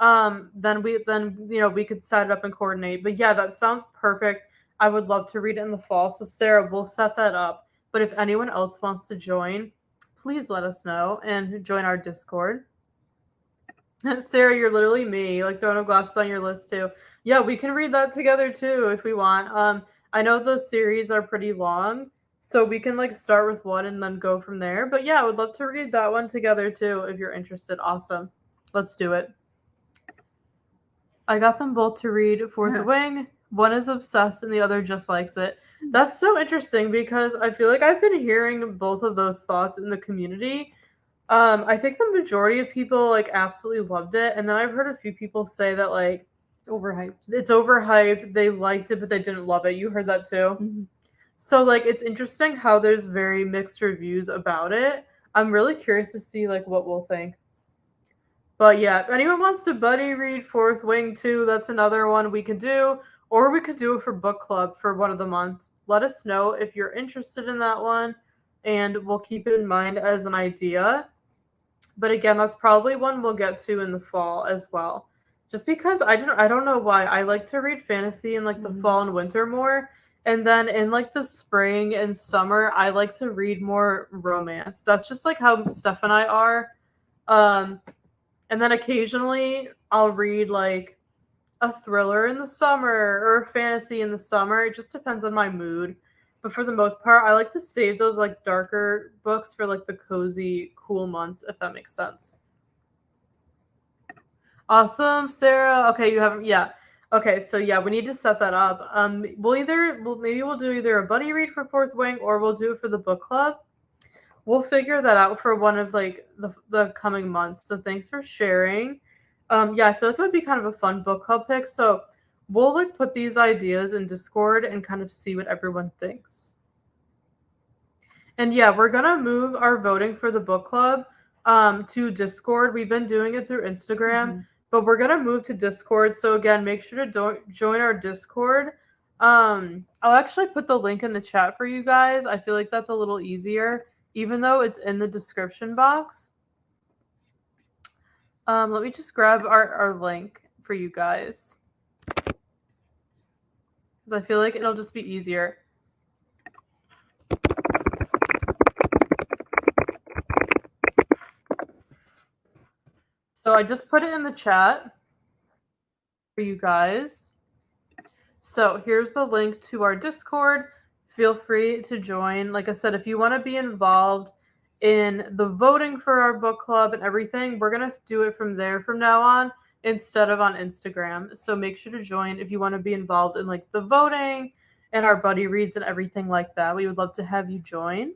Then we could set it up and coordinate. But yeah, that sounds perfect. I would love to read it in the fall. So Sarah, we'll set that up. But if anyone else wants to join, please let us know and join our Discord. Sarah, you're literally me. Like Throne of Glass is on your list too. Yeah, we can read that together too if we want. I know the series are pretty long, so we can like start with one and then go from there. But yeah, I would love to read that one together too if you're interested. Awesome. Let's do it. I got them both to read Fourth Wing. One is obsessed and the other just likes it. That's so interesting because I feel like I've been hearing both of those thoughts in the community. I think the majority of people like absolutely loved it, and then I've heard a few people say that like it's overhyped. They liked it, but they didn't love it. You heard that too? Mm-hmm. So like it's interesting how there's very mixed reviews about it. I'm really curious to see like what we'll think. But yeah, if anyone wants to buddy read Fourth Wing too, that's another one we could do. Or we could do it for book club for one of the months. Let us know if you're interested in that one, and we'll keep it in mind as an idea. But again, that's probably one we'll get to in the fall as well. Just because I don't know why. I like to read fantasy in like the fall and winter more. And then in like the spring and summer, I like to read more romance. That's just like how Steph and I are. And then occasionally I'll read like a thriller in the summer or a fantasy in the summer. It just depends on my mood. But for the most part, I like to save those like darker books for like the cozy, cool months, if that makes sense. Awesome, Sarah. Okay, you haven't, yeah. Okay, so yeah, we need to set that up. Maybe we'll do either a buddy read for Fourth Wing or we'll do it for the book club. We'll figure that out for one of like the coming months. So thanks for sharing. Yeah, I feel like it would be kind of a fun book club pick. So we'll like put these ideas in Discord and kind of see what everyone thinks. And yeah, we're gonna move our voting for the book club to Discord. We've been doing it through Instagram, but we're gonna move to Discord. So again, make sure to join our Discord. I'll actually put the link in the chat for you guys. I feel like that's a little easier, even though it's in the description box. Let me just grab our link for you guys, because I feel like it'll just be easier. So I just put it in the chat for you guys. So here's the link to our Discord. Feel free to join. Like I said, if you want to be involved in the voting for our book club and everything, we're going to do it from there from now on instead of on Instagram. So make sure to join if you want to be involved in like the voting and our buddy reads and everything like that. We would love to have you join.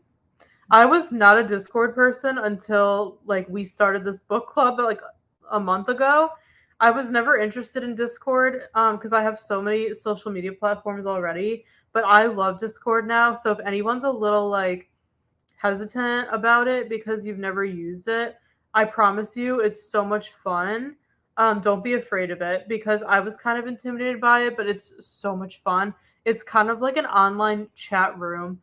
I was not a Discord person until like we started this book club like a month ago. I was never interested in Discord because I have so many social media platforms already, but I love Discord now. So if anyone's a little like hesitant about it because you've never used it, I promise you it's so much fun. Don't be afraid of it, because I was kind of intimidated by it, but it's so much fun. It's kind of like an online chat room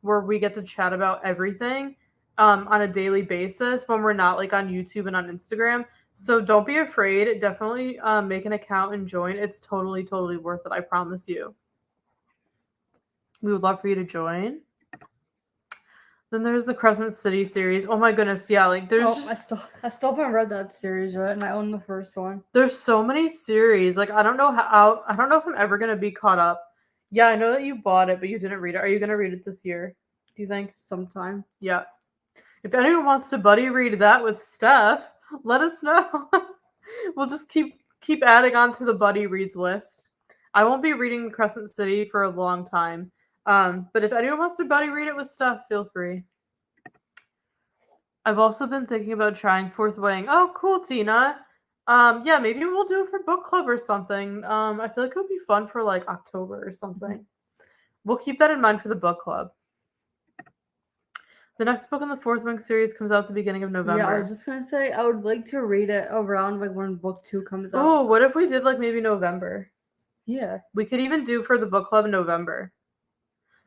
where we get to chat about everything on a daily basis when we're not like on YouTube and on Instagram. So don't be afraid. Definitely make an account and join. It's totally, totally worth it. I promise you. We would love for you to join. Then there's the Crescent City series. Oh my goodness, yeah, like there's. I still haven't read that series yet, and I own the first one. There's so many series. Like I don't know I don't know if I'm ever gonna be caught up. Yeah, I know that you bought it, but you didn't read it. Are you gonna read it this year? Do you think? Sometime. Yeah. If anyone wants to buddy read that with Steph, let us know. We'll just keep adding on to the buddy reads list. I won't be reading Crescent City for a long time. But if anyone wants to buddy read it with Steph, feel free. I've also been thinking about trying Fourth Wing. Oh, cool, Tina. Yeah, maybe we'll do it for book club or something. I feel like it would be fun for like October or something. We'll keep that in mind for the book club. The next book in the Fourth Wing series comes out at the beginning of November. Yeah, I was just gonna say I would like to read it around like when book 2 comes out. Oh, what if we did like maybe November? Yeah. We could even do for the book club in November.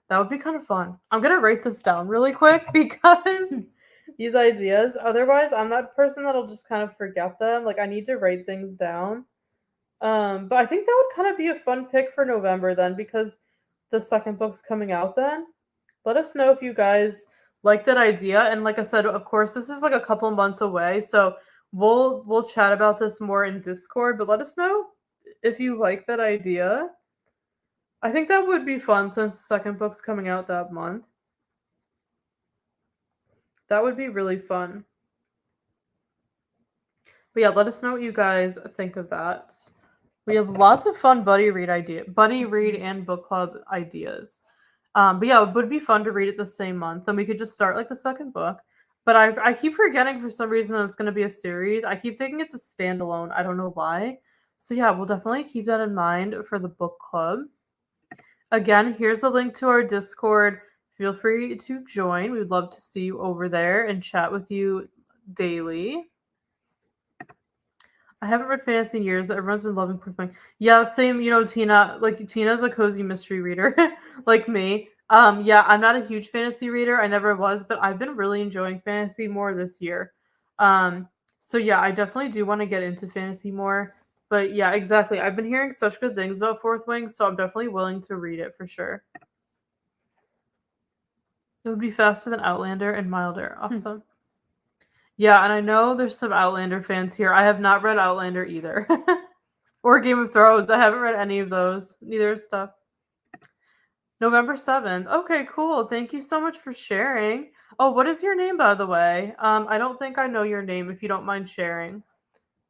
That would be kind of fun. I'm gonna write this down really quick because these ideas. Otherwise, I'm that person that'll just kind of forget them. Like I need to write things down. But I think that would kind of be a fun pick for November then, because the second book's coming out then. Let us know if you guys like that idea. And like I said, of course, this is like a couple months away, so we'll chat about this more in Discord. But let us know if you like that idea. I think that would be fun since the second book's coming out that month. That would be really fun. But yeah, let us know what you guys think of that. We have lots of fun buddy read and book club ideas. But yeah, it would be fun to read it the same month. Then we could just start like the second book. But I keep forgetting for some reason that it's going to be a series. I keep thinking it's a standalone. I don't know why. So yeah, we'll definitely keep that in mind for the book club. Again, here's the link to our Discord. Feel free to join. We'd love to see you over there and chat with you daily. I haven't read fantasy in years, but everyone's been loving Fourth Wing. Yeah, same, Tina. Like, Tina's a cozy mystery reader, like me. Yeah, I'm not a huge fantasy reader. I never was, but I've been really enjoying fantasy more this year. So yeah, I definitely do want to get into fantasy more. But yeah, exactly. I've been hearing such good things about Fourth Wing, so I'm definitely willing to read it for sure. It would be faster than Outlander and milder. Awesome. Yeah, and I know there's some Outlander fans here. I have not read Outlander either. Or Game of Thrones. I haven't read any of those. Neither stuff. November 7th. Okay, cool. Thank you so much for sharing. Oh, what is your name, by the way? I don't think I know your name, if you don't mind sharing.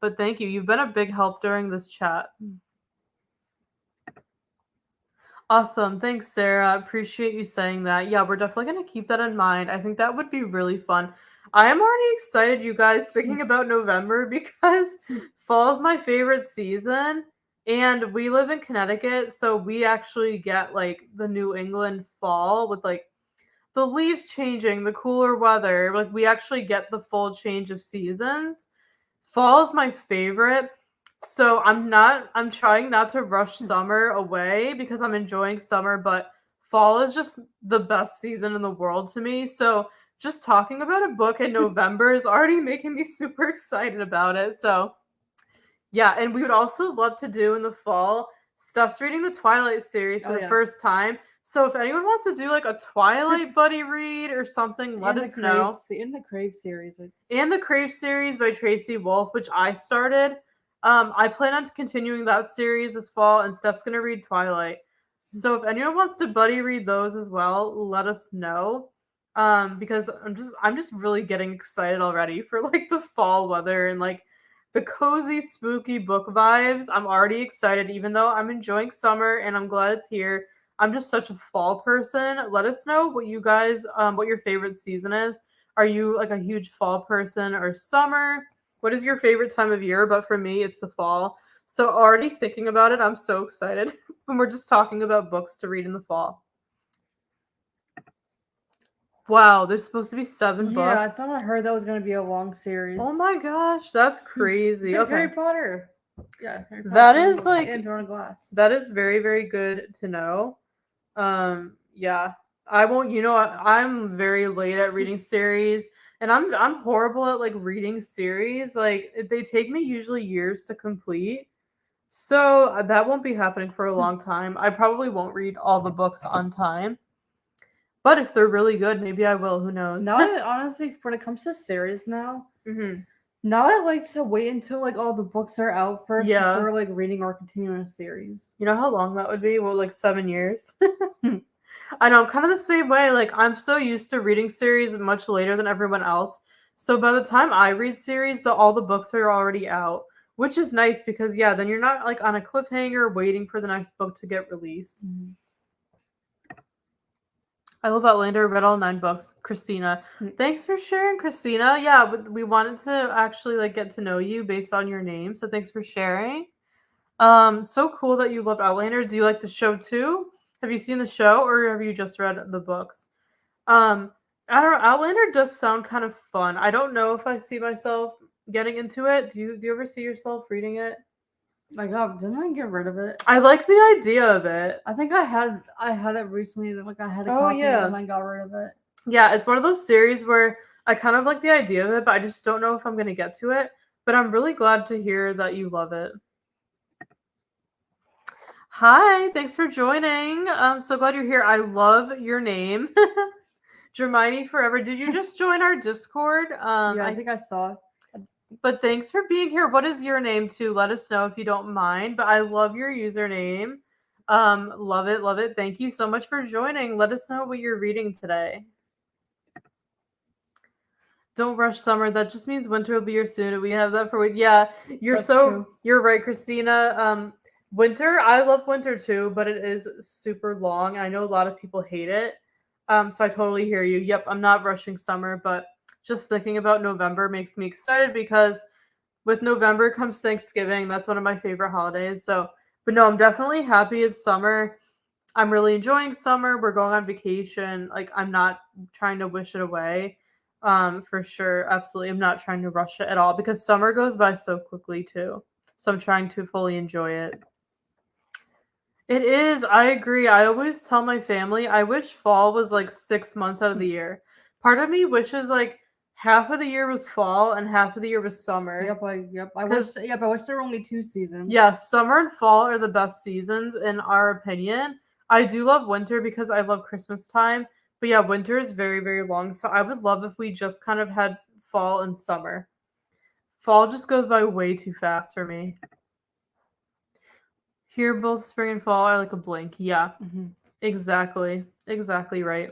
But thank you. You've been a big help during this chat. Awesome. Thanks, Sarah. Appreciate you saying that. Yeah, we're definitely going to keep that in mind. I think that would be really fun. I am already excited, you guys, thinking about November because fall is my favorite season. And we live in Connecticut, so we actually get like the New England fall with like the leaves changing, the cooler weather. Like we actually get the full change of seasons. Fall is my favorite. So I'm trying not to rush summer away because I'm enjoying summer, but fall is just the best season in the world to me. So just talking about a book in November is already making me super excited about it. So yeah, and we would also love to do in the fall. Steph's reading the Twilight series for the first time. So if anyone wants to do like a Twilight buddy read or something, let us know. In the Crave series. And the Crave series by Tracy Wolf, which I started. I plan on continuing that series this fall, and Steph's gonna read Twilight. So if anyone wants to buddy read those as well, let us know. Because I'm just really getting excited already for like the fall weather and like the cozy, spooky book vibes. I'm already excited, even though I'm enjoying summer and I'm glad it's here. I'm just such a fall person. Let us know what you guys, what your favorite season is. Are you like a huge fall person or summer? What is your favorite time of year? But for me, it's the fall. So already thinking about it, I'm so excited when we're just talking about books to read in the fall. Wow, there's supposed to be 7 books. Yeah, I thought I heard that was going to be a long series. Oh my gosh, that's crazy. It's like okay. Harry Potter. Yeah, Harry Potter. That is like and Drawn Glass. That is very, very good to know. Yeah. I won't, I'm very late at reading series, and I'm horrible at like reading series. Like they take me usually years to complete. So that won't be happening for a long time. I probably won't read all the books on time. But if they're really good, maybe I will. Who knows? Now, honestly, when it comes to series now, mm-hmm. Now I like to wait until like all the books are out first before like reading or continuing a series. You know how long that would be? Well, like 7 years. I know, I'm kind of the same way. Like I'm so used to reading series much later than everyone else. So by the time I read series, all the books are already out, which is nice because then you're not like on a cliffhanger waiting for the next book to get released. Mm-hmm. I love Outlander. Read all 9 books. Christina, thanks for sharing, Christina. Yeah, we wanted to actually like get to know you based on your name, so thanks for sharing. So cool that you love Outlander. Do you like the show too? Have you seen the show or have you just read the books? I don't know. Outlander does sound kind of fun. I don't know if I see myself getting into it. Do you ever see yourself reading it? My God, didn't I get rid of it? I like the idea of it. I think I had it recently. Like I had a copy and I got rid of it. Yeah, it's one of those series where I kind of like the idea of it, but I just don't know if I'm going to get to it. But I'm really glad to hear that you love it. Hi, thanks for joining. I'm so glad you're here. I love your name. Jermini Forever. Did you just join our Discord? Yeah, I think I saw it. But thanks for being here. What is your name too? Let us know if you don't mind. But I love your username. Love it, love it. Thank you so much for joining. Let us know what you're reading today. Don't rush summer. That just means winter will be here soon. We have that for you're true. You're right, Christina. Winter, I love winter too, but it is super long. I know a lot of people hate it. So I totally hear you. Yep, I'm not rushing summer, but just thinking about November makes me excited because with November comes Thanksgiving. That's one of my favorite holidays. So, but no, I'm definitely happy it's summer. I'm really enjoying summer. We're going on vacation. Like I'm not trying to wish it away. For sure. Absolutely. I'm not trying to rush it at all because summer goes by so quickly too. So I'm trying to fully enjoy it. It is. I agree. I always tell my family, I wish fall was like 6 months out of the year. Part of me wishes like half of the year was fall and half of the year was summer. I wish there were only 2 seasons. Yeah, summer and fall are the best seasons in our opinion. I do love winter because I love Christmas time. But yeah, winter is very, very long. So I would love if we just kind of had fall and summer. Fall just goes by way too fast for me. Here, both spring and fall are like a blink. Yeah, exactly. Exactly right.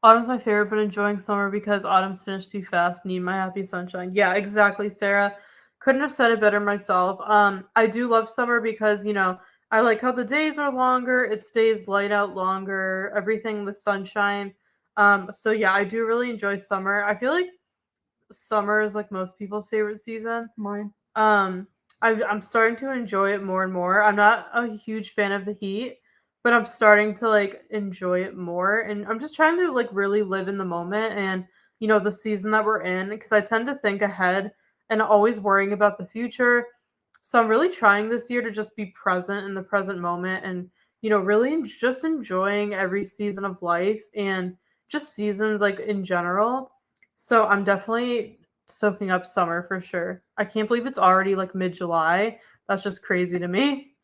Autumn's my favorite, but enjoying summer because autumn's finished too fast. Need my happy sunshine. Yeah, exactly, Sarah. Couldn't have said it better myself. I do love summer because, I like how the days are longer. It stays light out longer. Everything with sunshine. So yeah, I do really enjoy summer. I feel like summer is like most people's favorite season. Mine. I'm starting to enjoy it more and more. I'm not a huge fan of the heat, but I'm starting to like enjoy it more. And I'm just trying to like really live in the moment and, the season that we're in, because I tend to think ahead and always worrying about the future. So I'm really trying this year to just be present in the present moment and, really just enjoying every season of life and just seasons like in general. So I'm definitely soaking up summer for sure. I can't believe it's already like mid-July. That's just crazy to me.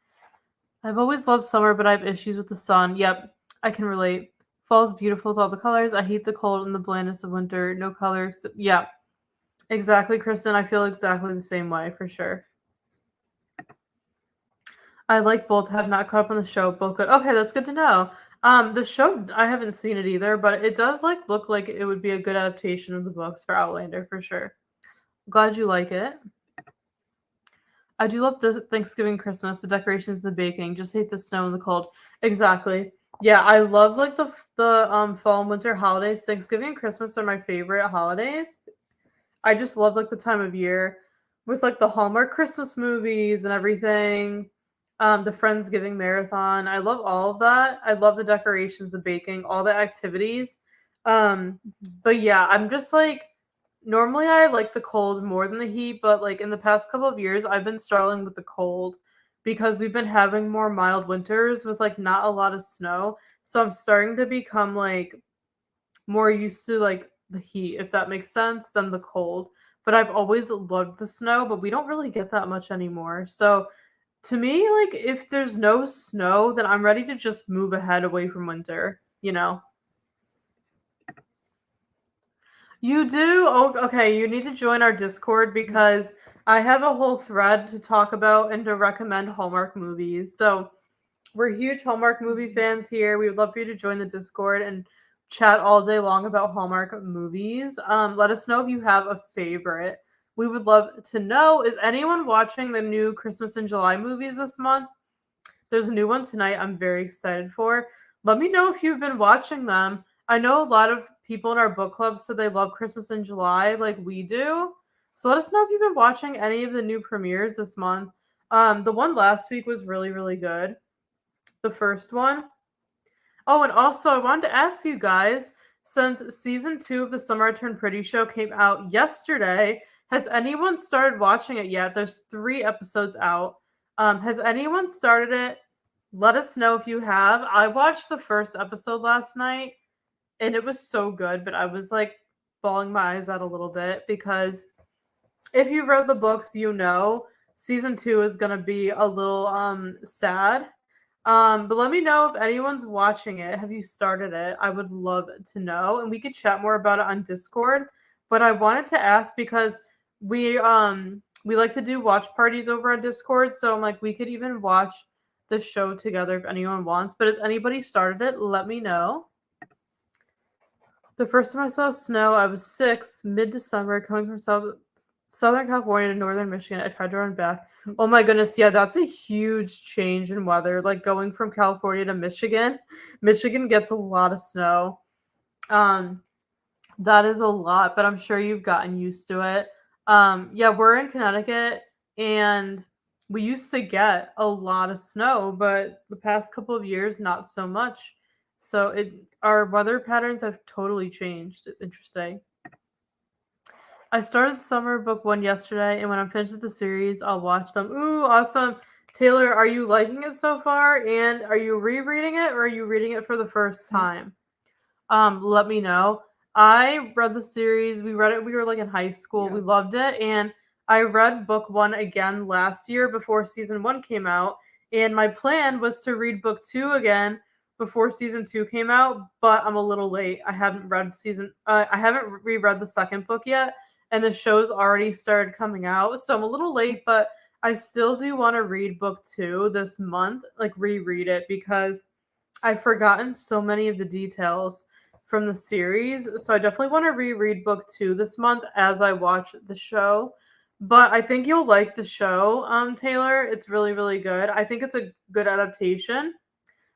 I've always loved summer, but I have issues with the sun. Yep, I can relate. Fall's beautiful with all the colors. I hate the cold and the blandness of winter. No color. Yeah, exactly, Kristen. I feel exactly the same way for sure. I like both. Have not caught up on the show. Both good. Okay, that's good to know. The show I haven't seen it either, but it does like look like it would be a good adaptation of the books for Outlander for sure. Glad you like it. I do love the Thanksgiving, Christmas, the decorations, the baking. Just hate the snow and the cold. Exactly. Yeah, I love like the fall and winter holidays. Thanksgiving and Christmas are my favorite holidays. I just love like the time of year with like the Hallmark Christmas movies and everything. The Friendsgiving marathon. I love all of that. I love the decorations, the baking, all the activities. But yeah, I'm just like normally I like the cold more than the heat, but like in the past couple of years I've been struggling with the cold because we've been having more mild winters with like not a lot of snow. So I'm starting to become like more used to like the heat, if that makes sense, than the cold. But I've always loved the snow, but we don't really get that much anymore. So to me, like if there's no snow, then I'm ready to just move ahead away from winter. You do? Oh, okay. You need to join our Discord because I have a whole thread to talk about and to recommend Hallmark movies. So we're huge Hallmark movie fans here. We would love for you to join the Discord and chat all day long about Hallmark movies. Let us know if you have a favorite. We would love to know. Is anyone watching the new Christmas in July movies this month? There's a new one tonight I'm very excited for. Let me know if you've been watching them. I know a lot of people in our book club said they love Christmas in July like we do. So let us know if you've been watching any of the new premieres this month. The one last week was really, really good. The first one. Oh, and also I wanted to ask you guys, since season 2 of the Summer I Turned Pretty show came out yesterday, has anyone started watching it yet? There's 3 episodes out. Has anyone started it? Let us know if you have. I watched the first episode last night and it was so good, but I was like bawling my eyes out a little bit because if you've read the books, season 2 is gonna be a little sad. But let me know if anyone's watching it. Have you started it? I would love to know, and we could chat more about it on Discord. But I wanted to ask because we like to do watch parties over on Discord, so I'm like we could even watch the show together if anyone wants. But has anybody started it? Let me know. The first time I saw snow, I was 6, mid-December, coming from Southern California to Northern Michigan. I tried to run back. Oh my goodness, yeah, that's a huge change in weather. Like going from California to Michigan. Michigan gets a lot of snow. That is a lot, but I'm sure you've gotten used to it. Yeah, we're in Connecticut and we used to get a lot of snow, but the past couple of years not so much. So our weather patterns have totally changed. It's interesting. I started Summer Book 1 yesterday, and when I'm finished with the series, I'll watch them. Ooh, awesome. Taylor, are you liking it so far? And are you rereading it or are you reading it for the first time? Let me know. I read the series. We read it. We were like in high school. Yeah. We loved it. And I read book 1 again last year before season 1 came out. And my plan was to read book 2 again before season 2 came out, but I'm a little late. I haven't reread the second book yet, and the show's already started coming out, so I'm a little late, but I still do want to read book 2 this month, like reread it, because I've forgotten so many of the details from the series, so I definitely want to reread book 2 this month as I watch the show. But I think you'll like the show, Taylor. It's really, really good. I think it's a good adaptation.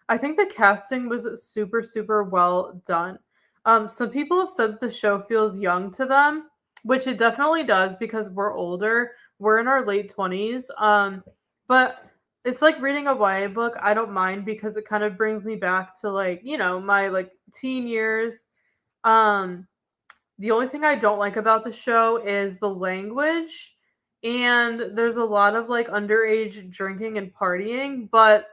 I think the casting was super, super well done. Some people have said the show feels young to them, which it definitely does because we're older. We're in our late 20s. But it's like reading a YA book. I don't mind because it kind of brings me back to like, my like teen years. Um, the only thing I don't like about the show is the language. And there's a lot of like underage drinking and partying, but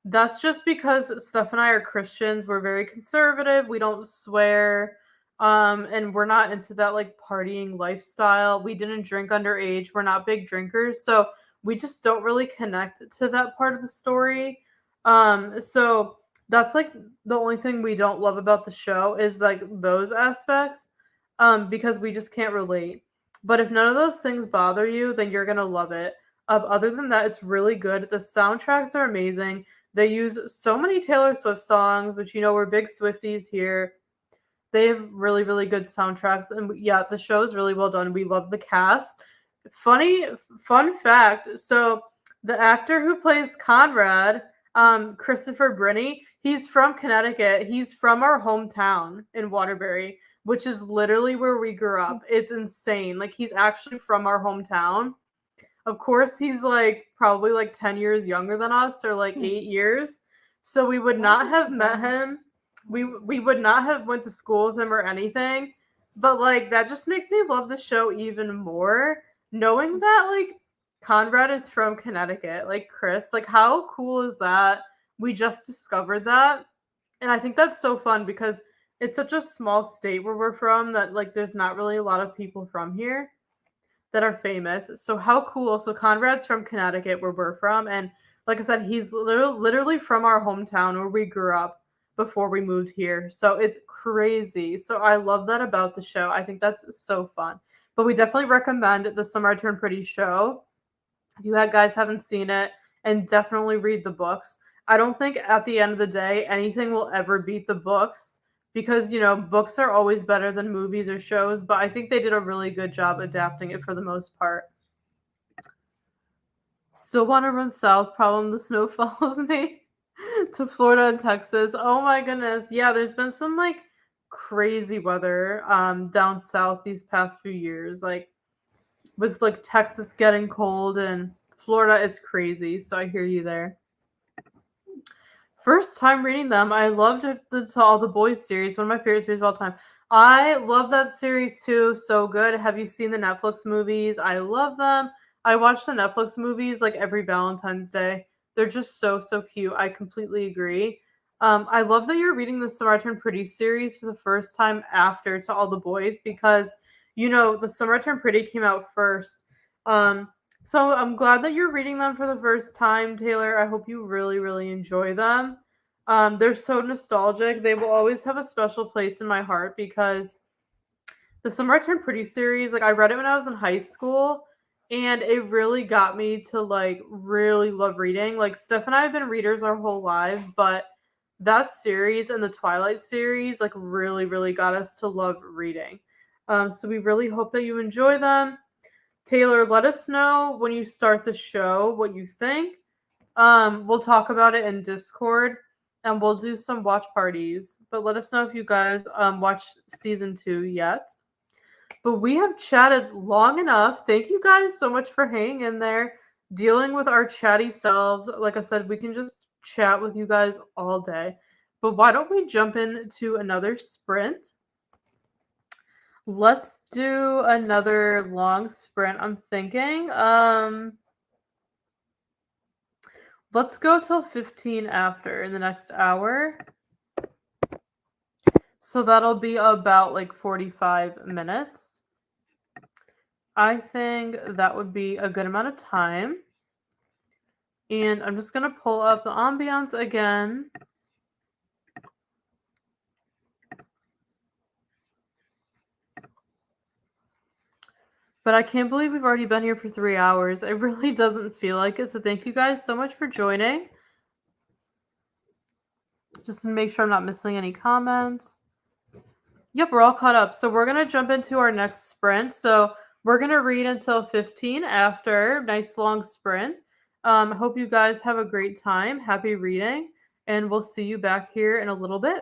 that's just because Steph and I are Christians. We're very conservative. We don't swear. And we're not into that like partying lifestyle. We didn't drink underage. We're not big drinkers. So we just don't really connect to that part of the story. So that's like the only thing we don't love about the show is like those aspects. Because we just can't relate. But if none of those things bother you, then you're gonna love it. Other than that, it's really good. The soundtracks are amazing. They use so many Taylor Swift songs, which we're big Swifties here. They have really, really good soundtracks, and yeah, the show is really well done. We love the cast. Fun fact. So the actor who plays Conrad, Christopher Brinney, he's from Connecticut. He's from our hometown in Waterbury, which is literally where we grew up. It's insane. Like he's actually from our hometown. Of course, he's like probably like 10 years younger than us or like 8 years. So we would not have met him. We would not have went to school with him or anything. But like that just makes me love the show even more knowing that like Conrad is from Connecticut, like Chris. Like how cool is that? We just discovered that. And I think that's so fun because it's such a small state where we're from that like there's not really a lot of people from here that are famous. So how cool. So Conrad's from Connecticut where we're from. And like I said, he's literally from our hometown where we grew up before we moved here. So it's crazy. So I love that about the show. I think that's so fun. But we definitely recommend the Summer I Turned Pretty show. If you guys haven't seen it, and definitely read the books. I don't think at the end of the day anything will ever beat the books because books are always better than movies or shows, but I think they did a really good job adapting it for the most part. Still want to run south. Problem, the snow follows me to Florida and Texas. Oh my goodness. Yeah, there's been some like crazy weather down south these past few years, like with like Texas getting cold and Florida, it's crazy. So I hear you there. First time reading them, I loved the To All the Boys series, one of my favorite series of all time. I love that series too, so good. Have you seen the Netflix movies? I love them. I watch the Netflix movies like every Valentine's Day. They're just so, so cute. I completely agree. I love that you're reading the Summer I Turned Pretty series for the first time after To All the Boys because, the Summer I Turned Pretty came out first. So I'm glad that you're reading them for the first time, Taylor. I hope you really, really enjoy them. They're so nostalgic. They will always have a special place in my heart because the Summer I Turned Pretty series, like I read it when I was in high school, and it really got me to like really love reading. Like Steph and I have been readers our whole lives, but that series and the Twilight series like really, really got us to love reading. So we really hope that you enjoy them. Taylor, let us know when you start the show what you think. We'll talk about it in Discord and we'll do some watch parties. But let us know if you guys watched season 2 yet. But we have chatted long enough. Thank you guys so much for hanging in there, dealing with our chatty selves. Like I said, we can just chat with you guys all day. But why don't we jump into another sprint? Let's do another long sprint. I'm thinking. Let's go till 15 after in the next hour. So that'll be about like 45 minutes. I think that would be a good amount of time. And I'm just going to pull up the ambiance again. But I can't believe we've already been here for 3 hours. It really doesn't feel like it. So thank you guys so much for joining. Just to make sure I'm not missing any comments. Yep, we're all caught up. So we're going to jump into our next sprint. So we're going to read until 15 after. Nice long sprint. Hope you guys have a great time. Happy reading. And we'll see you back here in a little bit.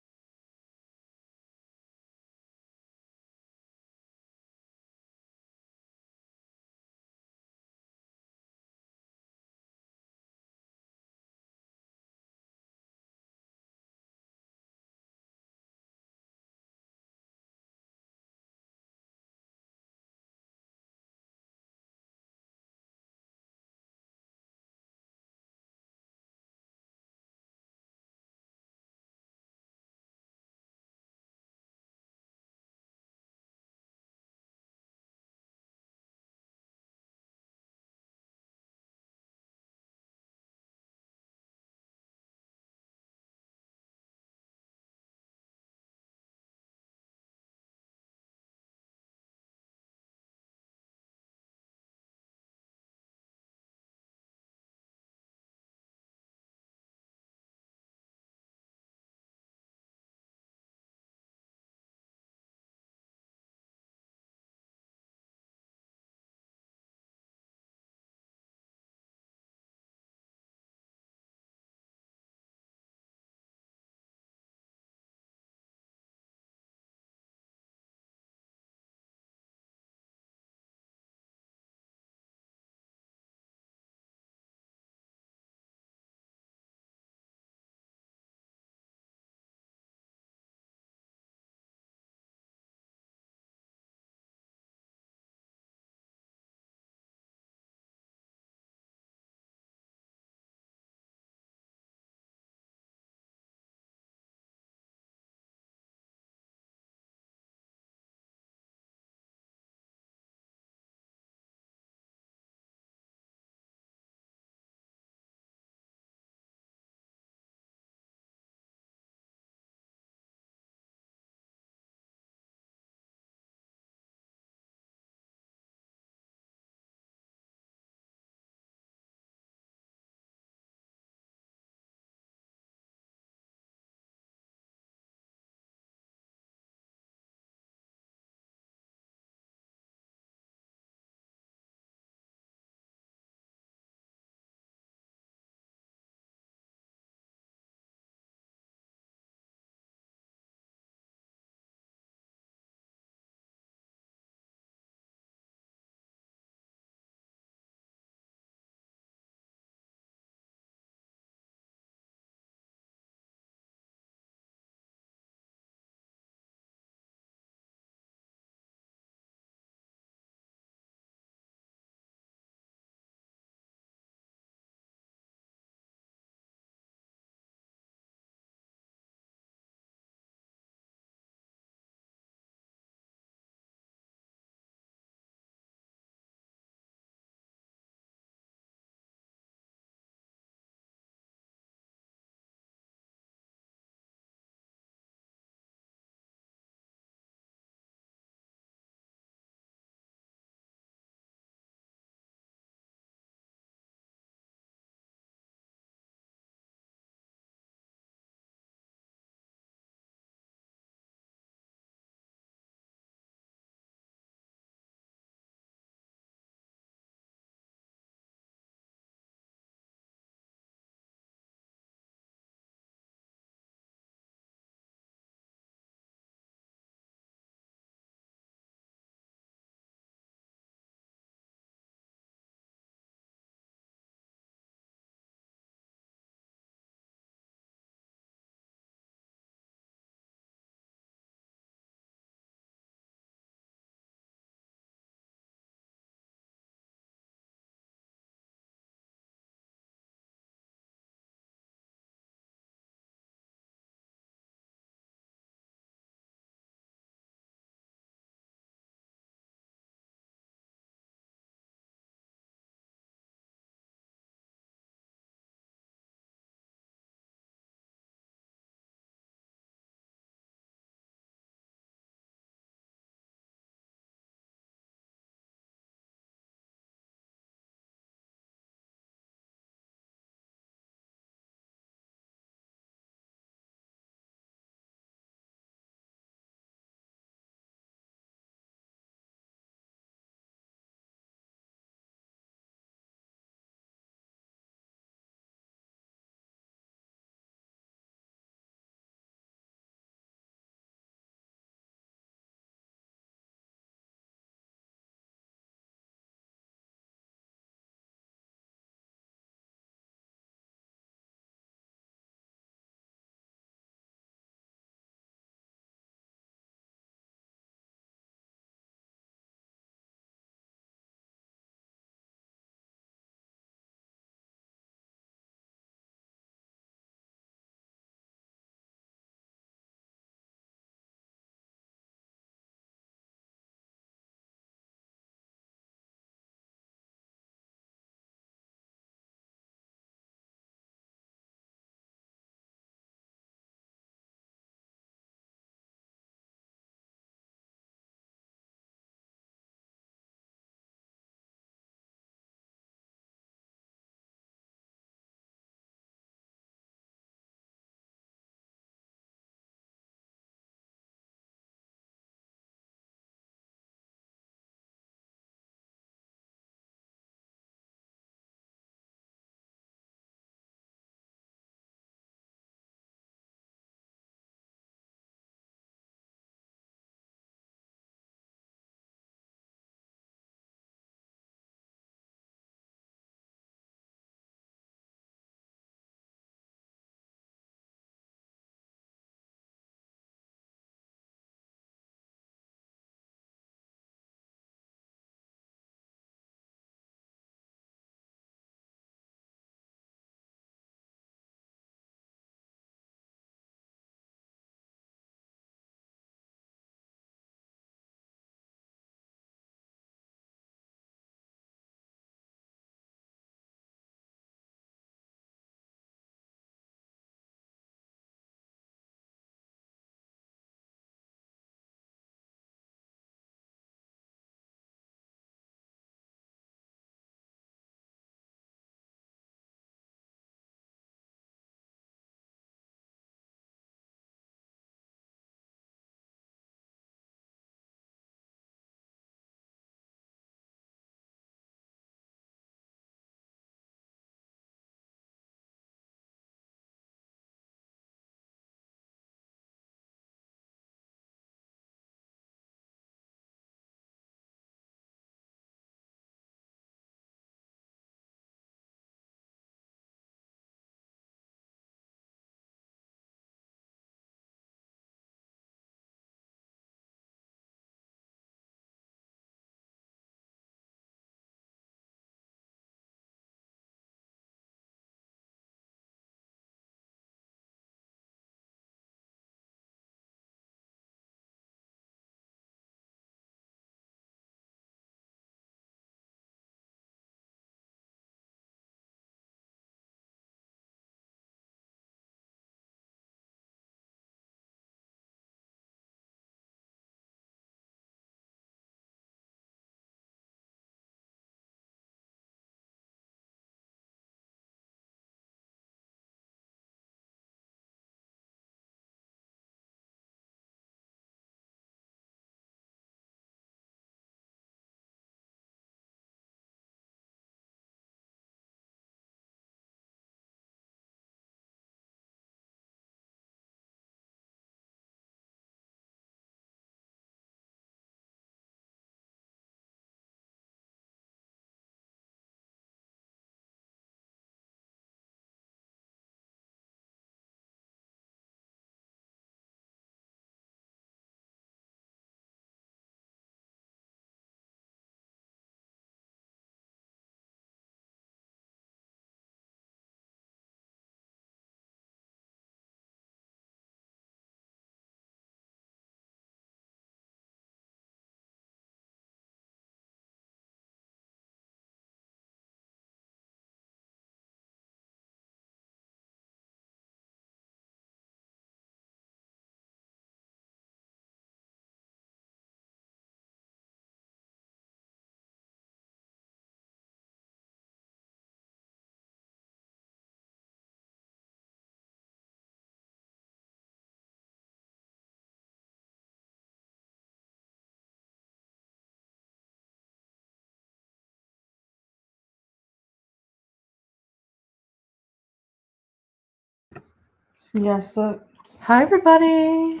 Yeah, so Hi, everybody.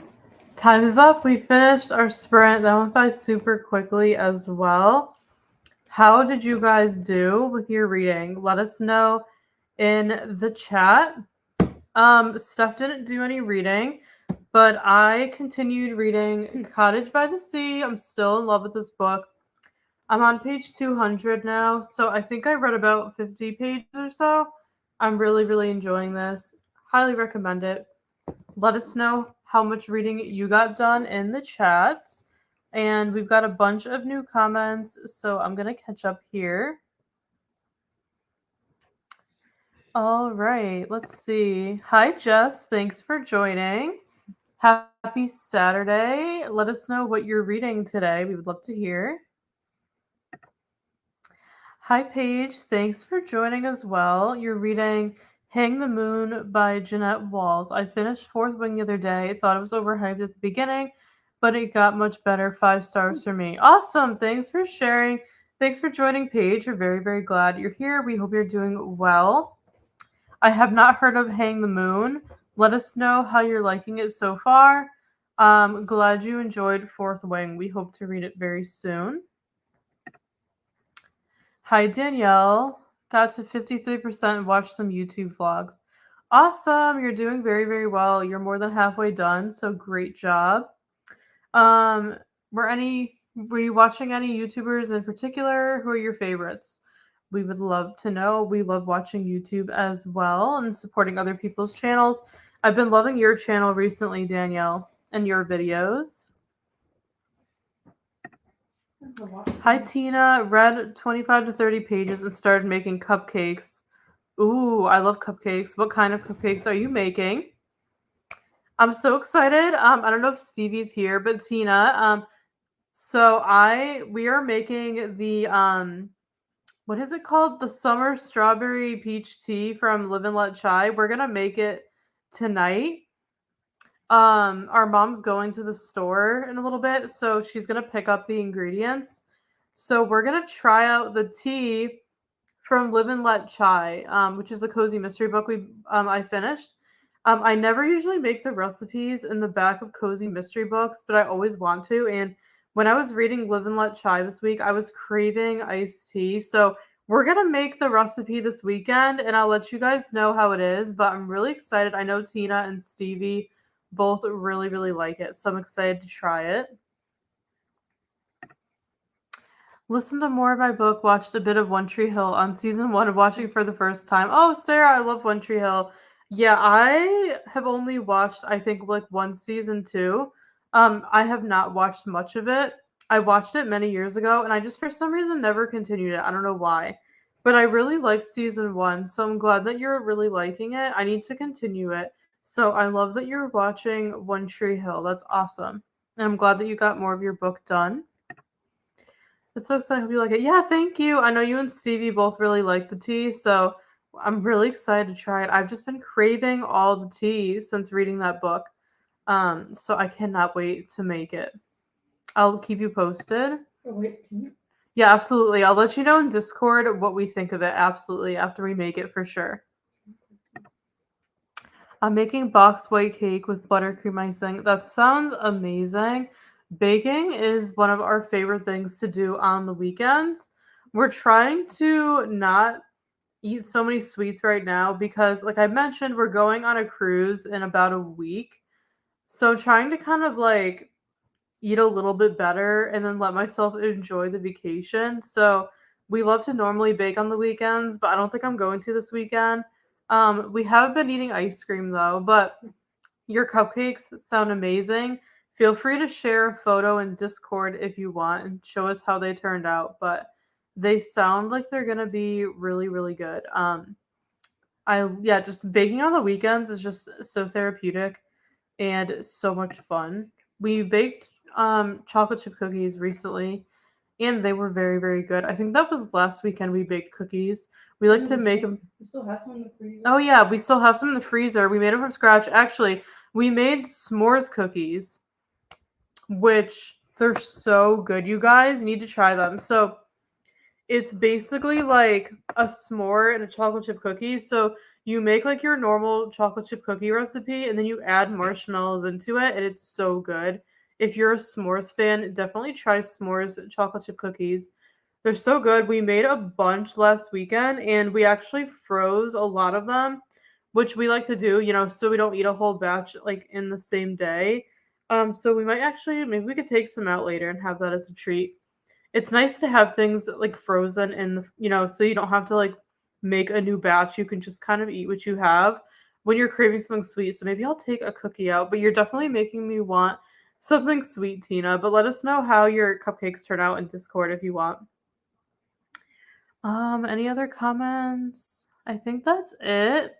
Time is up. We finished our sprint. That went by super quickly as well. How did you guys do with your reading? Let us know in the chat. Steph didn't do any reading, but I continued reading Cottage by the Sea. I'm still in love with this book. I'm on page 200 now, so I think I read about 50 pages or so. I'm really, really enjoying this. Highly recommend it. Let us know how much reading you got done in the chats. And we've got a bunch of new comments, so I'm going to catch up here. All right, let's see. Hi, Jess. Thanks for joining. Happy Saturday. Let us know what you're reading today. We would love to hear. Hi, Paige. Thanks for joining as well. You're reading Hang the Moon by Jeanette Walls. I finished Fourth Wing the other day. Thought it was overhyped at the beginning, but it got much better. 5 stars for me. Awesome. Thanks for sharing. Thanks for joining, Paige. We're very, very glad you're here. We hope you're doing well. I have not heard of Hang the Moon. Let us know how you're liking it so far. Glad you enjoyed Fourth Wing. We hope to read it very soon. Hi, Danielle. Got to 53% and watched some YouTube vlogs. Awesome. You're doing very, very well. You're more than halfway done, so great job. Were you watching any YouTubers in particular? Who are your favorites? We would love to know. We love watching YouTube as well and supporting other people's channels. I've been loving your channel recently, Danielle, and your videos. Hi, Tina. Read 25 to 30 pages and started making cupcakes. Ooh, I love cupcakes. What kind of cupcakes are you making? I'm so excited. I don't know if Stevie's here, but Tina, we are making the what is it called? The summer strawberry peach tea from Live and Let Chai. We're gonna make it tonight. Our mom's going to the store in a little bit, so she's gonna pick up the ingredients. So we're gonna try out the tea from Live and Let Chai, which is a cozy mystery book I finished. I never usually make the recipes in the back of cozy mystery books, but I always want to. And when I was reading Live and Let Chai this week, I was craving iced tea. So we're gonna make the recipe this weekend, and I'll let you guys know how it is. But I'm really excited. I know Tina and Stevie both really, really like it, so I'm excited to try it. Listened to more of my book, watched a bit of One Tree Hill on season 1 of watching for the first time. Oh, Sarah, I love One Tree Hill. Yeah, I have only watched, I think, like one season 2. I have not watched much of it. I watched it many years ago, and I just, for some reason, never continued it. I don't know why. But I really liked season 1, so I'm glad that you're really liking it. I need to continue it. So I love that you're watching One Tree Hill. That's awesome. And I'm glad that you got more of your book done. It's so exciting. I hope you like it. Yeah, thank you. I know you and Stevie both really like the tea, so I'm really excited to try it. I've just been craving all the tea since reading that book. So I cannot wait to make it. I'll keep you posted. Oh, wait, Yeah, absolutely. I'll let you know in Discord what we think of it. Absolutely, after we make it for sure. I'm making box white cake with buttercream icing. That sounds amazing. Baking is one of our favorite things to do on the weekends. We're trying to not eat so many sweets right now because, like I mentioned, we're going on a cruise in about a week. So trying to kind of like eat a little bit better and then let myself enjoy the vacation. So we love to normally bake on the weekends, but I don't think I'm going to this weekend. We have been eating ice cream though, but your cupcakes sound amazing. Feel free to share a photo in Discord if you want and show us how they turned out, but they sound like they're going to be really, really good. Just baking on the weekends is just so therapeutic and so much fun. We baked chocolate chip cookies recently, and they were very, very good. I think that was last weekend we baked cookies. We like to make them. We still have some in the freezer. Oh yeah, we still have some in the freezer. We made them from scratch. Actually, we made s'mores cookies, which they're so good. You guys need to try them. So it's basically like a s'more and a chocolate chip cookie. So You make like your normal chocolate chip cookie recipe and then you add marshmallows into it and it's so good. If you're a s'mores fan, definitely try s'mores chocolate chip cookies. They're so good. We made a bunch last weekend and we actually froze a lot of them, which we like to do, so we don't eat a whole batch like in the same day. So we might actually maybe we could take some out later and have that as a treat. It's nice to have things like frozen in so you don't have to like make a new batch. You can just kind of eat what you have when you're craving something sweet. So maybe I'll take a cookie out, but you're definitely making me want something sweet, Tina. But let us know how your cupcakes turn out in Discord if you want. Any other comments? I think that's it.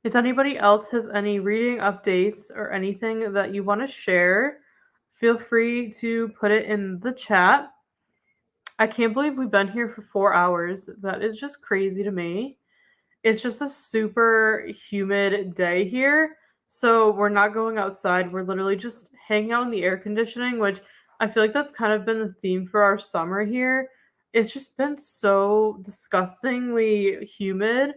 If anybody else has any reading updates or anything that you want to share, feel free to put it in the chat. I can't believe we've been here for 4 hours. That is just crazy to me. It's just a super humid day here. So we're not going outside. We're literally just hanging out in the air conditioning, which I feel like that's kind of been the theme for our summer here. It's just been so disgustingly humid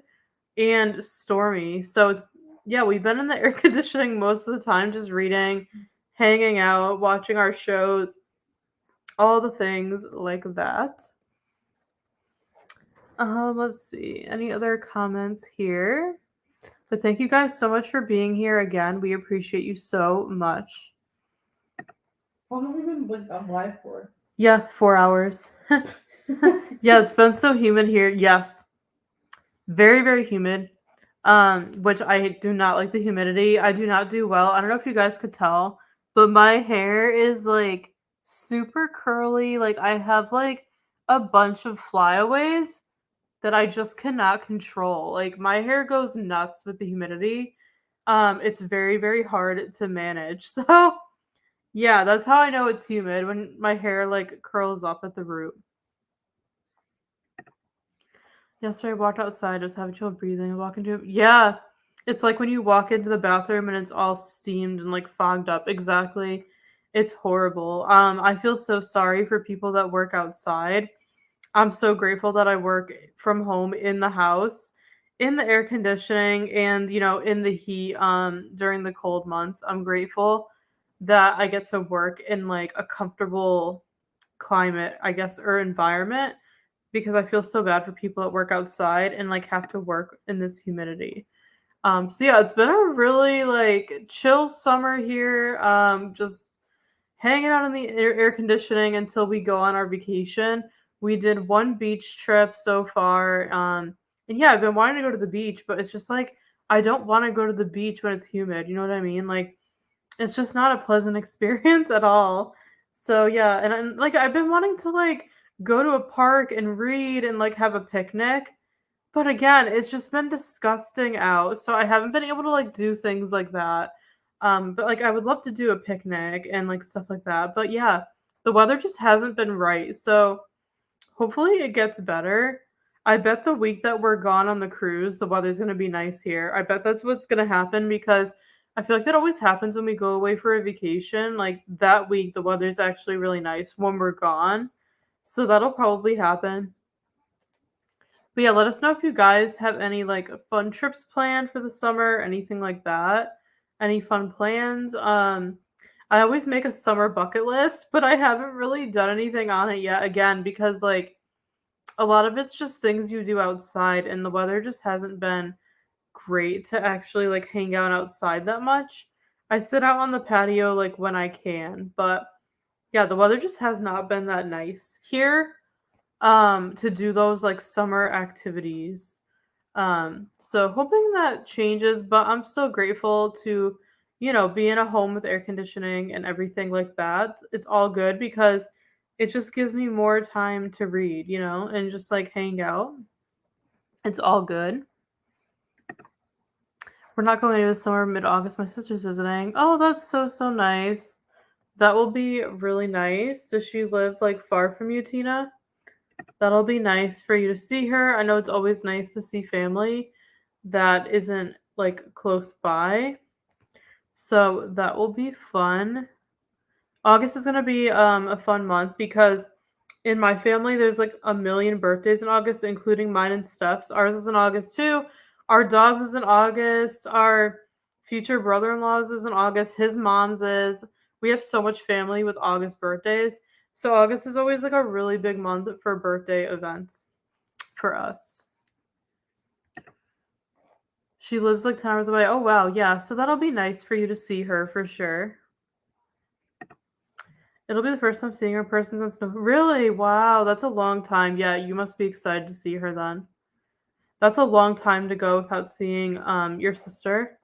and stormy. So we've been in the air conditioning most of the time, just reading, hanging out, watching our shows, all the things like that. Let's see. Any other comments here? But thank you guys so much for being here again. We appreciate you so much. How long have we been on live for? Yeah, 4 hours. Yeah, it's been so humid here. Yes. Very, very humid. Which I do not like the humidity. I do not do well. I don't know if you guys could tell, but my hair is like super curly. Like I have like a bunch of flyaways that I just cannot control. Like my hair goes nuts with the humidity. It's very, very hard to manage. So yeah, that's how I know it's humid, when my hair like curls up at the root. Yesterday I walked outside, just having trouble breathing. Yeah. It's like when you walk into the bathroom and it's all steamed and like fogged up. Exactly. It's horrible. I feel so sorry for people that work outside. I'm so grateful that I work from home in the house, in the air conditioning and, in the heat during the cold months. I'm grateful that I get to work in like a comfortable climate, I guess, or environment, because I feel so bad for people that work outside and like have to work in this humidity. So yeah, it's been a really like chill summer here. Just hanging out in the air conditioning until we go on our vacation. We did one beach trip so far. And yeah, I've been wanting to go to the beach, but it's just like I don't want to go to the beach when it's humid. You know what I mean? Like it's just not a pleasant experience at all. So yeah, and like I've been wanting to like go to a park and read and like have a picnic, but again, it's just been disgusting out. So I haven't been able to like do things like that. But like I would love to do a picnic and like stuff like that. But yeah, the weather just hasn't been right. So hopefully it gets better. I bet the week that we're gone on the cruise, the weather's going to be nice here. I bet that's what's going to happen, because I feel like that always happens when we go away for a vacation. Like that week, the weather's actually really nice when we're gone. So that'll probably happen. But yeah, let us know if you guys have any like fun trips planned for the summer, anything like that. Any fun plans? I always make a summer bucket list, but I haven't really done anything on it yet, again, because like a lot of it's just things you do outside and the weather just hasn't been great to actually like hang out outside that much. I sit out on the patio like when I can, but yeah, the weather just has not been that nice here to do those like summer activities. So hoping that changes, but I'm still grateful to, be in a home with air conditioning and everything like that. It's all good because it just gives me more time to read, and just like hang out. It's all good. We're not going this summer, mid-August. My sister's visiting. Oh, that's so, so nice. That will be really nice. Does she live like far from you, Tina? That'll be nice for you to see her. I know it's always nice to see family that isn't like close by. So that will be fun. August is going to be a fun month because in my family there's like a million birthdays in August, including mine and Steph's. Ours is in August too. Our dog's is in August. Our future brother-in-law's is in August. His mom's is. We have so much family with August birthdays. So August is always like a really big month for birthday events for us. She lives like 10 hours away. Oh, wow. Yeah. So that'll be nice for you to see her for sure. It'll be the first time seeing her in person since Really? Wow. That's a long time. Yeah. You must be excited to see her then. That's a long time to go without seeing your sister.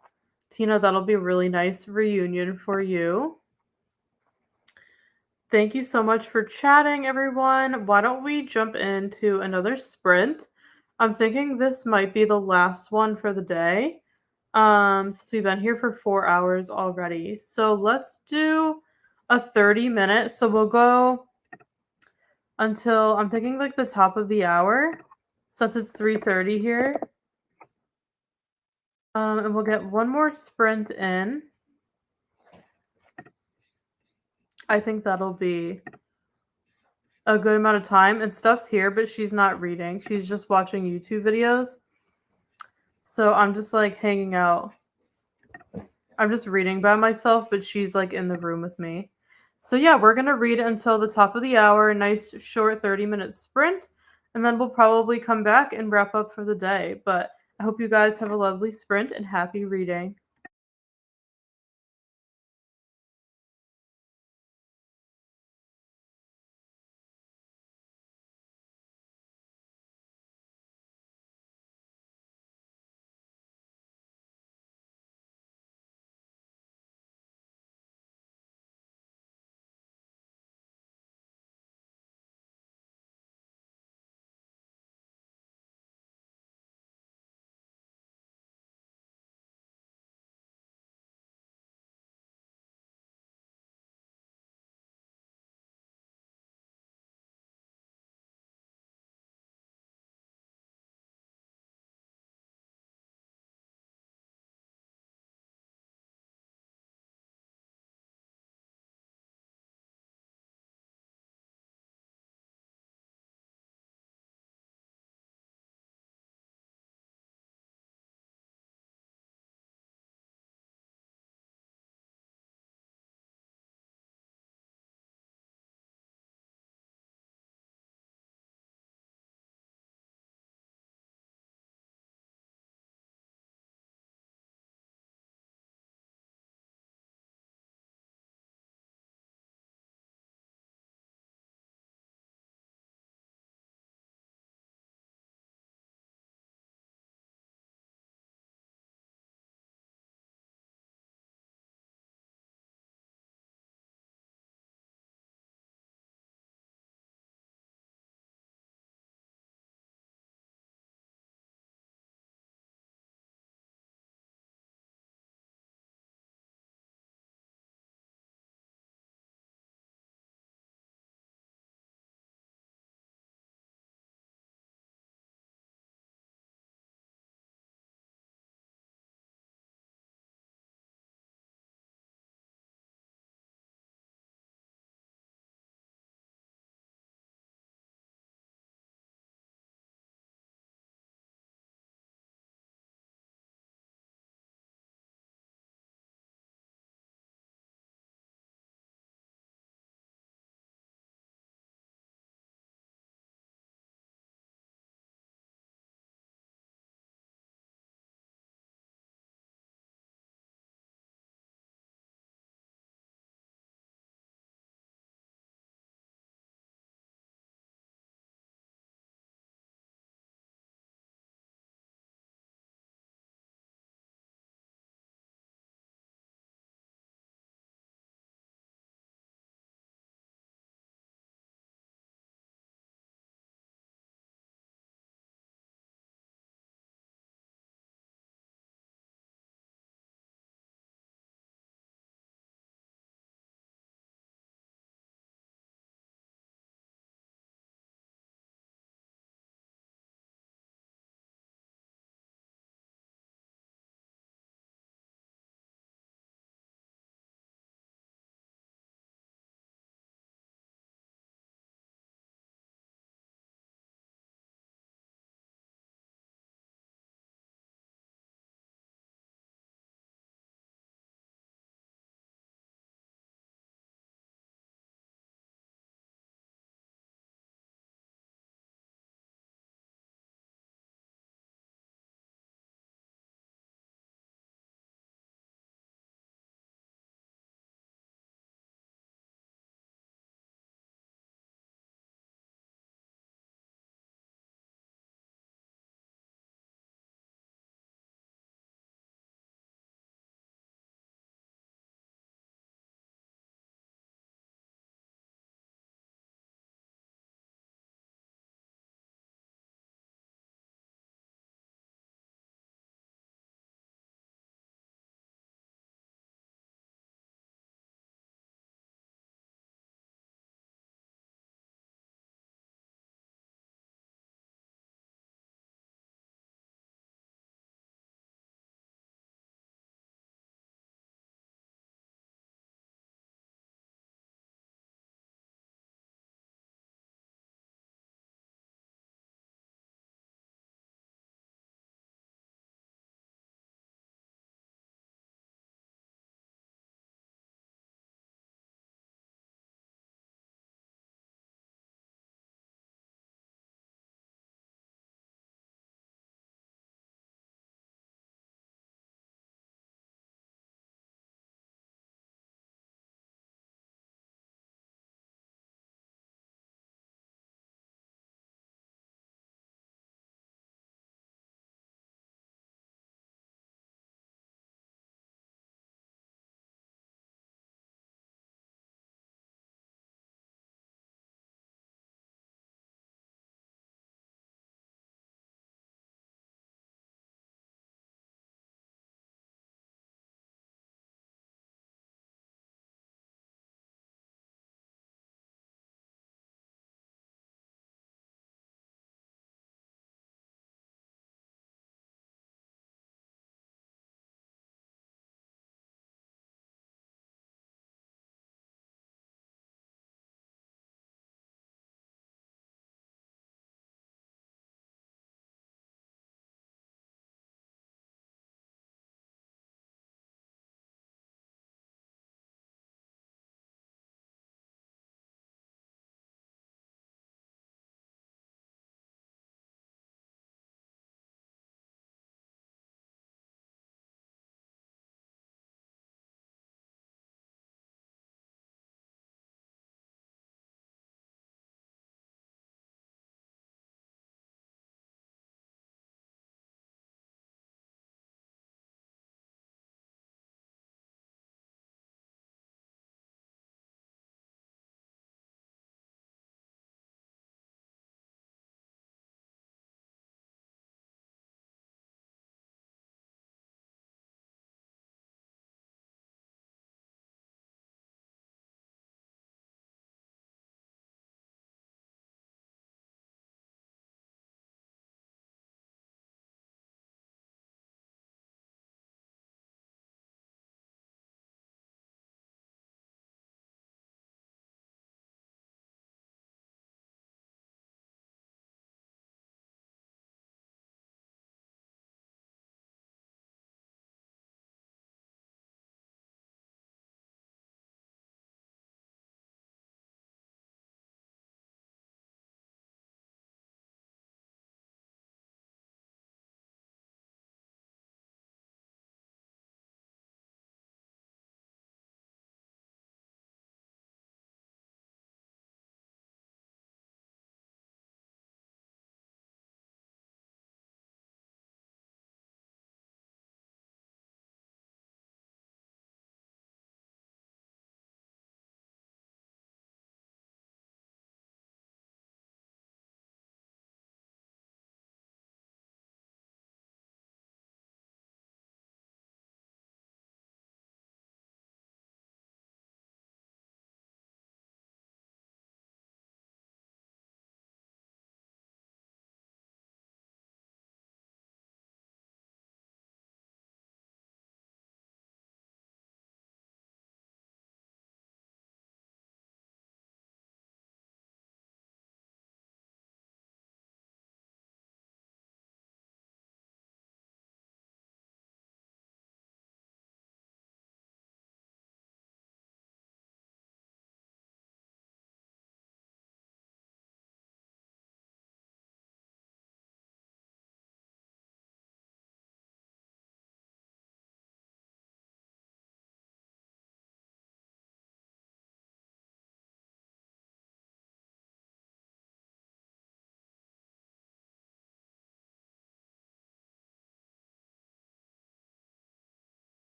Tina, that'll be a really nice reunion for you. Thank you so much for chatting, everyone. Why don't we jump into another sprint? I'm thinking this might be the last one for the day. Since we've been here for 4 hours already. So let's do a 30-minute. So we'll go until I'm thinking like the top of the hour, since it's 3:30 here. And we'll get one more sprint in. I think that'll be a good amount of time. And Steph's here, but she's not reading. She's just watching YouTube videos. So I'm just like hanging out. I'm just reading by myself, but she's like in the room with me. So yeah, we're going to read until the top of the hour, a nice short 30-minute sprint, and then we'll probably come back and wrap up for the day. But I hope you guys have a lovely sprint and happy reading.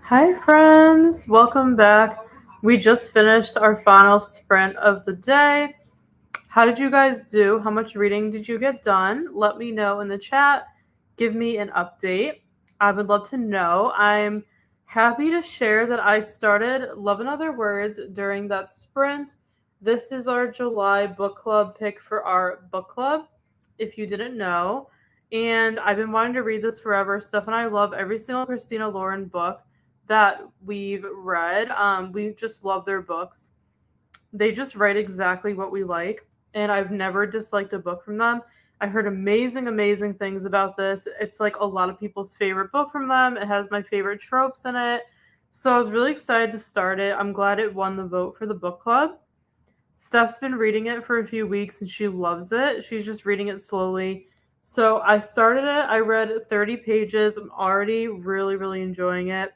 Hi, friends. Welcome back. We just finished our final sprint of the day. How did you guys do? How much reading did you get done? Let me know in the chat. Give me an update. I would love to know. I'm happy to share that I started Love and Other Words during that sprint. This is our July book club pick for our book club, if you didn't know. And I've been wanting to read this forever. Steph and I love every single Christina Lauren book that we've read. We just love their books. They just write exactly what we like, and I've never disliked a book from them. I heard amazing things about this. It's like a lot of people's favorite book from them. It has my favorite tropes in it. So I was really excited to start it. I'm glad it won the vote for the book club. Steph's been reading it for a few weeks and she loves it. She's just reading it slowly. So I started it. I read 30 pages. I'm already really enjoying it.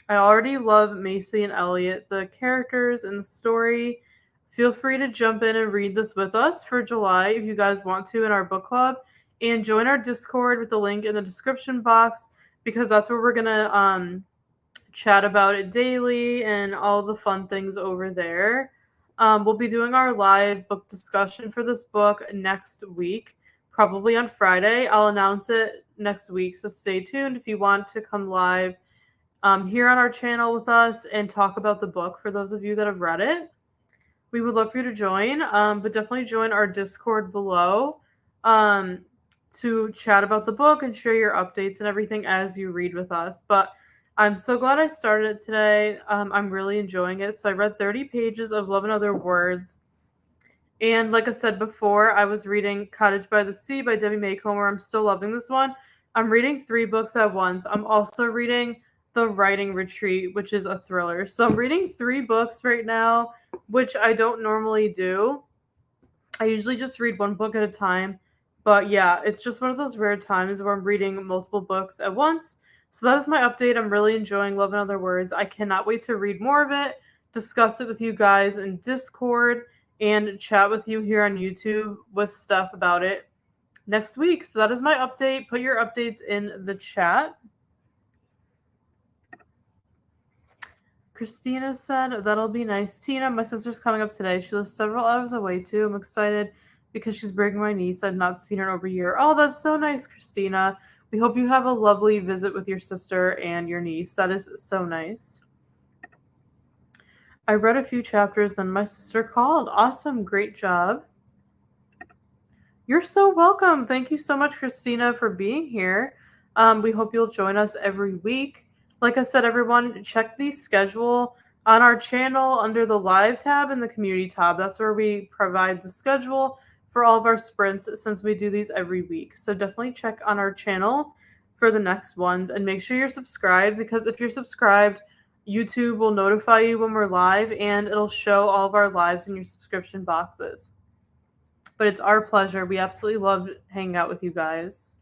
I already love Macy and Elliot, the characters and the story. Feel free to jump in and read this with us for July if you guys want to in our book club. And join our Discord with the link in the description box because that's where we're going to chat about it daily and all the fun things over there. We'll be doing our live book discussion for this book next week, probably on Friday. I'll announce it next week, so stay tuned if you want to come live here on our channel with us and talk about the book for those of you that have read it. We would love for you to join, but definitely join our Discord below to chat about the book and share your updates and everything as you read with us. But I'm so glad I started it today. I'm really enjoying it. So I read 30 pages of Love and Other Words. And like I said before, I was reading Cottage by the Sea by Debbie Maycomer. I'm still loving this one. I'm reading 3 books at once. I'm also reading The Writing Retreat, which is a thriller. So I'm reading 3 books right now, which I don't normally do. I usually just read 1 book at a time. But yeah, it's just one of those rare times where I'm reading multiple books at once. So that is my update. I'm really enjoying Love and Other Words. I cannot wait to read more of it, discuss it with you guys in Discord, and chat with you here on YouTube with stuff about it next week. So that is my update. Put your updates in the chat. Christina said, that'll be nice. Tina, my sister's coming up today. She lives several hours away too. I'm excited because she's bringing my niece. I've not seen her in over a year. Oh, that's so nice, Christina. We hope you have a lovely visit with your sister and your niece. That is so nice. I read a few chapters, then my sister called. Awesome. Great job. You're so welcome. Thank you so much, Christina, for being here. We hope you'll join us every week. Like I said, everyone, check the schedule on our channel under the live tab and the community tab. That's where we provide the schedule for all of our sprints since we do these every week. So definitely check on our channel for the next ones and make sure you're subscribed because if you're subscribed, YouTube will notify you when we're live and it'll show all of our lives in your subscription boxes. But it's our pleasure. We absolutely love hanging out with you guys.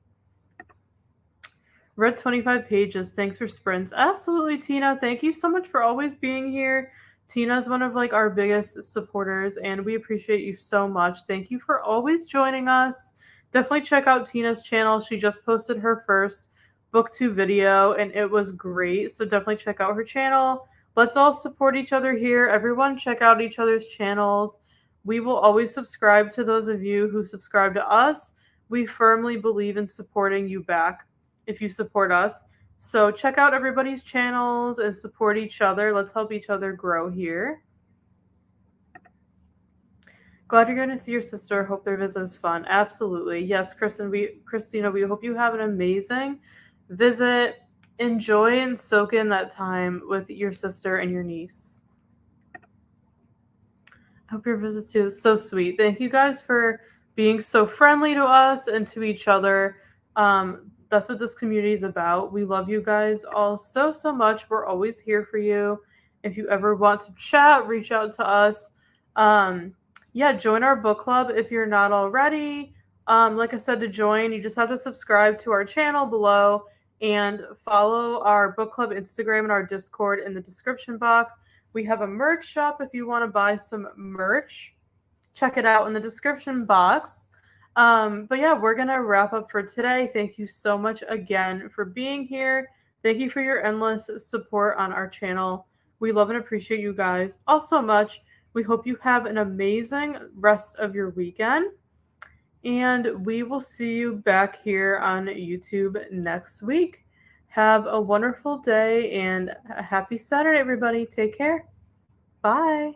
Read 25 pages. Thanks for sprints. Absolutely, Tina. Thank you so much for always being here. Tina's one of our biggest supporters, and we appreciate you so much. Thank you for always joining us. Definitely check out Tina's channel. She just posted her first booktube video, and it was great. So definitely check out her channel. Let's all support each other here. Everyone check out each other's channels. We will always subscribe to those of you who subscribe to us. We firmly believe in supporting you back if you support us. So check out everybody's channels and support each other. Let's help each other grow here. Glad you're going to see your sister. Hope their visit is fun. Absolutely. Yes, Christina, we hope you have an amazing visit. Enjoy and soak in that time with your sister and your niece. I hope your visit too is so sweet. Thank you guys for being so friendly to us and to each other. That's what this community is about. We love you guys all so much. We're always here for you. If you ever want to chat, reach out to us. Yeah, join our book club if you're not already. Like I said, to join, you just have to subscribe to our channel below and follow our book club Instagram and our Discord in the description box. We have a merch shop if you want to buy some merch. Check it out in the description box. But yeah, we're going to wrap up for today. Thank you so much again for being here. Thank you for your endless support on our channel. We love and appreciate you guys all so much. We hope you have an amazing rest of your weekend. And we will see you back here on YouTube next week. Have a wonderful day and a happy Saturday, everybody. Take care. Bye.